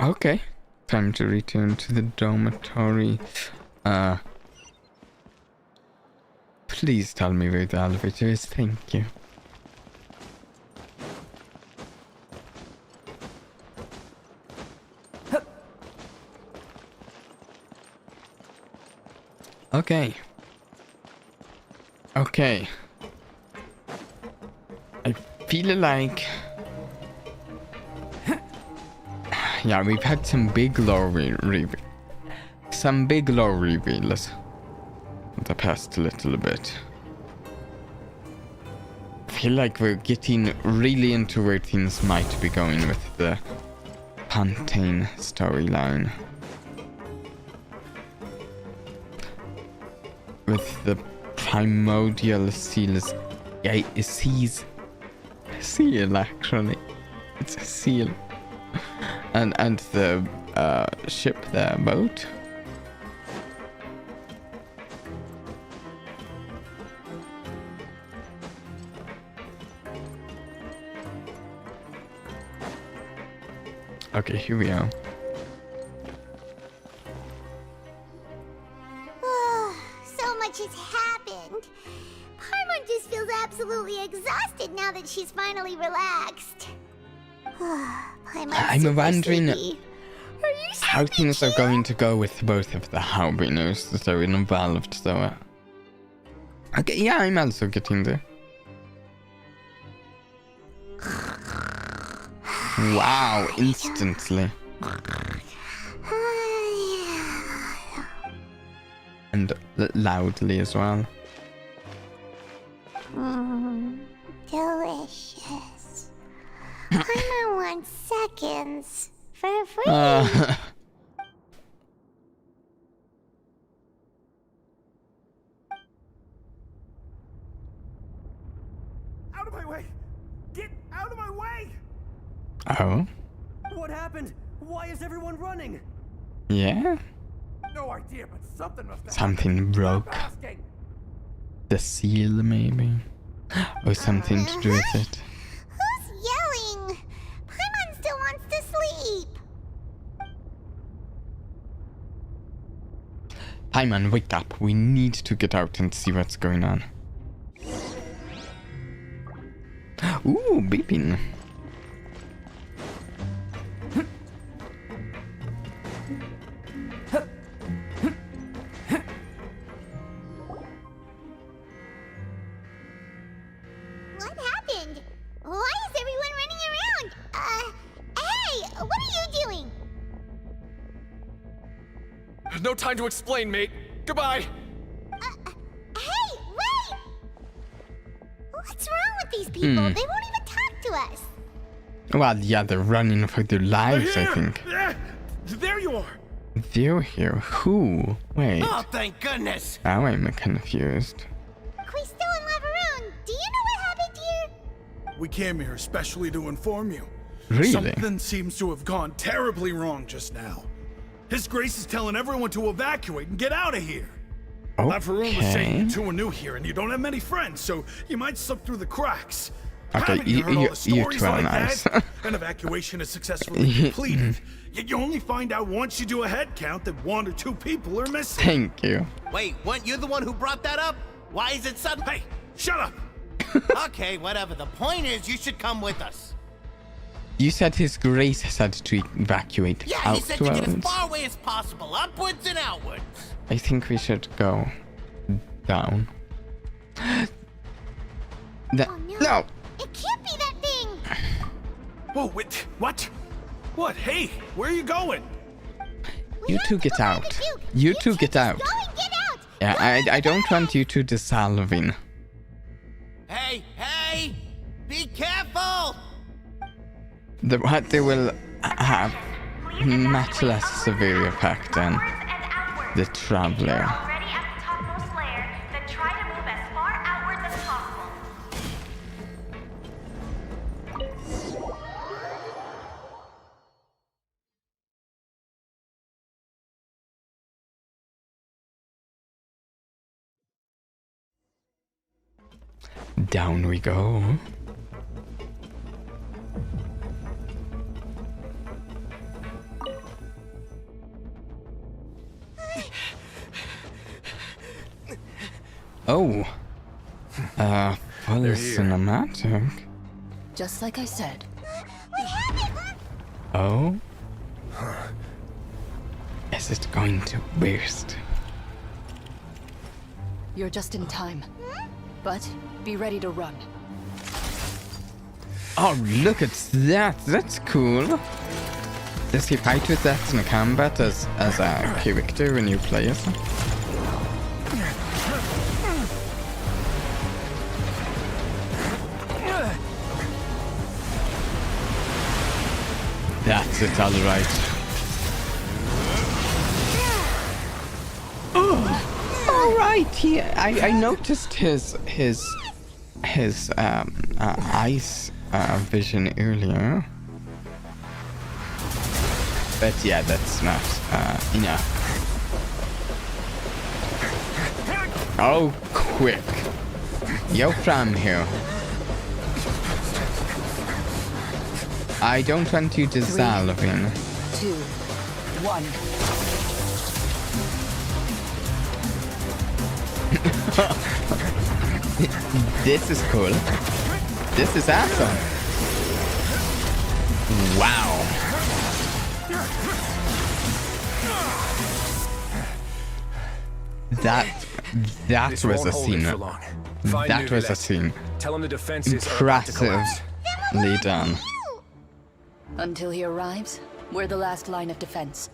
Okay, time to return to the dormitory. Please tell me where the elevator is, thank you. Okay. I feel like... Yeah, we've had some big lore reveals in the past little bit. I feel like we're getting really into where things might be going with the Fontaine storyline. With the primordial seals. Yeah, seal actually. It's a seal. And the ship, the boat. Okay, here we are. So much has happened. Paimon just feels absolutely exhausted now that she's finally relaxed. I'm wondering how things are going to go with both of the Harbiners that are involved, so... Okay, yeah, I'm also getting there. Wow, instantly. And loudly as well. Delicious. Paimon wants seconds for free. Out of my way! Get out of my way! Oh? What happened? Why is everyone running? Yeah? No idea, but something must have Something broke. The seal, maybe? Or something to do with it. Who's yelling? Paimon still wants to sleep. Paimon, wake up. We need to get out and see what's going on. Ooh, beeping. What happened? Why is everyone running around? Hey, what are you doing? No time to explain, mate. Goodbye. Hey, wait! What's wrong with these people? They won't even talk to us. Well, yeah, they're running for their lives, I think. There you are. They're here. Who? Wait. Oh, thank goodness. Now I'm confused. Quisto and Laveroon, do you know what happened here? We came here especially to inform you. Really? Something seems to have gone terribly wrong just now. His Grace is telling everyone to evacuate and get out of here. Laveroon was saying you two are new here and you don't have many friends, so you might slip through the cracks. Okay, Haven't you heard all the stories like nice. that? An evacuation is successfully completed. Yet you only find out once you do a head count that 1 or 2 people are missing. Thank you. Wait, weren't you the one who brought that up? Why is it sudden? Hey, shut up! Okay, whatever. The point is, you should come with us. You said His Grace said to evacuate Yeah, he said to get as far away as possible, upwards and outwards. I think we should go down. No! It can't be that thing! Whoa, wait, what? What? Hey, where are you going? You two get out. You two get out. Yeah, I don't want you two dissolving. Hey, hey! Be careful! They will have much less severe effect than the Traveler. Already at the topmost layer, then try to move as far outwards as possible. Down we go. Oh. Full cinematic. Just like I said. Oh. Is it going to burst? You're just in time. But be ready to run. Oh, look at that. That's cool. Does he fight with that in combat as a character when you play as him? That's it, all right. Oh, all right. I noticed his ice vision earlier, but yeah, that's not enough. Oh, quick! You're from here. I don't want you dissolving. 2, 1. This is cool. This is awesome. Wow. That was a scene. That was a scene. Tell him the defenses are about to collapse. Impressively done. Until he arrives, we're the last line of defense.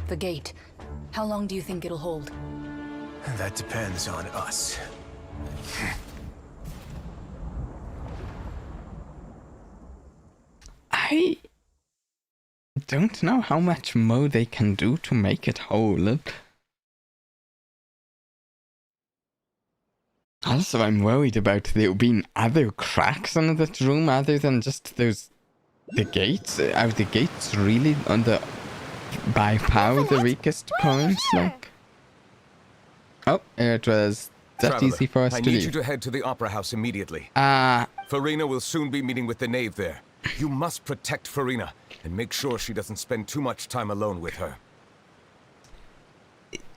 The gate. How long do you think it'll hold? That depends on us. I don't know how much more they can do to make it hold. Also, I'm worried about there being other cracks in that room other than just those... The gates? Are the gates really on the... by far the weakest points? Like... Oh, it was that Traveler, easy for us I to need leave. you to head to the Opera House immediately. Farina will soon be meeting with the knave there. You must protect Farina and make sure she doesn't spend too much time alone with her.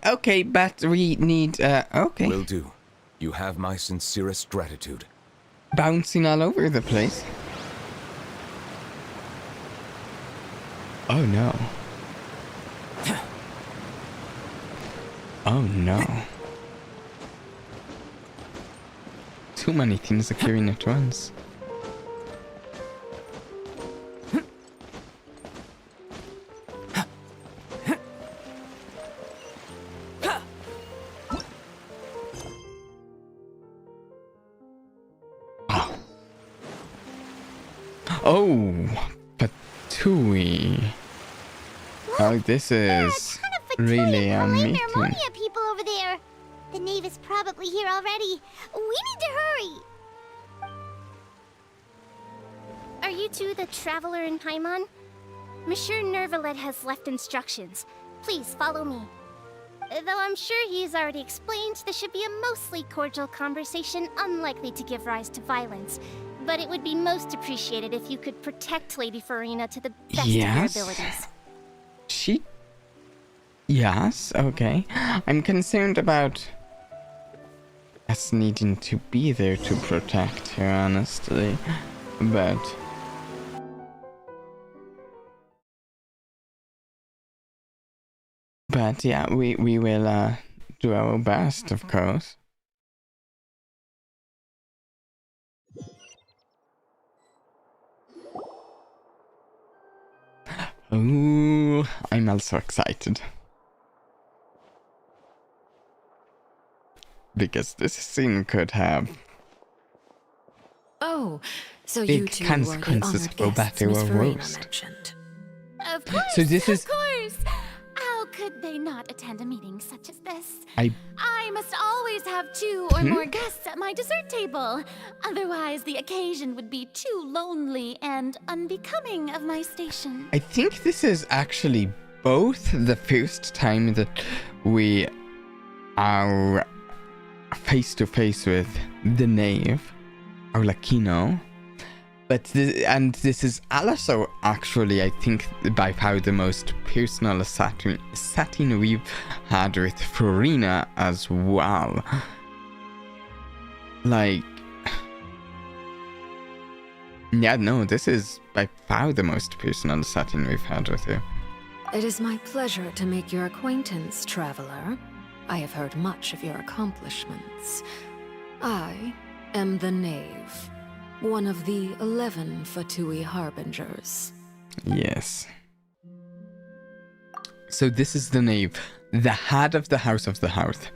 Okay, but we need... okay. Will do. You have my sincerest gratitude. Bouncing all over the place. Oh no. Oh no. Too many things occurring at once. Oh, Vtubie. Oh, this is really a meeting. Harmonia people over there. The knave is probably here already. We need to hurry. Are you two the traveler in Paimon? Monsieur Nervalet has left instructions. Please follow me. Though I'm sure he's already explained, this should be a mostly cordial conversation, unlikely to give rise to violence. But it would be most appreciated if you could protect Lady Farina to the best of your abilities. Yes, okay. I'm concerned about us needing to be there to protect her, honestly. But yeah, we will do our best, of course. Ooh, I'm also excited. Because this scene could have Oh, so big you two consequences for better or worse. Of course, So this is- of course. How could they not attend a meeting such as this? I must always have 2 or more guests at my dessert table. Otherwise, the occasion would be too lonely and unbecoming of my station. I think this is actually both the first time that we are face to face with the knave, or Lakino, but this is also actually, I think, by far the most personal setting we've had with Farina as well. Like, yeah, no, this is by far the most personal setting we've had with her. It is my pleasure to make your acquaintance, traveler. I have heard much of your accomplishments. I am the knave, one of the 11 Vtubie harbingers. Yes. So this is the knave, the head of the House of the Hearth,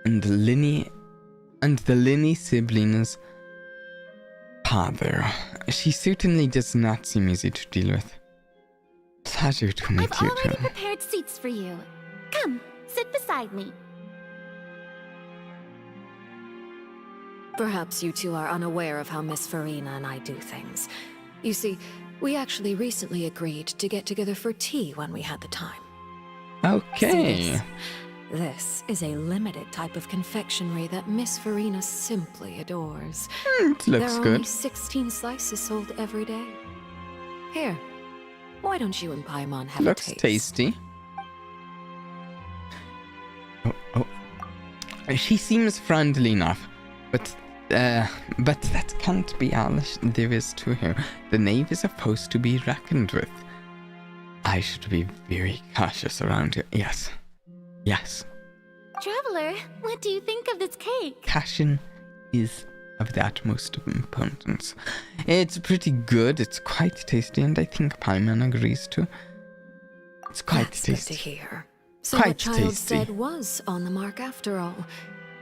and the Linny siblings' father. She certainly does not seem easy to deal with. Pleasure to meet you I've too. already prepared seats for you. Come, sit beside me. Perhaps you two are unaware of how Miss Farina and I do things. You see, we actually recently agreed to get together for tea when we had the time. Okay. This is a limited type of confectionery that Miss Farina simply adores. It looks there are good. only 16 slices sold every day. Here, why don't you and Paimon have Looks a taste? tasty. Oh. She seems friendly enough, but that can't be all there is to her. The knave is supposed to be reckoned with. I should be very cautious around her. Yes. Traveler, what do you think of this cake? Caution is of the utmost importance. It's pretty good. It's quite tasty, and I think Paimon agrees too. It's quite That's tasty. good to hear. So Quite what Child tasty. said was on the mark after all.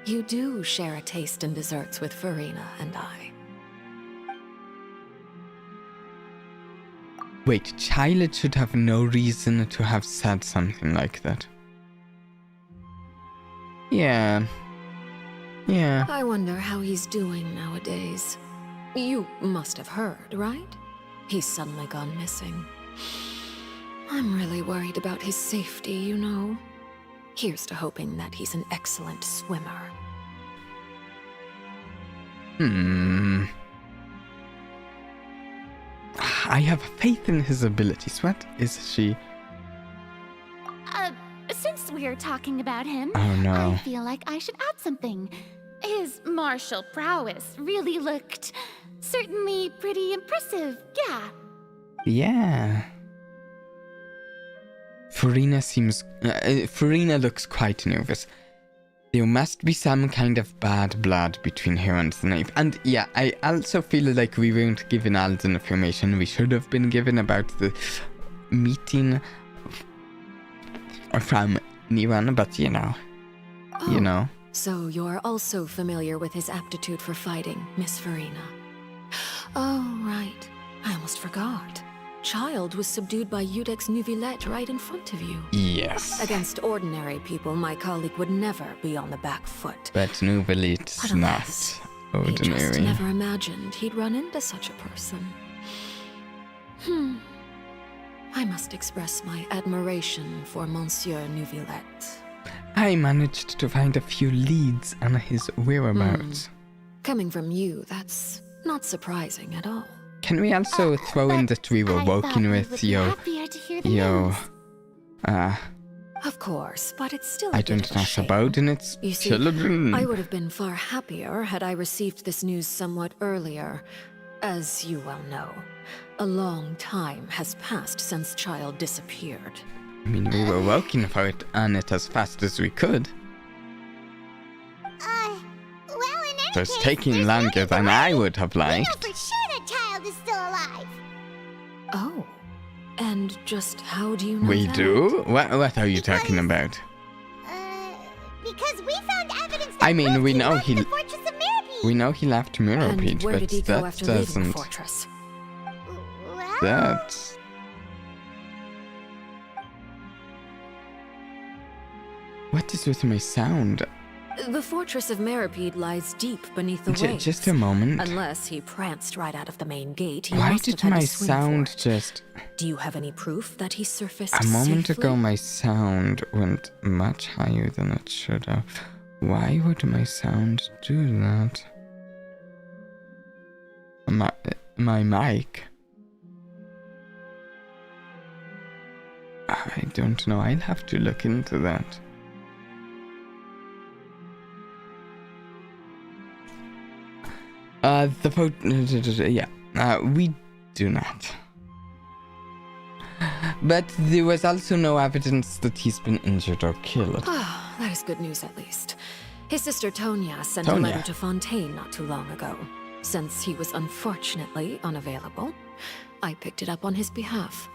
You do share a taste in desserts with Farina and I. Wait, Child should have no reason to have said something like that. Yeah. I wonder how he's doing nowadays. You must have heard, right? He's suddenly gone missing. I'm really worried about his safety, you know. Here's to hoping that he's an excellent swimmer. I have faith in his abilities. What is she? Since we're talking about him, Oh no. I feel like I should add something. His martial prowess really looked certainly pretty impressive, yeah. Yeah. Farina looks quite nervous. There must be some kind of bad blood between her and the knave. And yeah, I also feel like we weren't given all the information we should have been given about the meeting from anyone, but you know. So you're also familiar with his aptitude for fighting, Miss Farina? Oh, right. I almost forgot. Child was subdued by Iudex Neuvillette right in front of you. Yes. Against ordinary people, my colleague would never be on the back foot. But Neuvillette's not He just ordinary. never imagined he'd run into such a person. I must express my admiration for Monsieur Neuvillette. I managed to find a few leads on his whereabouts. Coming from you, that's not surprising at all. Can we also throw in that we were working with Of course, but it's still a I bit don't of a know shame. about in its You see, children. I would have been far happier had I received this news somewhat earlier. As you well know, a long time has passed since Child disappeared. I mean, we were working for it on it as fast as we could. Well, in any So it's case, taking there's longer than I would have we know liked. for sure that Child is still alive. Oh, and just how do you know We that? do? What are you talking about? Because we found evidence that I mean, we know left he the Fortress of Mirapede. we know he left And Mirapede, where but did he go that after leaving the doesn't. fortress? That's what is with my sound? The fortress of Mirapede lies deep beneath the waves. Just a moment. Unless he pranced right out of the main gate, he Why must did have had my to swim sound for it. just? Do you have any proof that he surfaced A moment safely? ago, my sound went much higher than it should have. Why would my sound do that? My mic? I don't know. I'll have to look into that. We do not. But there was also no evidence that he's been injured or killed. Ah, that is good news at least. His sister Tonya sent a Tonya. letter to Fontaine not too long ago. Since he was unfortunately unavailable, I picked it up on his behalf.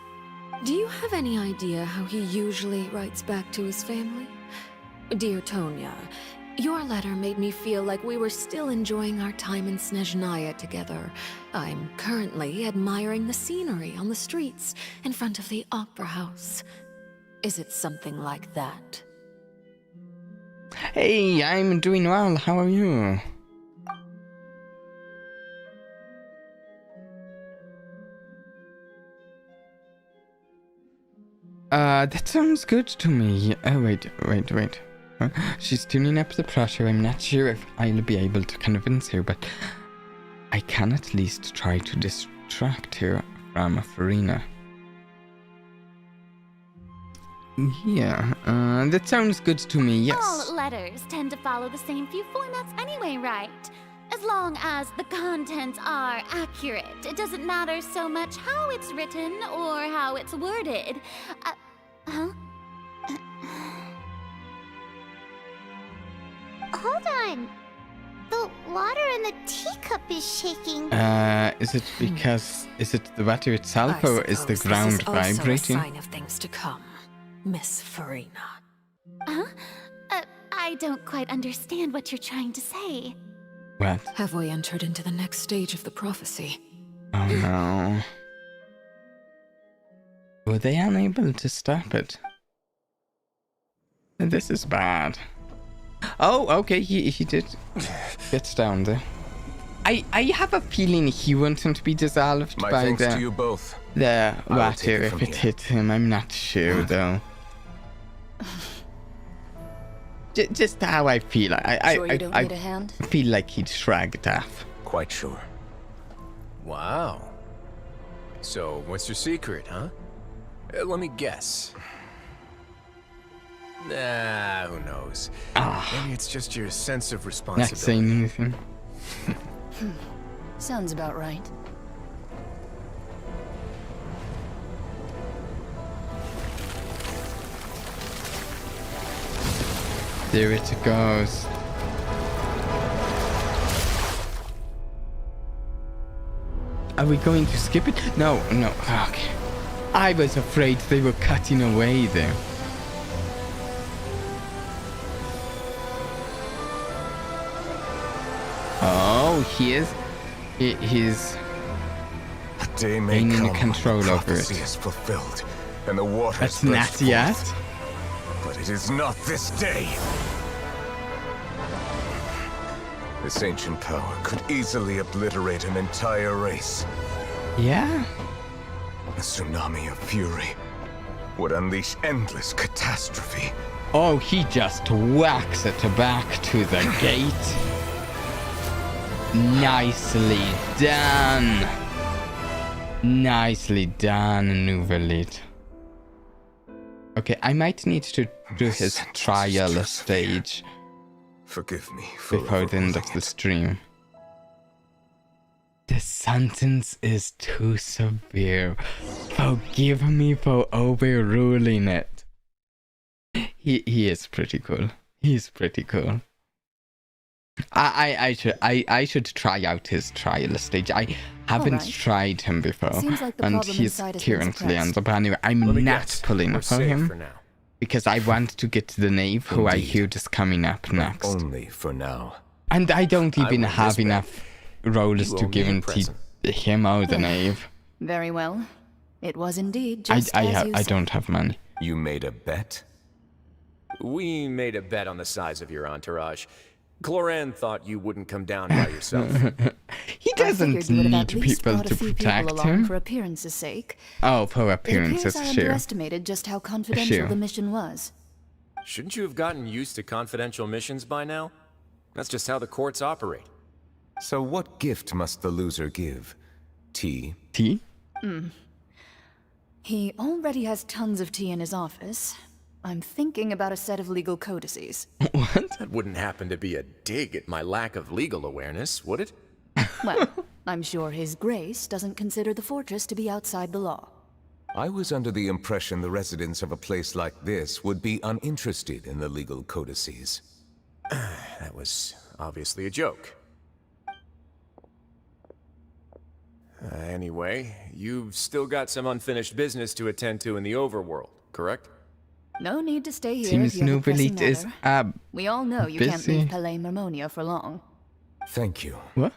Do you have any idea how he usually writes back to his family? Dear Tonya, your letter made me feel like we were still enjoying our time in Snezhnaya together. I'm currently admiring the scenery on the streets in front of the opera house. Is it something like that? Hey, I'm doing well. How are you? That sounds good to me. Oh, wait. Huh? She's tuning up the pressure. I'm not sure if I'll be able to convince her, but I can at least try to distract her from Farina. Yeah, that sounds good to me, yes. All letters tend to follow the same few formats anyway, right? As long as the contents are accurate, it doesn't matter so much how it's written or how it's worded. Huh? Hold on. The water in the teacup is shaking. Is it the water itself, I or is the suppose ground this is also vibrating? a sign of things to come, Miss Farina. Huh? I don't quite understand what you're trying to say. What? Have we entered into the next stage of the prophecy? Oh no. Were they unable to stop it? This is bad. Oh, okay, he did get down there. I have a feeling he wouldn't be dissolved My by thanks the to you both. the I will take water it if from it here. hit him. I'm not sure though. Just how I feel. Sure you don't need a hand? feel like he'd shrugged off. Quite sure. Wow. So, what's your secret, huh? Let me guess. Nah, who knows? Maybe it's just your sense of Not responsibility. saying anything. Sounds about right. There it goes. Are we going to skip it? No. Okay. I was afraid they were cutting away there. Oh, he's... day may gaining come control when the over prophecy it. is fulfilled, and the waters That's burst not yet. forth. But it is not this day. This ancient power could easily obliterate an entire race. Yeah? A tsunami of fury would unleash endless catastrophe. Oh, he just whacks it back to the gate. Nicely done. Nicely done, Nuvelit. Okay, I might need to do his trial stage. Forgive me for before the end of the stream. The sentence is too severe. Forgive me for overruling it. He is pretty cool. He's pretty cool. I should try out his trial stage. I haven't tried him before, Seems like the and problem he's inside has been currently on suppressed. the but anyway, I'm Let me not guess, pulling we're up on safe him for now. because I want to get to the knave who I hear is coming up next. Only for now. And I don't even win have this bet. enough rollers You to owe me a guarantee present. him or the knave. Very well. It was indeed just as you I said. don't have money. You made a bet? We made a bet on the size of your entourage. Cloran thought you wouldn't come down by yourself. He I doesn't figured you would have need at least people brought to a few protect people along him. for appearance's sake. Oh, for It appearances, appears I sure. underestimated just how confidential Sure. the mission was. Shouldn't you have gotten used to confidential missions by now? That's just how the courts operate. So what gift must the loser give? Tea? Tea? He already has tons of tea in his office. I'm thinking about a set of legal codices. That wouldn't happen to be a dig at my lack of legal awareness, would it? Well, I'm sure His Grace doesn't consider the fortress to be outside the law. I was under the impression the residents of a place like this would be uninterested in the legal codices. That was obviously a joke. Anyway, you've still got some unfinished business to attend to in the overworld, correct? No need to stay here Seems if you have a pressing Nuvelit is matter. We all know you can't busy. leave Palais Mermonia for long. Thank you. What?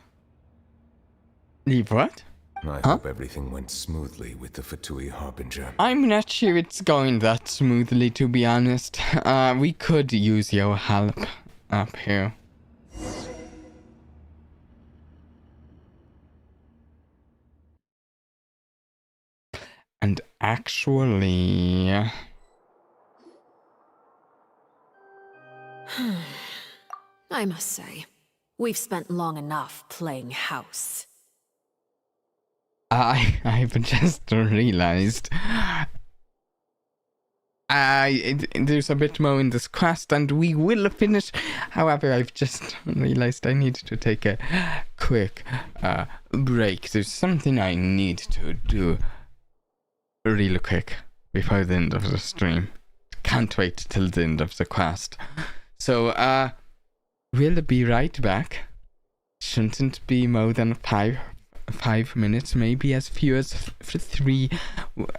Leave what? I hope everything went smoothly with the Vtubie Harbinger. I'm not sure it's going that smoothly, to be honest. We could use your help up here. And actually... I must say, we've spent long enough playing house. I've just realized there's a bit more in this quest and we will finish. However, I've just realized I need to take a quick break. There's something I need to do really quick before the end of the stream. Can't wait till the end of the quest. So, we'll be right back. Shouldn't be more than 5 minutes, maybe as few as 3.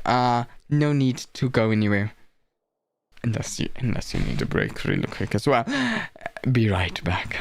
No need to go anywhere. Unless you need a break really quick as well. Be right back.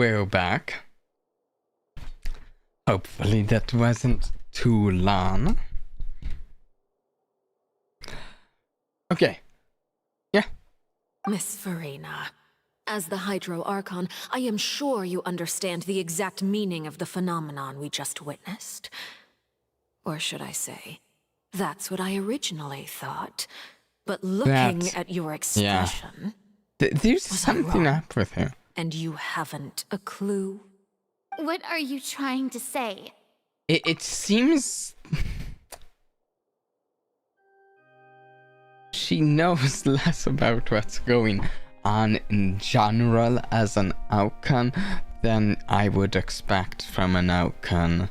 we're back. Hopefully that wasn't too long. Okay. Yeah. Miss Farina, as the Hydro Archon, I am sure you understand the exact meaning of the phenomenon we just witnessed. Or should I say, that's what I originally thought. But looking at your expression... Yeah. There's something up with her. And you haven't a clue? What are you trying to say? It seems... she knows less about what's going on in general as an archon than I would expect from an archon.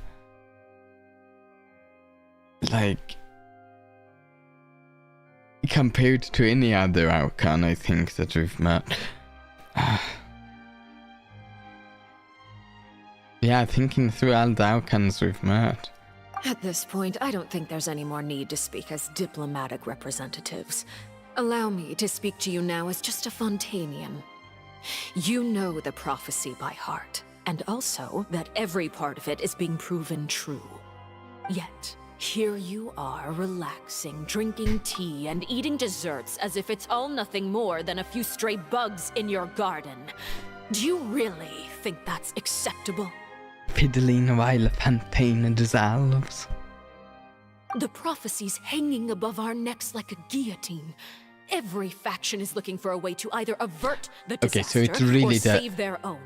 Like, compared to any other archon I think that we've met. Yeah, thinking through all the archons we've met. At this point, I don't think there's any more need to speak as diplomatic representatives. Allow me to speak to you now as just a Fontanian. You know the prophecy by heart, and also that every part of it is being proven true. Yet, here you are relaxing, drinking tea, and eating desserts as if it's all nothing more than a few stray bugs in your garden. Do you really think that's acceptable? Fiddling while a fontaine dissolves. The prophecy's hanging above our necks like a guillotine. Every faction is looking for a way to either avert the disaster or save their own.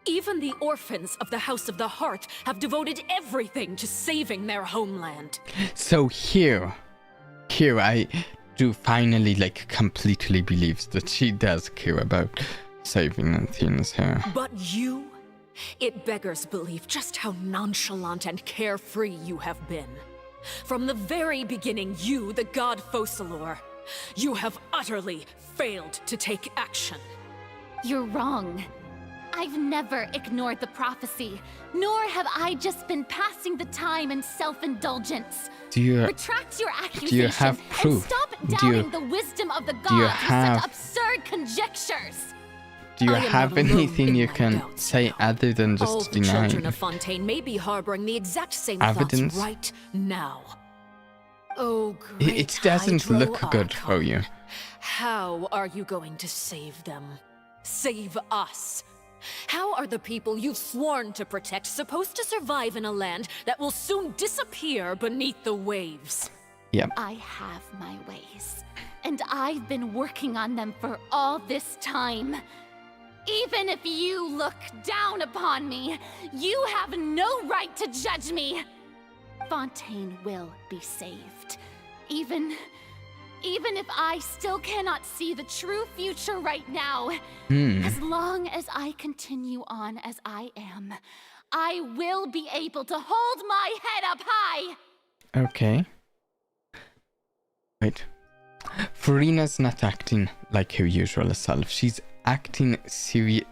Even the orphans of the House of the Heart have devoted everything to saving their homeland. So here I do finally completely believe that she does care about saving and things here. But you? It beggars belief just how nonchalant and carefree you have been. From the very beginning, you, the god Focalor, you have utterly failed to take action. You're wrong. I've never ignored the prophecy, nor have I just been passing the time in self-indulgence. Retract your accusation do you have proof? And stop doubting the wisdom of the gods with such absurd conjectures. Do you have anything you can say other than just All the denying? children of Fontaine may be harboring the exact same Evidence? thoughts right now. Oh, great It doesn't Hydro look good for you. How are you going to save them? Save us? How are the people you've sworn to protect supposed to survive in a land that will soon disappear beneath the waves? Yep. I have my ways, and I've been working on them for all this time. Even if you look down upon me, you have no right to judge me. Fontaine will be saved. Even if I still cannot see the true future right now. As long as I continue on as I am, I will be able to hold my head up high. Okay. Wait. Farina's not acting like her usual self. She's acting serious.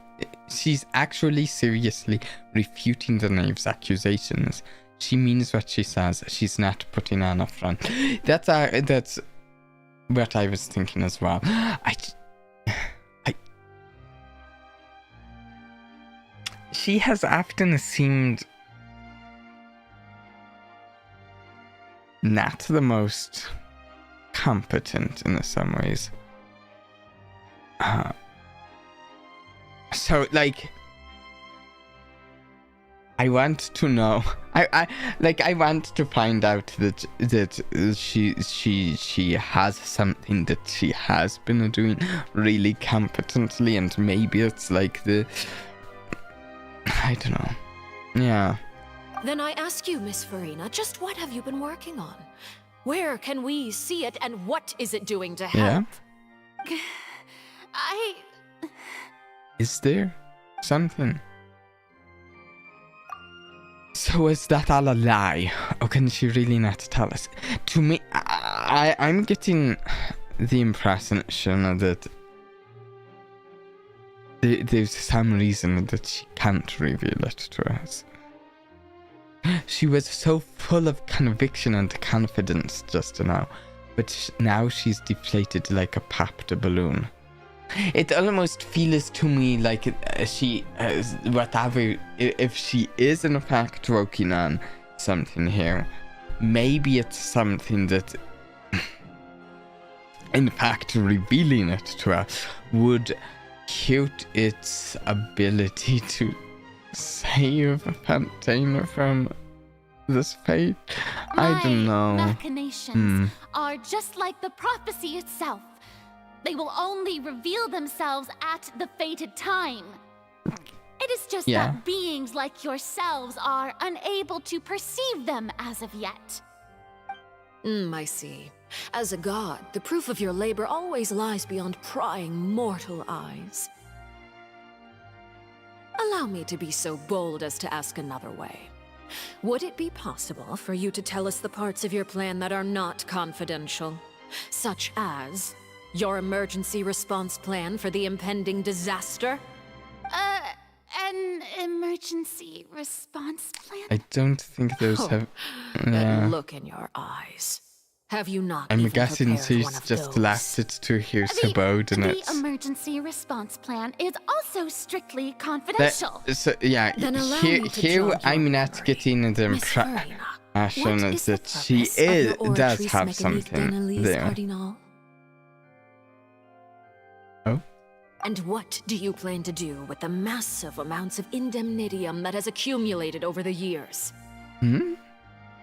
She's actually seriously refuting the knave's accusations. She means what she says. She's not putting on a front. That's what I was thinking as well. She has often seemed not the most competent in some ways. So I want to know. I want to find out that she has something that she has been doing really competently, and maybe it's I don't know. Yeah. Then I ask you, Miss Farina, just what have you been working on? Where can we see it, and what is it doing to help? Yeah. Is there something? So is that all a lie? Or can she really not tell us? To me, I'm getting the impression that there's some reason that she can't reveal it to us. She was so full of conviction and confidence just now, but now she's deflated like a popped balloon. It almost feels to me like she, whatever, if she is in fact working on something here, maybe it's something that, in fact, revealing it to her would cute its ability to save Fontaine from this fate. I don't know. Machinations are just like the prophecy itself. They will only reveal themselves at the fated time. It is just that beings like yourselves are unable to perceive them as of yet. I see. As a god, the proof of your labor always lies beyond prying mortal eyes. Allow me to be so bold as to ask another way. Would it be possible for you to tell us the parts of your plan that are not confidential? Such as your emergency response plan for the impending disaster? An emergency response plan? I don't think those have... That look in your eyes. Have you not I'm even guessing prepared she's one of just those? left it to here's abode and The it's... emergency response plan is also strictly confidential. So, yeah, Then allow here, me to here jog I'm not getting the impression that she does have something there. Cardinal? Oh? And what do you plan to do with the massive amounts of indemnitium that has accumulated over the years?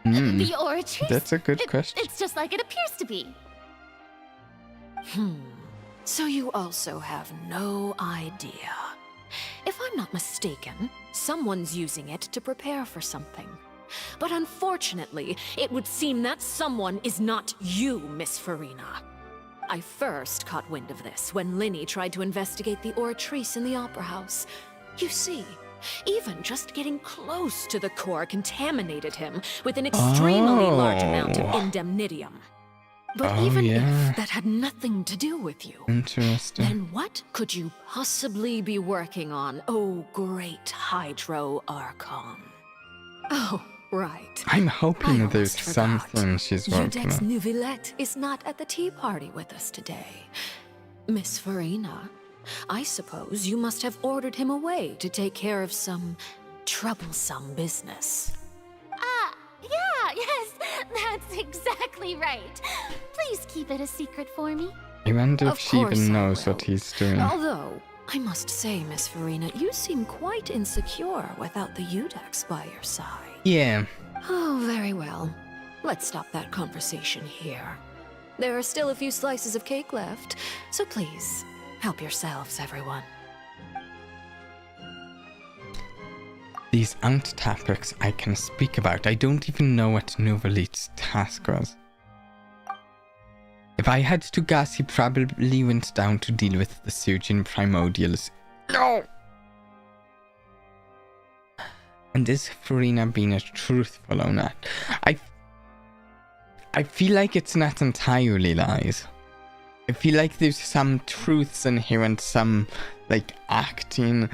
The Oratrice? That's a good question. It's just like it appears to be. So you also have no idea. If I'm not mistaken, someone's using it to prepare for something. But unfortunately, it would seem that someone is not you, Miss Farina. I first caught wind of this when Linny tried to investigate the Oratrice in the Opera House. You see, even just getting close to the core contaminated him with an extremely large amount of indemnitium. But even if that had nothing to do with you, Interesting. then what could you possibly be working on, oh great Hydro Archon? Oh, right. I'm hoping that there's something she's working Judex on. Neuvillette is not at the tea party with us today. Miss Farina, I suppose you must have ordered him away to take care of some troublesome business. Yeah, yes, that's exactly right. Please keep it a secret for me. I wonder if Of she course even I knows what he's doing. Although, I must say, Miss Farina, you seem quite insecure without the Judex by your side. Yeah. Oh, very well. Let's stop that conversation here. There are still a few slices of cake left, so please, help yourselves, everyone. These aren't topics I can speak about. I don't even know what Neuvillitte's task was. If I had to guess, he probably went down to deal with the surgeon primordials. No! And is Farina being as truthful or not? I feel like it's not entirely lies. I feel like there's some truths in here and some, like, acting.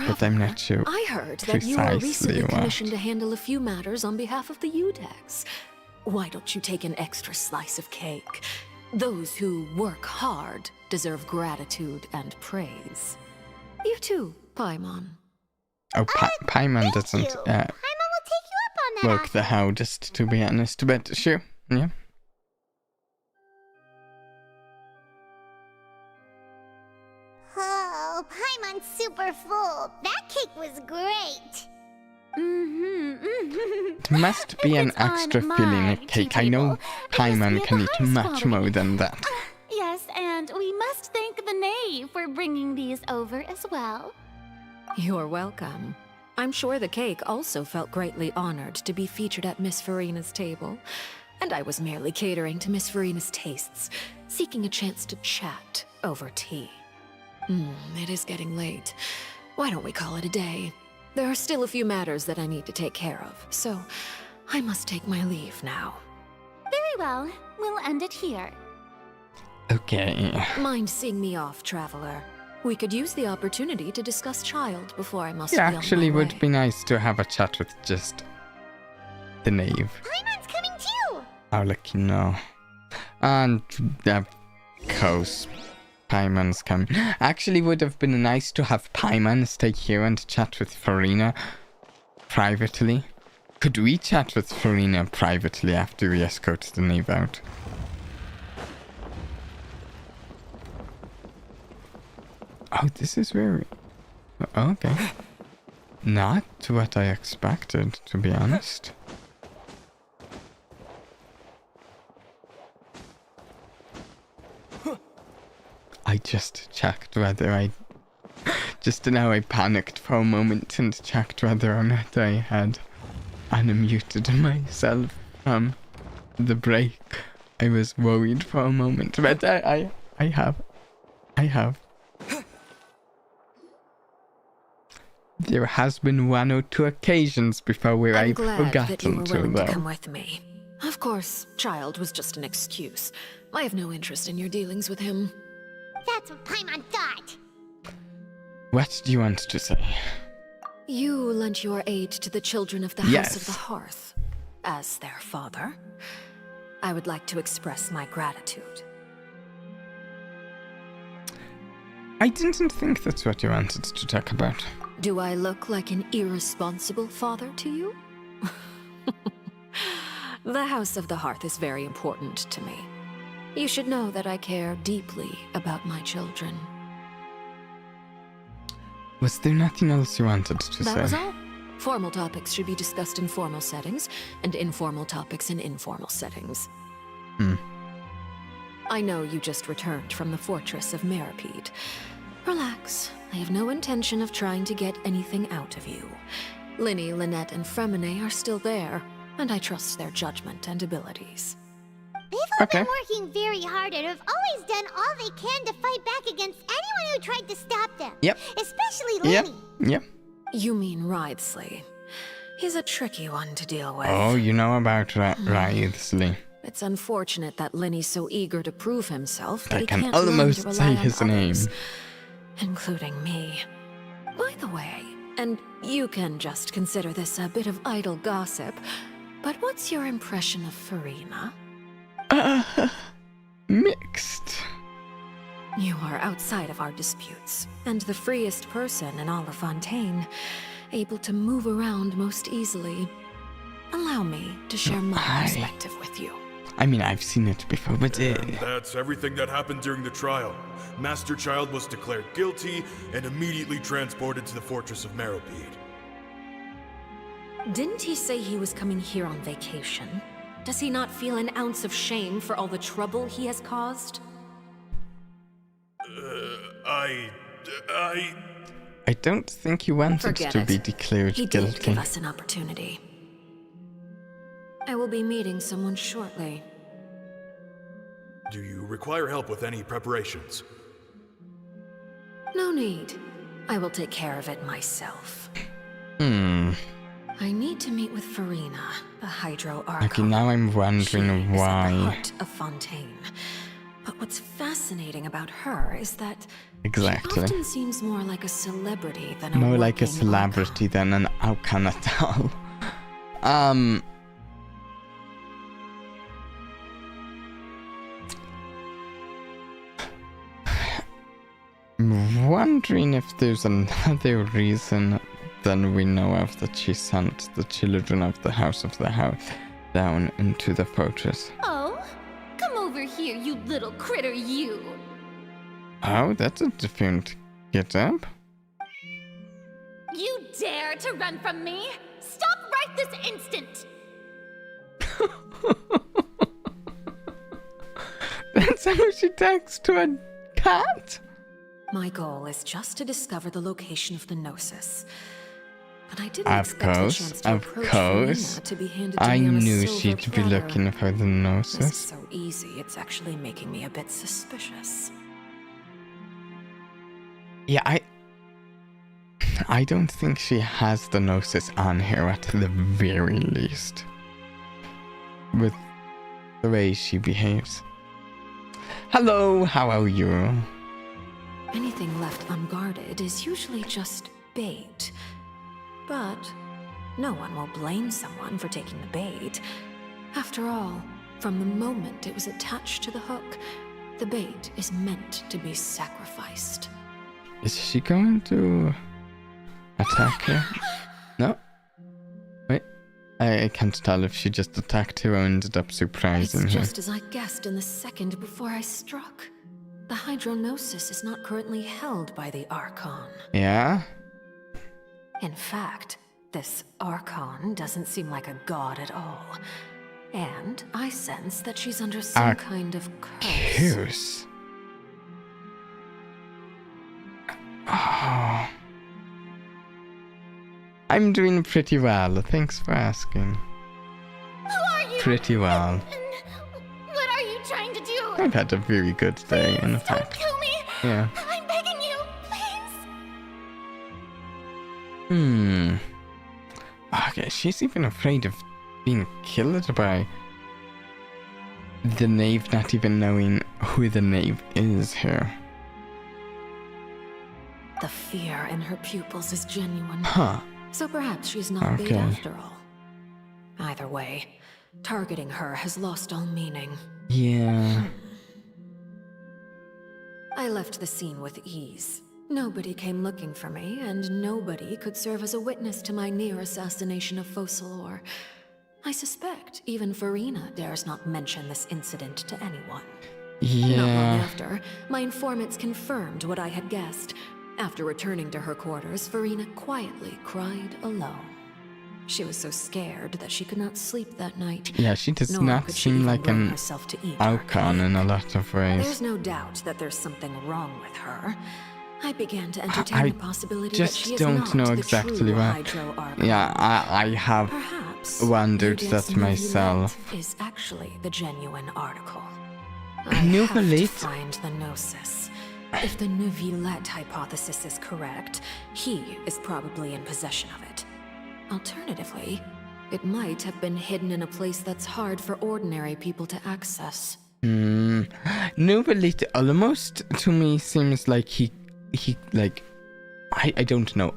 But I'm not sure I heard that you were precisely recently what. commissioned to handle a few matters on behalf of the Judex. Why don't you take an extra slice of cake? Those who work hard deserve gratitude and praise. You too, Paimon. Oh, Paimon doesn't Paimon will take you up on that work the hardest, to be honest, but sure, yeah. Oh, Paimon's super full. That cake was great. It must be an extra filling a cake. I know Paimon can eat much more than that. Yes, and we must thank the knave for bringing these over as well. You're welcome. I'm sure the cake also felt greatly honored to be featured at Miss Farina's table. And I was merely catering to Miss Farina's tastes, seeking a chance to chat over tea. It is getting late. Why don't we call it a day? There are still a few matters that I need to take care of, so I must take my leave now. Very well. We'll end it here. Okay. Mind seeing me off, traveler? We could use the opportunity to discuss Child before I must Yeah, be on actually my way. would be nice to have a chat with just the knave. Paimon's coming too! I'll let you know. And of course, Paimon's come. Actually, would have been nice to have Paimon stay here and chat with Farina privately. Could we chat with Farina privately after we escort the knave out? Oh, this is very... Okay. Not what I expected, to be honest. I just checked whether I... Just now I panicked for a moment and checked whether or not I had unmuted myself from the break. I was worried for a moment, but I have. There has been 1 or 2 occasions before where I've forgotten that you were to, willing though. to come with me. Of course, child was just an excuse. I have no interest in your dealings with him. That's what Paimon thought. What do you want to say? You lent your aid to the children of the House of the Hearth. As their father, I would like to express my gratitude. I didn't think that's what you wanted to talk about. Do I look like an irresponsible father to you? The House of the Hearth is very important to me. You should know that I care deeply about my children. Was there nothing else you wanted to say? That was all. Formal topics should be discussed in formal settings, and informal topics in informal settings. I know you just returned from the fortress of Meripede. Relax. I have no intention of trying to get anything out of you. Linny, Lynette, and Fremine are still there, and I trust their judgment and abilities. They've all been working very hard and have always done all they can to fight back against anyone who tried to stop them. Yep. Especially Linny. Yep. You mean Wriothesley. He's a tricky one to deal with. Oh, you know about Wriothesley. It's unfortunate that Linny's so eager to prove himself that I he can can't learn to almost rely say on his others, name. including me. By the way, and you can just consider this a bit of idle gossip, but what's your impression of Farina? Mixed. You are outside of our disputes, and the freest person in all of Fontaine, able to move around most easily. Allow me to share my perspective with you. I mean, I've seen it before, but And that's everything that happened during the trial. Master Child was declared guilty and immediately transported to the Fortress of Meripede. Didn't he say he was coming here on vacation? Does he not feel an ounce of shame for all the trouble he has caused? I don't think he wanted Forget to it. be declared He guilty. did give us an opportunity. I will be meeting someone shortly. Do you require help with any preparations? No need. I will take care of it myself. I need to meet with Farina, the Hydro Archon. Okay, now I'm wondering At the why. heart of Fontaine. But what's fascinating about her is that Exactly. she often seems more like a celebrity than a More like a working celebrity than an Archon at all. Wondering if there's another reason than we know of that she sent the children of the House of the Hearth down into the fortress. Oh, come over here, you little critter, you. Oh, that's a different get-up. You dare to run from me? Stop right this instant! That's how she talks to a cat? My goal is just to discover the location of the Gnosis. But I didn't Of expect the chance to approach Farina to be handed to I me on a knew silver she'd be platter. looking for the This is Gnosis. so easy, it's actually making me a bit suspicious. Yeah, I don't think she has the Gnosis on her at the very least. With the way she behaves. Hello, how are you? Anything left unguarded is usually just bait. But no one will blame someone for taking the bait. After all, from the moment it was attached to the hook, the bait is meant to be sacrificed. Is she going to attack her? No? Wait. I can't tell if she just attacked her or ended up surprising It's her. just as I guessed in the second before I struck. The hydronosis is not currently held by the archon. Yeah? In fact, this archon doesn't seem like a god at all. And I sense that she's under some kind of curse. Curse? Oh. I'm doing pretty well, thanks for asking. Who are you? Pretty well. What are you trying to do? I've had a very good day, in Don't fact. kill me. Yeah. I'm begging you, please. Okay, she's even afraid of being killed by the knave, not even knowing who the knave is here. The fear in her pupils is genuine. Huh. So perhaps she's not bait Okay. after all. Either way, targeting her has lost all meaning. Yeah. I left the scene with ease. Nobody came looking for me, and nobody could serve as a witness to my near assassination of Focalor. I suspect even Farina dares not mention this incident to anyone. Not long Yeah. after, my informants confirmed what I had guessed. After returning to her quarters, Farina quietly cried alone. She was so scared that she could not sleep that night. Yeah, she does nor not could she seem even like bring an herself to eat archon in a lot of ways. There's no doubt that there's something wrong with her. I began to entertain I the possibility that just she is don't not know the exactly true why. Hydro Archon. Yeah, I have Perhaps wondered Eudex that myself. Neuvillette is actually the genuine article. Neuvillette? I have to find the Gnosis. If the Neuvillette hypothesis is correct, he is probably in possession of it. Alternatively, it might have been hidden in a place that's hard for ordinary people to access. Neuvillette almost to me seems like he like I don't know.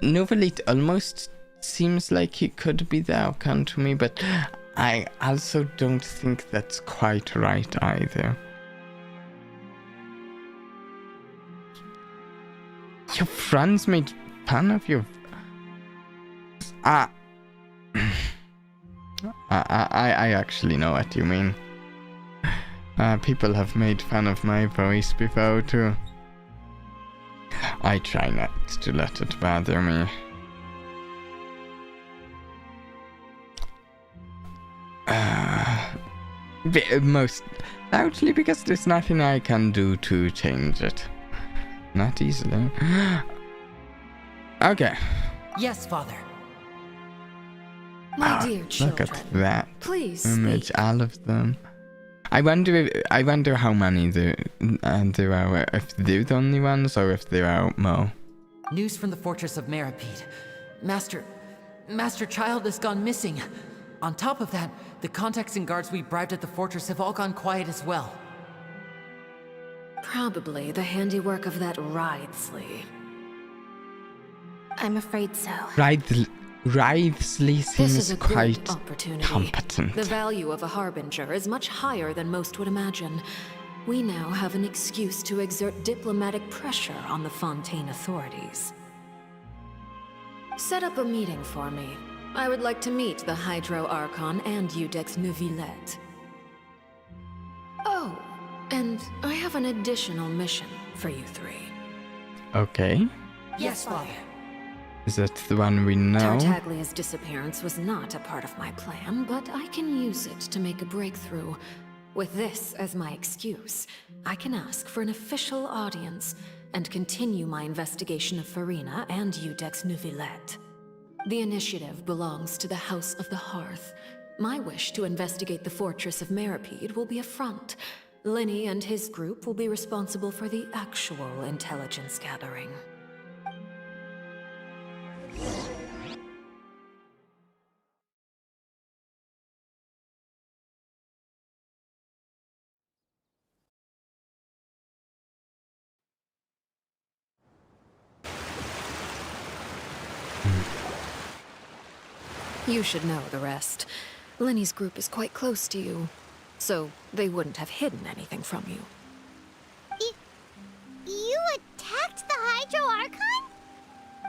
Neuvillette almost seems like he could be the Archon to me, but I also don't think that's quite right either. Your friends made fun of you. I actually know what you mean. People have made fun of my voice before too. I try not to let it bother me. Most loudly because there's nothing I can do to change it. Not easily. Okay. Yes, Father. My dear children, Look at that please image, speak. all of them. I wonder how many there are, if they're the only ones or if there are more. News from the fortress of Meripede. Master Child has gone missing. On top of that, the contacts and guards we bribed at the fortress have all gone quiet as well. Probably the handiwork of that Wriothesley. I'm afraid so. Wriothesley This seems is a quite great opportunity. competent. The value of a harbinger is much higher than most would imagine. We now have an excuse to exert diplomatic pressure on the Fontaine authorities. Set up a meeting for me. I would like to meet the Hydro Archon and Eudex Neuvillette. Oh, and I have an additional mission for you three. Okay. Yes, Father. Is that the one we know? Tartaglia's disappearance was not a part of my plan, but I can use it to make a breakthrough. With this as my excuse, I can ask for an official audience and continue my investigation of Farina and Eudex Neuvillette. The initiative belongs to the House of the Hearth. My wish to investigate the fortress of Meripede will be a front. Linny and his group will be responsible for the actual intelligence gathering. You should know the rest. Lenny's group is quite close to you, so they wouldn't have hidden anything from you. You attacked the Hydro Archon?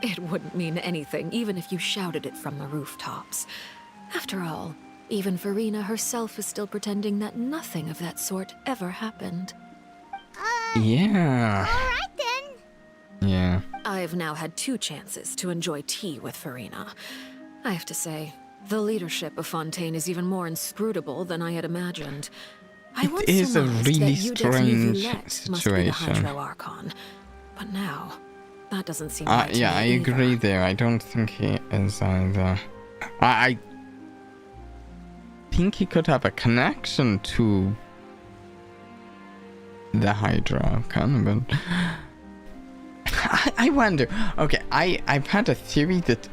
It wouldn't mean anything, even if you shouted it from the rooftops. After all, even Farina herself is still pretending that nothing of that sort ever happened. Yeah. Alright then. Yeah. I've now had 2 chances to enjoy tea with Farina. I have to say, the leadership of Fontaine is even more inscrutable than I had imagined. I once It is a surmised really that strange Vtubie must be the situation. Hydro Archon, but now that doesn't seem Yeah, right to me I either. agree there. I don't think he is either. I think he could have a connection to the Hydra Archon, but I wonder. Okay, I've had a theory that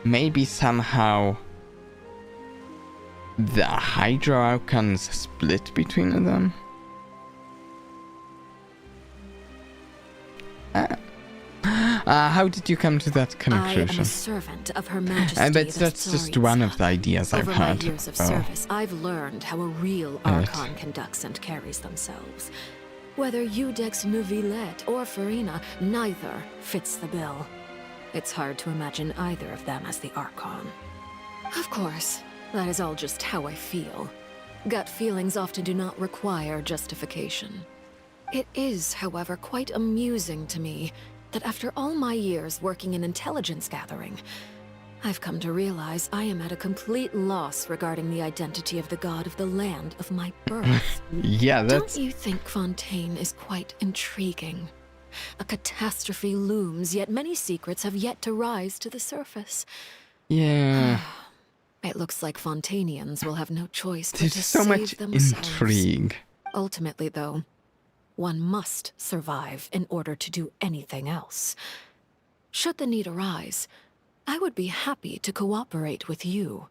maybe somehow the Hydra Archons split between them. How did you come to that conclusion? I am a servant of Her Majesty. But that's just one of the ideas I've Over my had. years of service, I've learned how a real Archon conducts and carries themselves. Whether Eudex Neuvillette or Farina, neither fits the bill. It's hard to imagine either of them as the Archon. Of course, that is all just how I feel. Gut feelings often do not require justification. It is, however, quite amusing to me that after all my years working in intelligence gathering, I've come to realize I am at a complete loss regarding the identity of the god of the land of my birth. Yeah, that's... Don't you think Fontaine is quite intriguing? A catastrophe looms, yet many secrets have yet to rise to the surface. Yeah. It looks like Fontainians will have no choice but There's to so save much themselves. intrigue. Ultimately, though, one must survive in order to do anything else. Should the need arise, I would be happy to cooperate with you.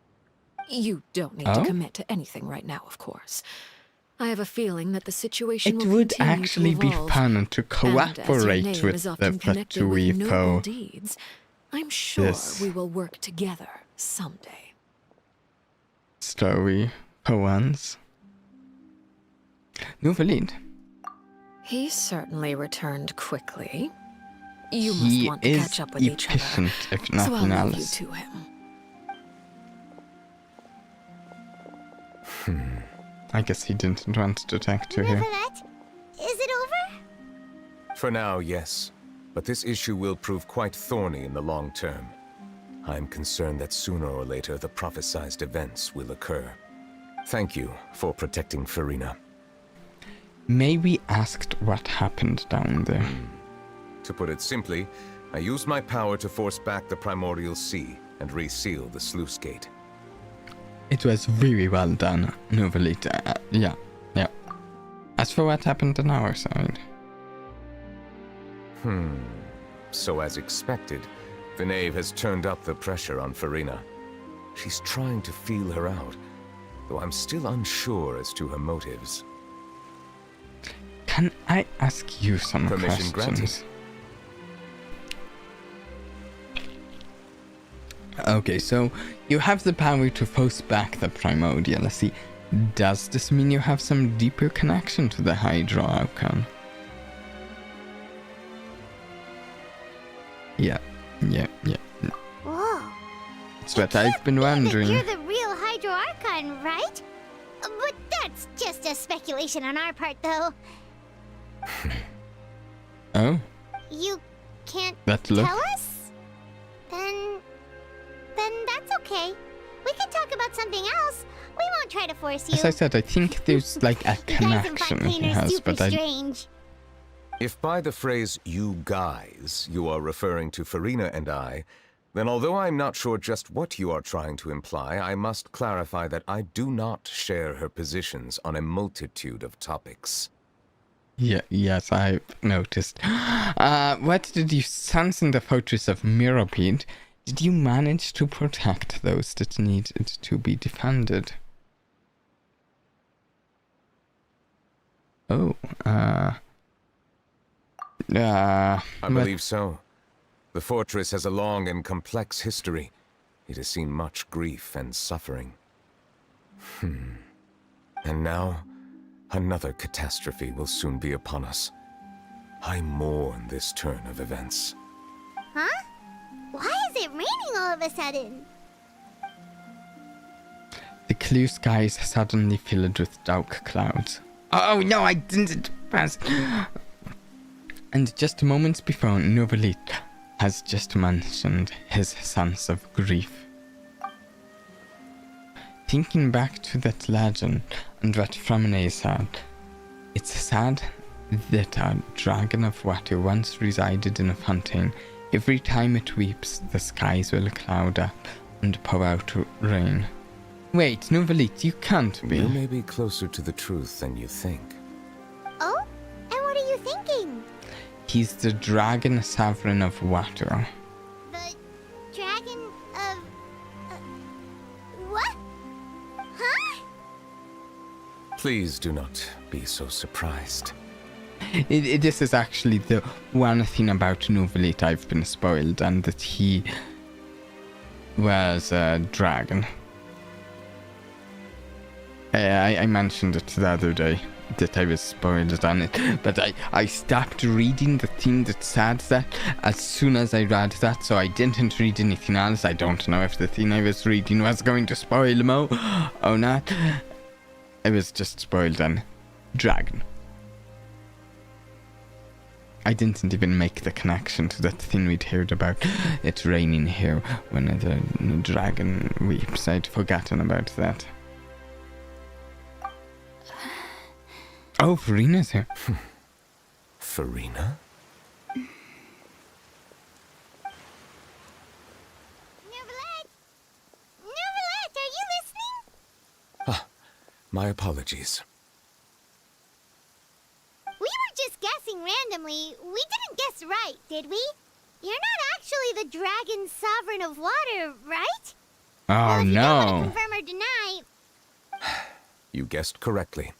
You don't need to commit to anything right now, of course. I have a feeling that the situation It will would continue actually to be evolve, fun to and as your cooperate name with is the often connected with Vtubie noble for deeds, I'm sure this we will work together someday. story for once. Neuvillette. He certainly returned quickly. You He must want to is catch up with each other, efficient, if so nothing I'll leave you else. to him. I guess he didn't want to talk to her. Neuvillette, is it over? For now, yes. But this issue will prove quite thorny in the long term. I'm concerned that sooner or later the prophesized events will occur. Thank you for protecting Farina. May we asked what happened down there? To put it simply, I used my power to force back the primordial sea and reseal the sluice gate. It was very well done, Neuvillette. Yeah. As for what happened on our side. So as expected, Vinave has turned up the pressure on Farina. She's trying to feel her out, though I'm still unsure as to her motives. Can I ask you some Permission questions? granted. Okay, so you have the power to force back the primordial sea. Does this mean you have some deeper connection to the Hydra Archon? Yeah. Whoa. That's what I've been wondering. You're the real Hydro Archon, right? But that's just a speculation on our part, though. Oh? You can't That look? tell us? Then that's okay. We can talk about something else. We won't try to force you. As I said, I think there's like a You guys in connection he Fontaine are has, super but I... strange. If by the phrase "you guys" you are referring to Farina and I, then although I'm not sure just what you are trying to imply, I must clarify that I do not share her positions on a multitude of topics. Yes, I've noticed. What did you sense in the fortress of Meropide? Did you manage to protect those that needed to be defended? Oh, I believe so. The fortress has a long and complex history. it has seen much grief and suffering. And now, another catastrophe will soon be upon us. I mourn this turn of events. Huh? Why is it raining all of a sudden? The clear skies suddenly filled with dark clouds. Oh no, I didn't pass. And just moments before, Novelit has just mentioned his sense of grief. Thinking back to that legend and what Framine said, it's sad that a dragon of water once resided in a fountain. Every time it weeps, the skies will cloud up and pour out rain. Wait, Novelit, you can't be. You may be closer to the truth than you think. Oh? And what are you thinking? He's the dragon sovereign of water. The dragon of... what? Huh? Please do not be so surprised. This is actually the one thing about Novelit I've been spoiled, and that he was a dragon. I mentioned it the other day that I was spoiled on it, but I stopped reading the thing that said that as soon as I read that, so I didn't read anything else. I don't know if the thing I was reading was going to spoil Mo or not. I was just spoiled on dragon. I didn't even make the connection to that thing we'd heard about it raining here when the dragon weeps. I'd forgotten about that. Oh, Farina's here. Farina? Novelet! Novelet, are you listening? Ah, my apologies. We were just guessing randomly. We didn't guess right, did we? You're not actually the dragon sovereign of water, right? Oh, if you no. don't want to confirm or deny... You guessed correctly.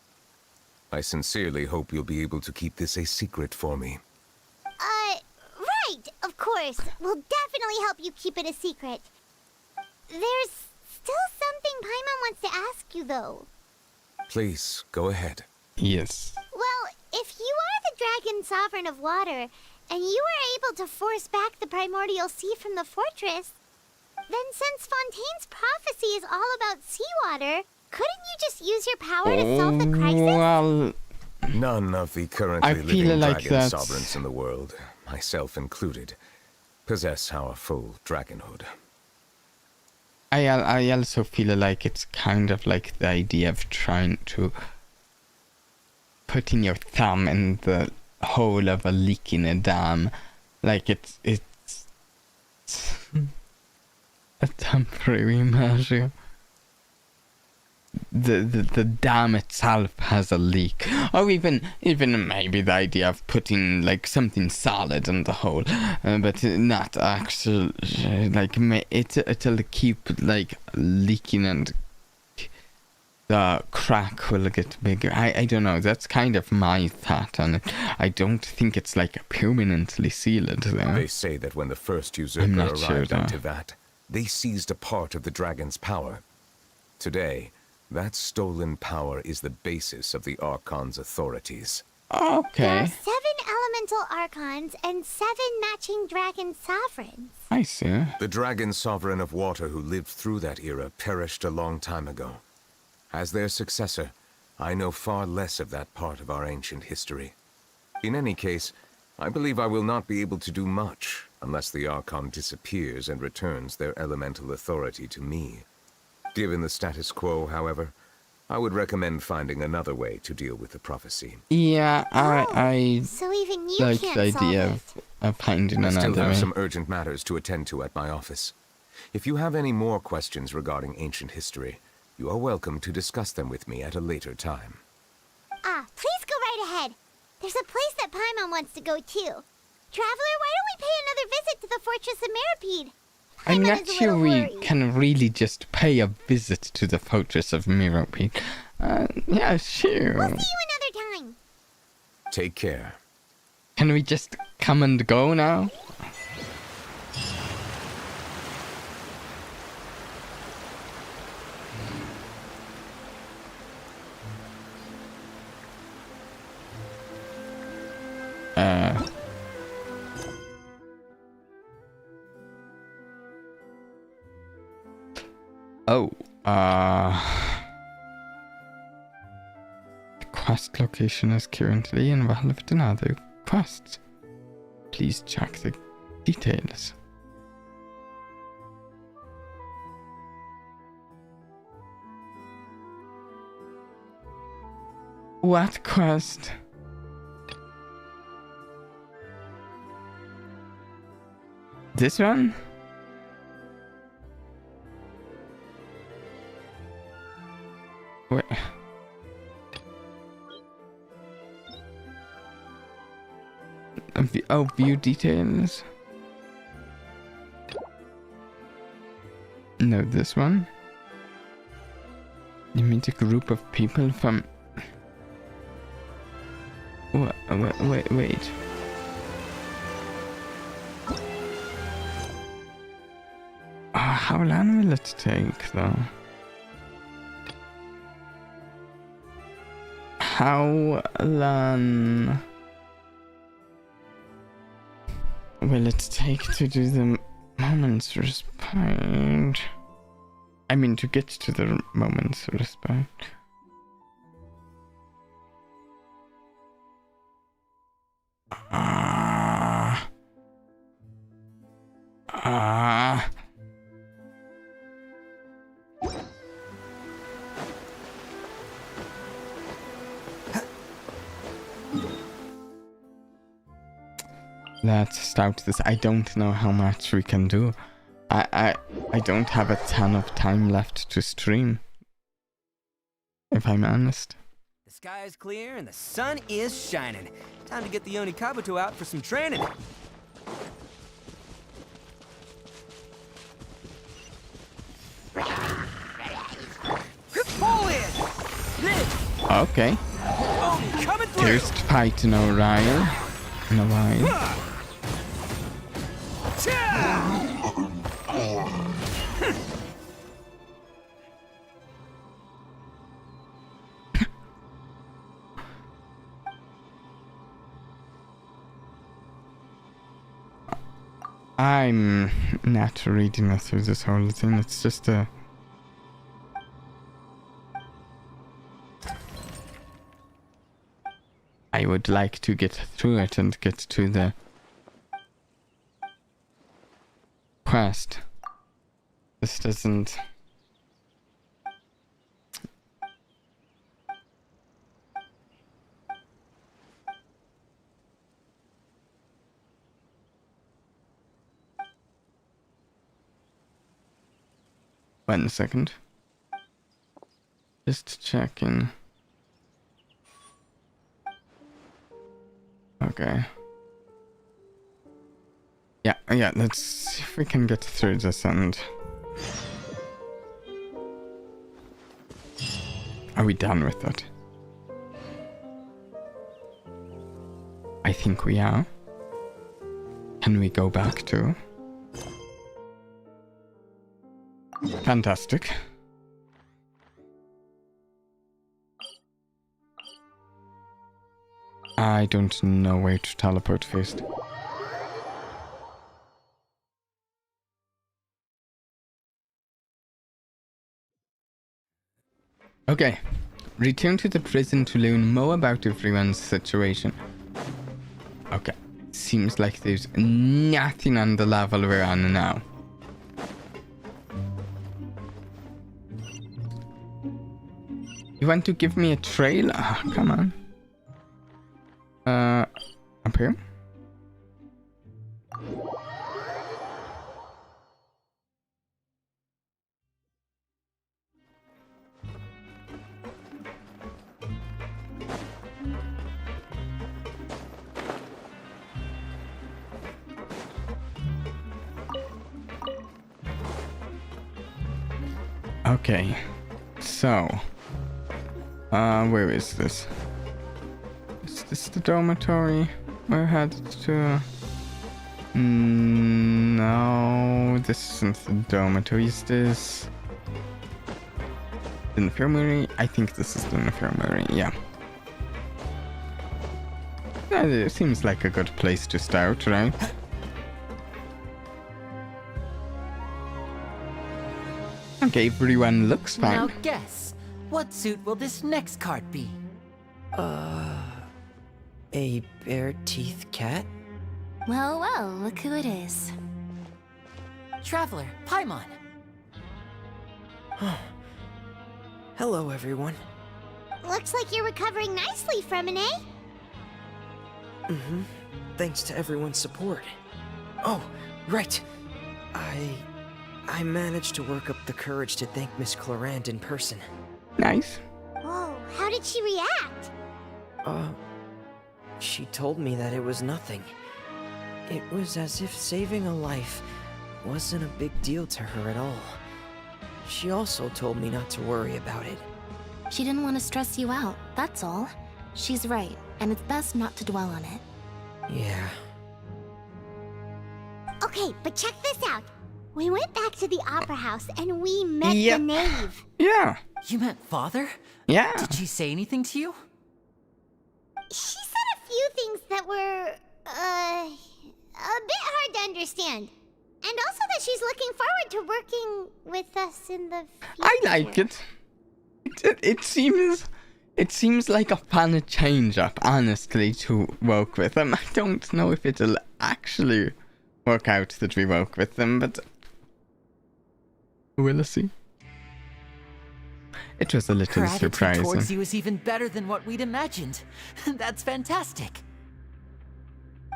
I sincerely hope you'll be able to keep this a secret for me. Right, of course. We'll definitely help you keep it a secret. There's still something Paimon wants to ask you, though. Please, go ahead. Yes. Well, if you are the dragon sovereign of water, and you were able to force back the primordial sea from the fortress, then since Fontaine's prophecy is all about seawater, couldn't you just use your power to solve the crisis? Well, none of the currently living dragon sovereigns in the world, myself included, possess our full dragonhood. I also feel like it's kind of like the idea of trying to putting your thumb in the hole of a leak in a dam. Like it's a temporary measure. The dam itself has a leak, or even maybe the idea of putting like something solid in the hole, but not actually like it'll keep like leaking and the crack will get bigger. I don't know. That's kind of my thought on it. I don't think it's like permanently sealed there. They say that when the first usurper arrived on Tivat, they seized a part of the dragon's power. Today, that stolen power is the basis of the Archon's authorities. Okay. There are 7 elemental Archons and 7 matching dragon sovereigns. I see. The dragon sovereign of water who lived through that era perished a long time ago. As their successor, I know far less of that part of our ancient history. In any case, I believe I will not be able to do much unless the Archon disappears and returns their elemental authority to me. Given the status quo, however, I would recommend finding another way to deal with the prophecy. Yeah, I so even you like can't the idea of finding I another still have way. some urgent matters to attend to at my office. If you have any more questions regarding ancient history, you are welcome to discuss them with me at a later time. Please go right ahead. There's a place that Paimon wants to go too. Traveler, why don't we pay another visit to the Fortress of Meropide? I'm not sure we can really just pay a visit to the Fortress of Meropide. Yeah, sure. We'll see you another time. Take care. Can we just come and go now? Oh, the quest location is currently involved in other quests. Please check the details. What quest? This one? Wait. Oh, view details. No, this one. You meet a group of people from... Wait. How long will it take, though? How long will it take to do the moment's respite? I mean, to get to the moment's respite. Let's start this. I don't know how much we can do. I don't have a ton of time left to stream, if I'm honest. The sky is clear and the sun is shining. Time to get the Oni Kabuto out for some training. Pull in! Live! Okay. Oni coming through! First fight in a while. I'm not reading through this whole thing. It's just a... I would like to get through it and get to the quest. This doesn't... One second. Just checking. Okay. Yeah, let's see if we can get through this and... Are we done with it? I think we are. Can we go back to... Fantastic. I don't know where to teleport first. Okay. Return to the prison to learn more about everyone's situation. Okay. Seems like there's nothing on the level we're on now. You want to give me a trail? Oh, come on. Up here? Okay. So... where is this? Is this the dormitory we're headed to? No, this isn't the dormitory. Is this the infirmary? I think this is the infirmary, yeah. It seems like a good place to start, right? Okay, everyone looks fine. Now guess, what suit will this next card be? A bare-teeth cat? Well, well, look who it is. Traveler, Paimon. Hello, everyone. Looks like you're recovering nicely from it, eh? Mm-hmm. Thanks to everyone's support. Oh, right. I managed to work up the courage to thank Miss Clorand in person. Nice. Whoa, how did she react? She told me that it was nothing. It was as if saving a life wasn't a big deal to her at all. She also told me not to worry about it. She didn't want to stress you out, that's all. She's right, and it's best not to dwell on it. Yeah. Okay, but check this out. We went back to the opera house and we met Yep. the knave. Yeah. You met Father? Yeah. Did she say anything to you? She said a few things that were, a bit hard to understand. And also that she's looking forward to working with us in the future. I like it. It seems like a fun change-up, honestly, to work with them. I don't know if it'll actually work out that we work with them, but we'll see. It was a little Her attitude surprising. towards you is even better than what we'd imagined. That's fantastic.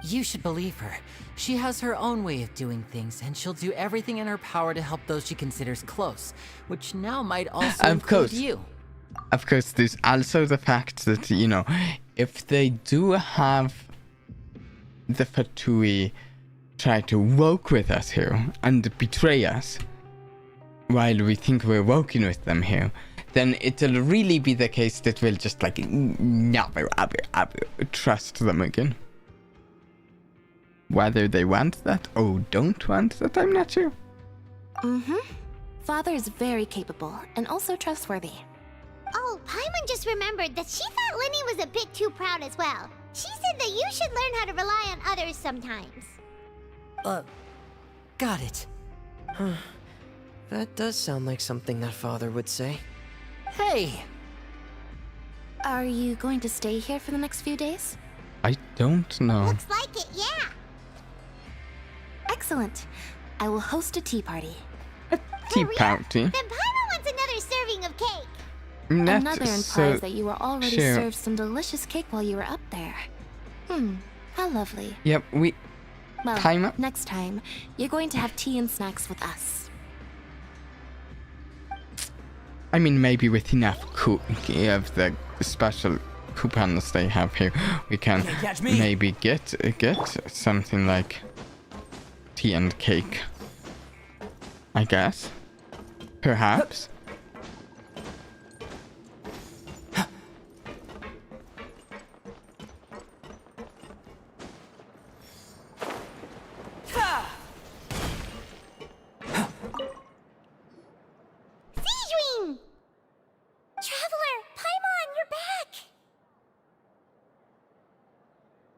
You should believe her. She has her own way of doing things, and she'll do everything in her power to help those she considers close, which now might also include you. Of course, there's also the fact that, you know, if they do have the Vtubie try to work with us here and betray us while we think we're working with them here, then it'll really be the case that we'll just like never ever trust them again. Whether they want that or don't want that, I'm not sure. Mm-hmm. Father is very capable and also trustworthy. Oh, Paimon just remembered that she thought Lenny was a bit too proud as well. She said that you should learn how to rely on others sometimes. Got it. Huh. That does sound like something that Father would say. Hey! Are you going to stay here for the next few days? I don't know. Looks like it, yeah. Excellent. I will host a tea party. Tea party? Then Paimon wants another serving of cake. Another implies that you were already sure. served some delicious cake while you were up there. How lovely. Yep, Well, next time, you're going to have tea and snacks with us. I mean, maybe with enough of the special coupons they have here, we can maybe get something like tea and cake. I guess. Perhaps. Sijuin! Traveler, Paimon, you're back!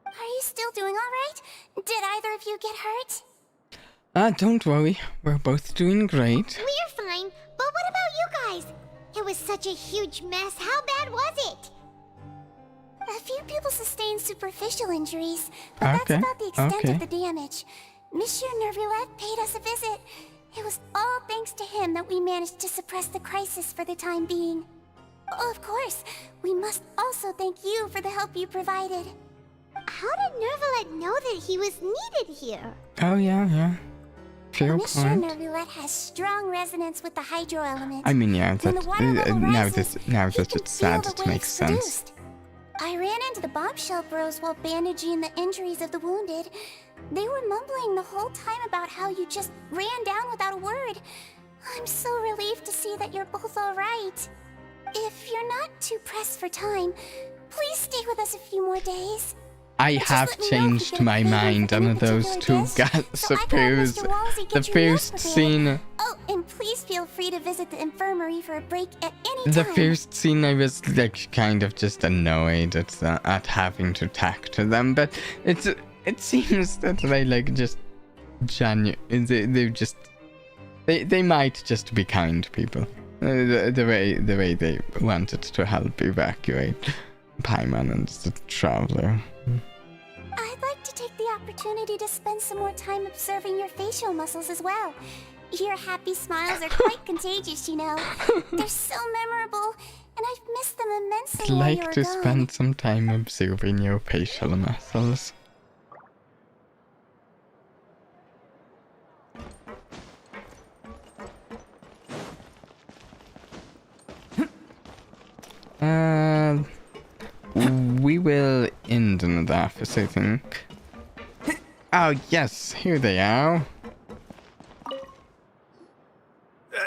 Are you still doing alright? Did either of you get hurt? Don't worry. We're both doing great. We're fine, but what about you guys? It was such a huge mess. How bad was it? A few people sustained superficial injuries, but that's about the extent of the damage. Monsieur Nervulette paid us a visit. It was all thanks to him that we managed to suppress the crisis for the time being. Of course, we must also thank you for the help you provided. How did Nervulette know that he was needed here? Oh, yeah. Fair Monsieur point. Nervulette has strong resonance with the hydro element. I mean, yeah, When the water level rises, now that it's sad, it makes sense. produced. I ran into the bombshell bros while bandaging the injuries of the wounded. They were mumbling the whole time about how you just ran down without a word. I'm so relieved to see that you're both alright. If you're not too pressed for time, please stay with us a few more days. I have changed my mind on those two suppose. The first scene. Oh, and please feel free to visit the infirmary for a break at any time. The first scene, I was like kind of just annoyed at having to talk to them, but it seems that they like just they might just be kind people. The way they wanted to help evacuate Paimon and the Traveler. I'd like to take the opportunity to spend some more time observing your facial muscles as well. Your happy smiles are quite contagious, you know. They're so memorable, and I've missed them immensely. I'd like to spend some time observing your facial muscles. We will end in the office, I think. Oh, yes, here they are.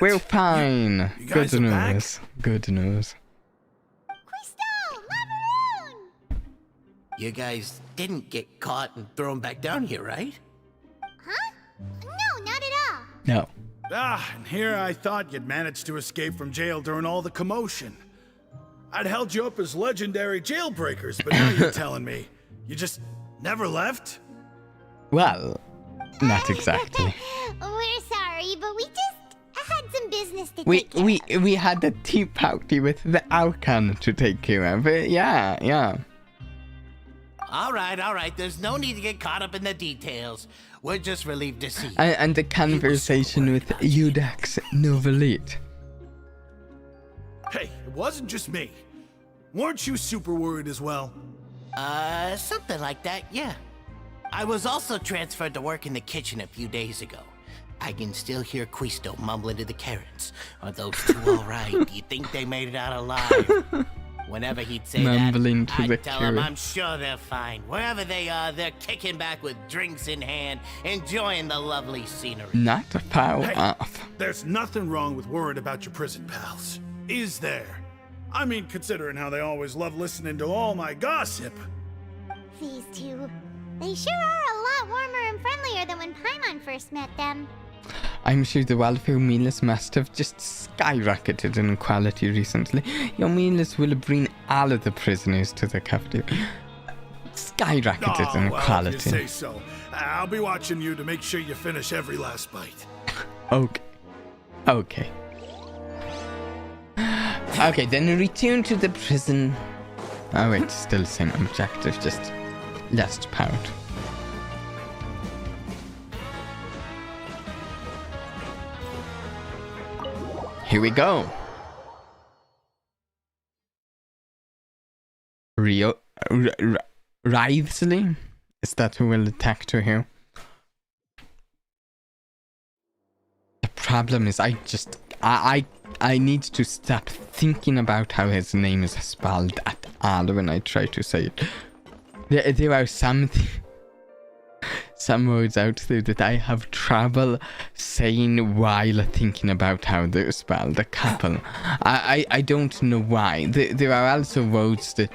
We're fine. You guys Good are back? news. Good news. You guys didn't get caught and thrown back down here, right? Huh? No, not at all. No. And here I thought you'd managed to escape from jail during all the commotion. I'd held you up as legendary jailbreakers, but now you're telling me you just never left? Well, not exactly. We're sorry, but we just had some business to take care of. We had a tea party with the archon to take care of. Yeah. All right. There's no need to get caught up in the details. We're just relieved to see you. And the conversation with Udax Novelite. Hey, it wasn't just me. Weren't you super worried as well? Something like that, yeah. I was also transferred to work in the kitchen a few days ago. I can still hear Quisto mumbling to the carrots. Are those two all right? Do you think they made it out alive? Whenever he'd say Mumbling that, to the I'd tell him carrots. I'm sure they're fine. Wherever they are, they're kicking back with drinks in hand, enjoying the lovely scenery. Not a foul off. There's nothing wrong with worried about your prison pals. Is there? I mean, considering how they always love listening to all my gossip. These two. They sure are a lot warmer and friendlier than when Paimon first met them. I'm sure the welfare meals must have just skyrocketed in quality recently. Your meals will bring all of the prisoners to the cafeteria. Skyrocketed in Well, quality. if you say so. I'll be watching you to make sure you finish every last bite. Okay. Okay, then return to the prison. Oh wait, still same objective, just last part. Here we go. Writhely? Is that who will attack to here? The problem is I need to stop thinking about how his name is spelled at all when I try to say it. There are some words out there that I have trouble saying while thinking about how they're spelled. A couple. I don't know why. There are also words that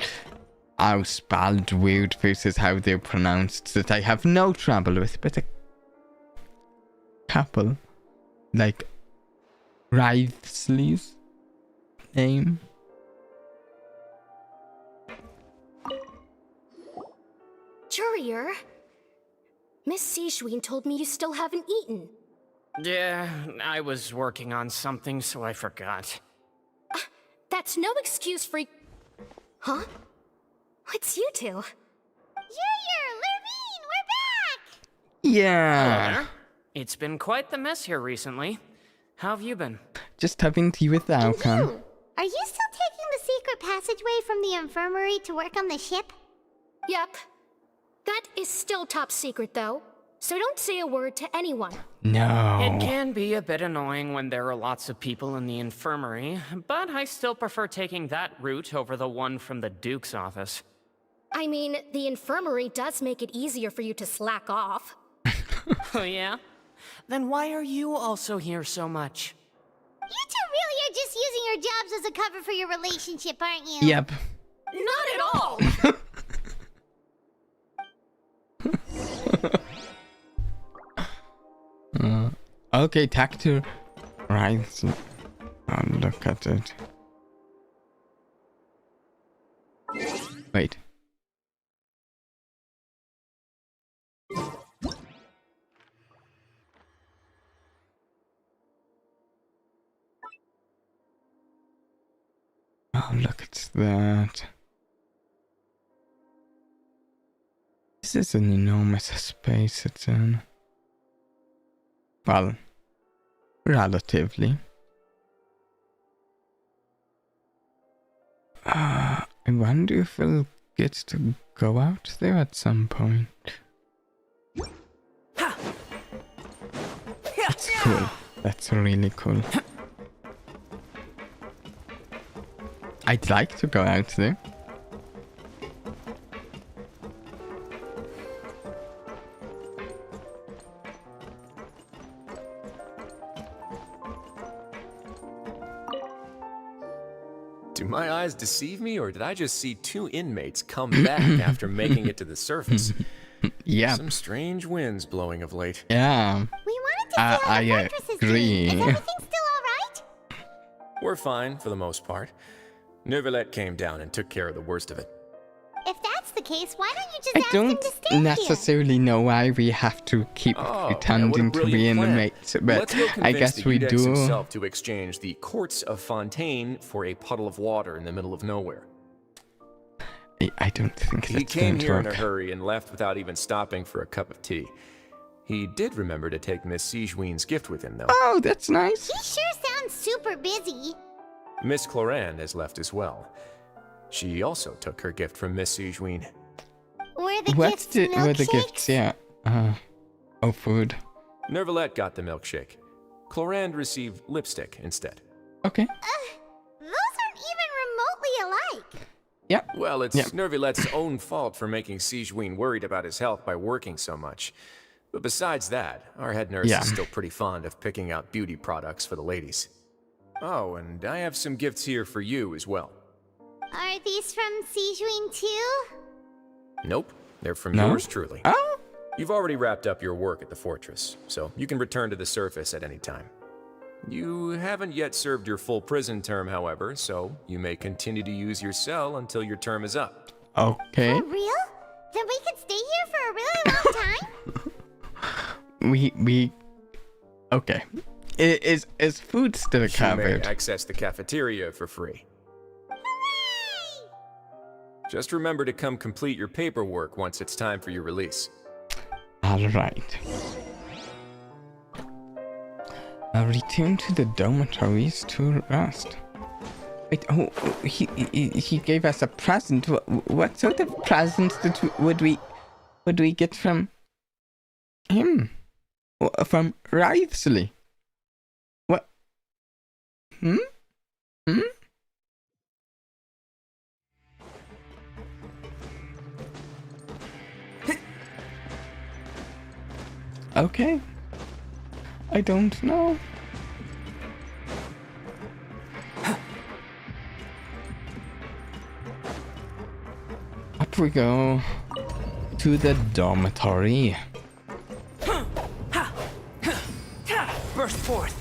are spelled weird versus how they're pronounced that I have no trouble with, but a couple. Like Writhely's name. Courier, Miss Sijween told me you still haven't eaten. Yeah, I was working on something, so I forgot. That's no excuse for... Huh? What's you two? Courier, Lurvine, we're back! Yeah. Hello there. It's been quite the mess here recently. How have you been? Just having tea with the Alcon. Are you still taking the secret passageway from the infirmary to work on the ship? Yep. That is still top secret, though. So don't say a word to anyone. No. It can be a bit annoying when there are lots of people in the infirmary, but I still prefer taking that route over the one from the Duke's office. I mean, the infirmary does make it easier for you to slack off. Oh yeah? Then why are you also here so much? You two really are just using your jobs as a cover for your relationship, aren't you? Yep. Not at all! Okay, tactile. Right. Oh, look at it. Wait. Oh, look at that. This is an enormous space it's in. Well, relatively. I wonder if we'll get to go out there at some point. That's cool. That's really cool. I'd like to go out there. Do my eyes deceive me, or did I just see two inmates come back after making it to the surface? Yeah. Some strange winds blowing of late. Yeah. We wanted to see how the fortress is doing. Is everything still alright? We're fine, for the most part. Neuvillette came down and took care of the worst of it. If that's the case, why don't you just I ask him to stay don't necessarily know why we have to keep pretending to be inmates, but I guess we do. Himself to exchange the courts of Fontaine for a puddle of water in the middle of nowhere. I don't think He that's came going to here in a work. hurry and left without even stopping for a cup of tea. He did remember to take Miss Sigewinne's gift with him, though. Oh, that's nice. He sure sounds super busy. Miss Clorand has left as well. She also took her gift from Miss Sigewinne. Were the What gifts were the milkshakes? gifts? Yeah. Oh, food. Neuvillette got the milkshake. Clorand received lipstick instead. Okay. Those aren't even remotely alike. Yeah. Well, it's Neuvillette's own fault for making Sigewinne worried about his health by working so much. But besides that, our head nurse is still pretty fond of picking out beauty products for the ladies. Oh, and I have some gifts here for you as well. Are these from Sigewinne too? Nope, they're from No? yours truly. Oh. You've already wrapped up your work at the fortress, so you can return to the surface at any time. You haven't yet served your full prison term, however, so you may continue to use your cell until your term is up. Okay. For real? Then we could stay here for a really long time? We. Okay. Is food still You covered? may access the cafeteria for free. Just remember to come complete your paperwork once it's time for your release. All right. I'll return to the dormitories to rest. Wait, oh, he gave us a present. What sort of present would we get from him? From Wriothesley? What? Hmm? Okay. I don't know. Up we go to the dormitory. Burst forth.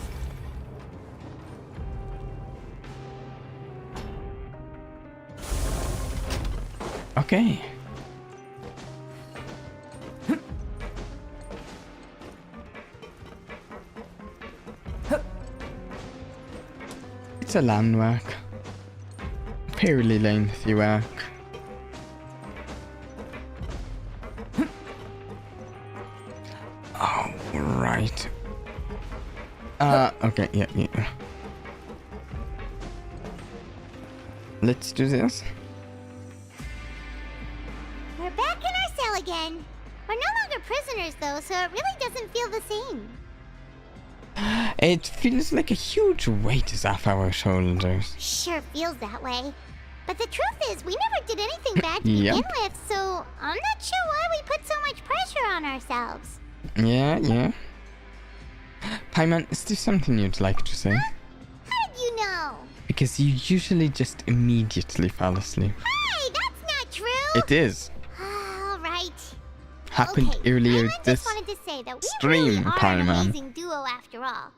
Okay. It's a land work. Fairly lengthy work. Oh, right. Okay, yeah. Let's do this. We're back in our cell again. We're no longer prisoners though, so it really doesn't feel the same. It feels like a huge weight is off our shoulders. Sure feels that way. But the truth is, we never did anything bad to Yep. begin with, so I'm not sure why we put so much pressure on ourselves. Yeah. Paimon, is there something you'd like to say? How did you know? Because you usually just immediately fall asleep. Hey, that's not true! It is. All right. happened earlier I this just wanted to say that we stream, really are an Paramount. amazing duo after all.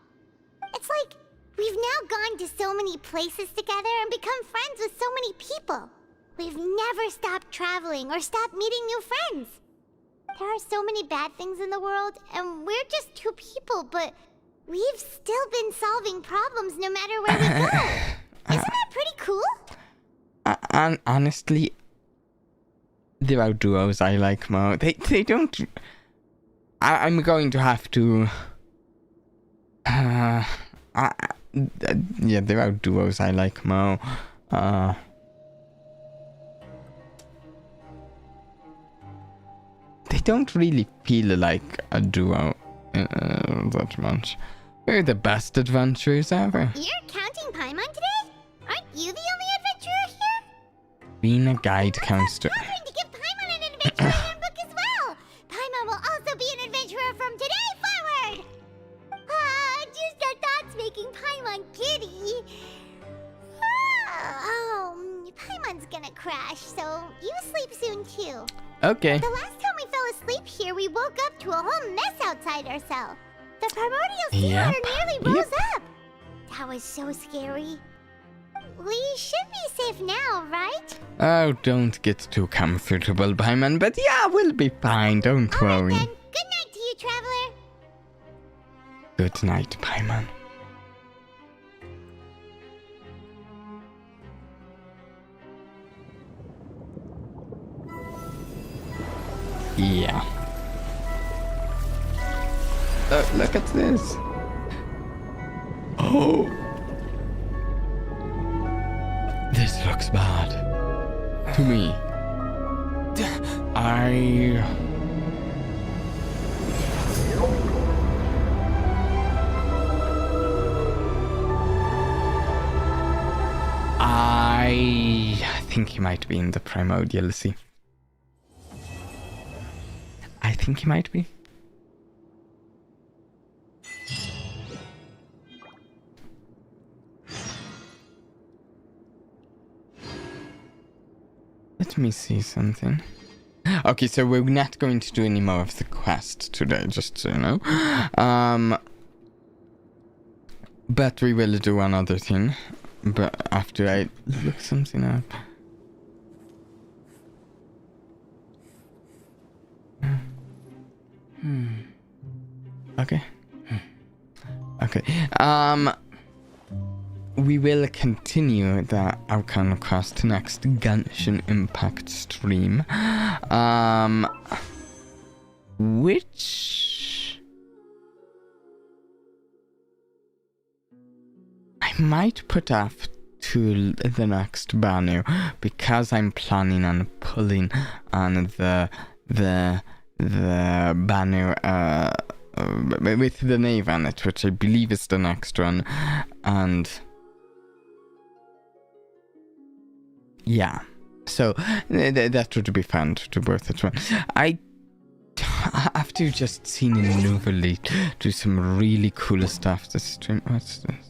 It's like we've now gone to so many places together and become friends with so many people. We've never stopped traveling or stopped meeting new friends. There are so many bad things in the world, and we're just two people, but we've still been solving problems no matter where we go. Isn't that pretty cool? And honestly, there are duos I like more. They don't. I'm going to have to. Yeah, there are duos I like more. They don't really feel like a duo that much. We're the best adventurers ever. You're counting Paimon today? Aren't you the only adventurer here? Being a guide counselor. I'm going to give Paimon an adventurer handbook as well. Paimon will also be an adventurer from today forward. Just the thoughts making Paimon giddy. Paimon's gonna crash, so you sleep soon too. Okay. The last time we fell asleep here, we woke up to a whole mess outside our cell. The primordial sea water nearly rose up. That was so scary. We should be safe now, right? Oh, don't get too comfortable, Paimon, but yeah, we'll be fine, don't worry. Then, good night to you, traveler. Good night, Paimon. Yeah. Look at this. Oh. This looks bad. To me. I think he might be in the primordial sea. I think he might be. Let me see something. Okay, so we're not going to do any more of the quest today, just so you know. But we will do another thing. But after I look something up. Okay. Okay. We will continue the Archon quest next Genshin Impact stream. Which I might put off to the next banner because I'm planning on pulling on the banner with the nave on it, which I believe is the next one, and yeah, so that would be fun to worth it. After just seeing Nouvelle do some really cool stuff this stream. What's this?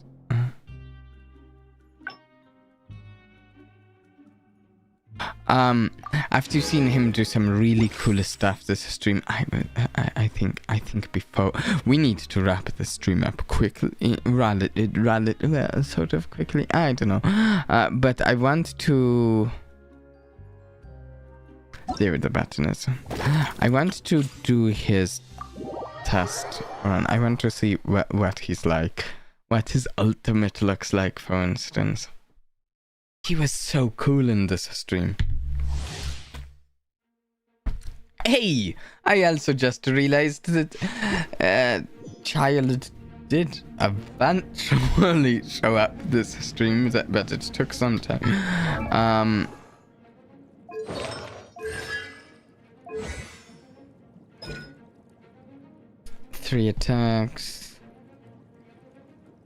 After seeing him do some really cool stuff this stream, I think before we need to wrap the stream up quickly, sort of quickly. I don't know, but I want to. There the button is. I want to do his test run. I want to see what he's like, what his ultimate looks like, for instance. He was so cool in this stream. Hey! I also just realized that Child did eventually show up this stream, but it took some time. 3 attacks.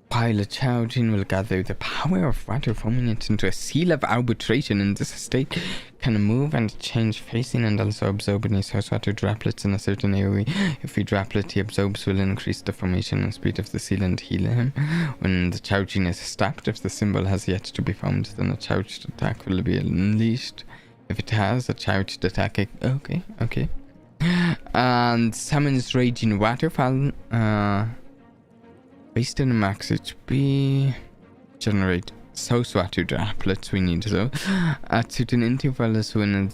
Pilot Chaojin will gather the power of water, forming it into a seal of arbitration. In this state, can move and change facing and also absorb any source water droplets in a certain area. If a droplet he absorbs will increase the formation and speed of the seal and heal him. When the Chaojin is stopped, if the symbol has yet to be formed, then a charged attack will be unleashed. If it has, a charged attack... Okay. And summons Raging Waterfall. Based on max HP. Generate Source Water droplets. We need those. At certain intervals when it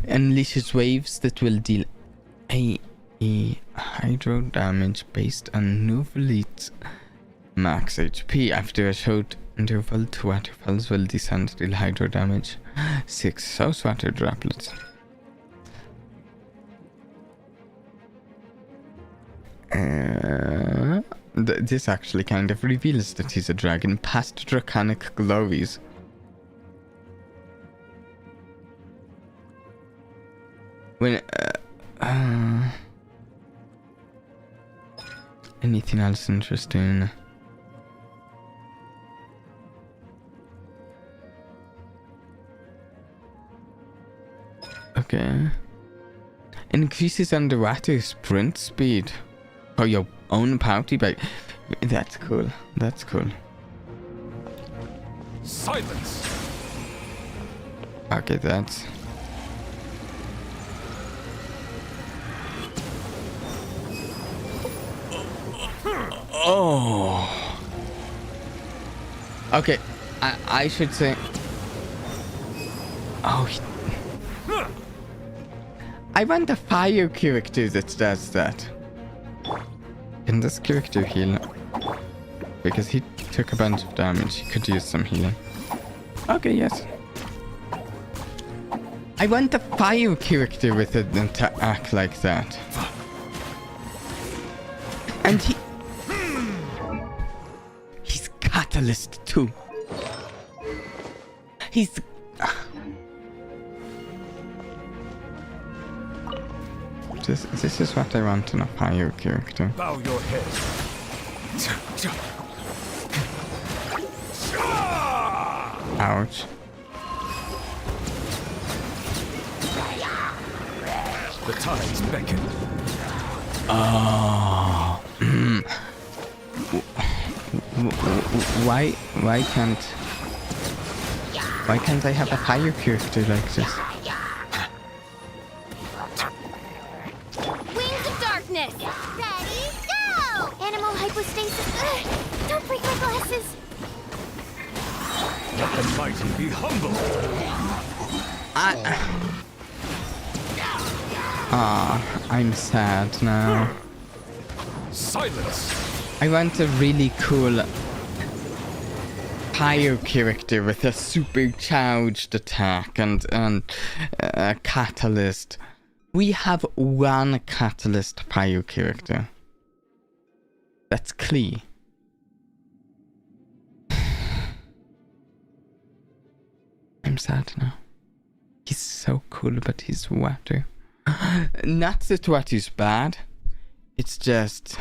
unleashes waves that will deal a hydro damage based on Nuvolite's max HP. After a short interval, 2 waterfalls will descend, deal hydro damage. 6 Source Water droplets. This actually kind of reveals that he's a dragon past draconic glories. When anything else interesting? Okay. Increases underwater sprint speed for your own party bike. That's cool. That's cool. Silence. Okay, that's. Oh. Okay, I should say. Oh. I want a fire character that does that. Can this character heal? Because he took a bunch of damage. He could use some healing. Okay, yes. I want a fire character with an attack like that. And he's Catalyst too. He's... This is what I want in a fire character. Bow your head. Ouch. The tides beckon. Oh. Why can't I have a fire character like this? Wings of darkness. Ready, go! Animal hypostasis. Ugh, don't break my glasses. Let the mighty be humble. I'm sad now. Silence. I want a really cool fire character with a supercharged attack and a catalyst. We have one catalyst fire character. That's Klee. I'm sad now. He's so cool, but he's water. Not that water's bad. It's just...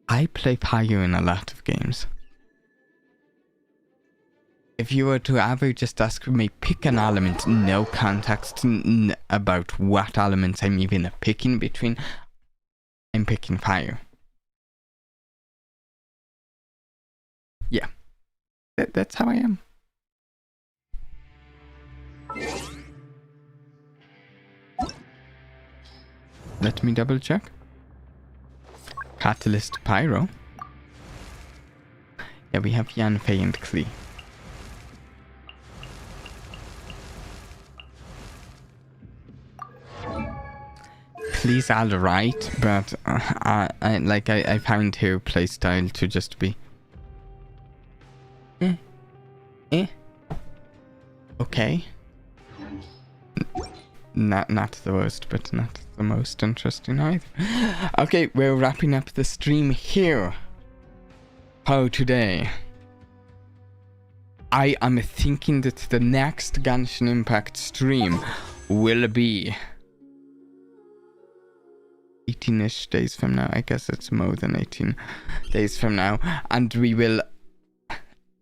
I play fire in a lot of games. If you were to ever just ask me pick an element, no context about what elements I'm even picking between, I'm picking fire. Yeah. That's how I am. Let me double check. Catalyst Pyro. Yeah, we have Yanfei and Klee. Klee's alright, but I found her playstyle to just be okay. Not the worst, but not the most interesting either. Okay, we're wrapping up the stream here for today. I am thinking that the next Genshin Impact stream will be 18-ish days from now. I guess it's more than 18 days from now. And we will...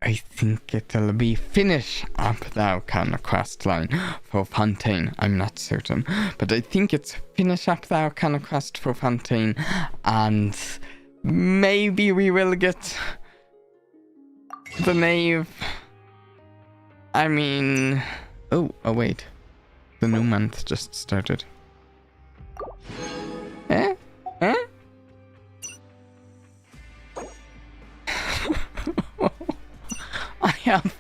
I think it'll be finish up the Archon quest line for Fontaine. I'm not certain. But I think it's finish up the Archon quest for Fontaine. And maybe we will get the Knave. I mean, Oh, wait. The new month just started. Eh? I have...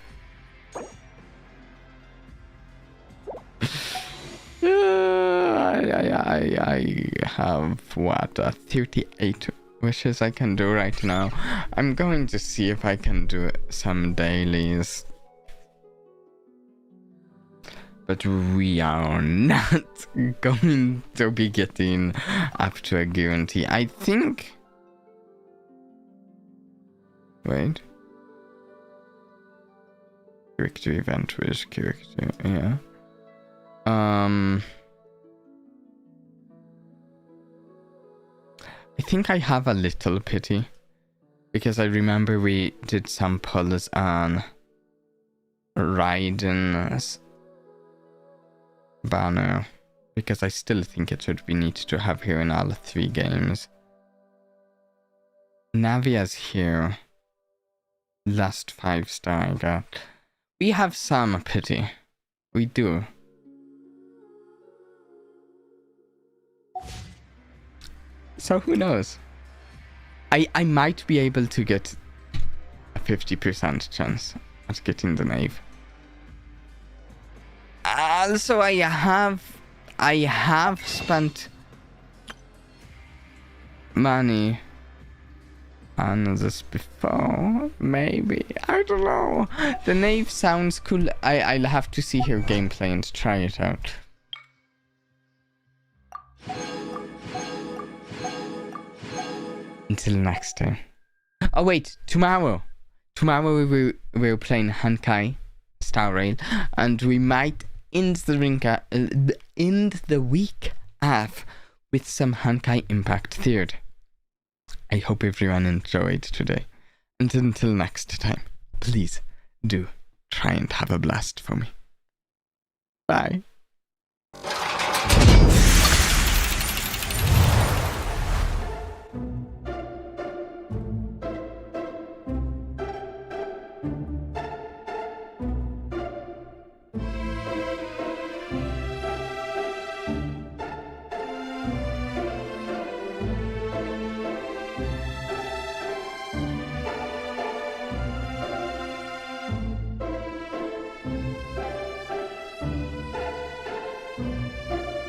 I have, what, 38 wishes I can do right now. I'm going to see if I can do some dailies. But we are not going to be getting up to a guarantee. I think... Wait. Character event with character, yeah. I think I have a little pity. Because I remember we did some pulls on Raiden's banner. Because I still think it should be neat to have here in all 3 games. Navia's here. Last 5-star I got. We have some pity. We do. So who knows? I might be able to get a 50% chance at getting the knave. Also, I have spent money on this before, maybe. I don't know. The knave sounds cool. I'll have to see her gameplay and try it out. Until next time. Oh wait, tomorrow. Tomorrow we're playing Hankai Star Rail, and we might end the week off with some Hankai Impact 3rd. I hope everyone enjoyed today. And until next time, please do try and have a blast for me. Bye.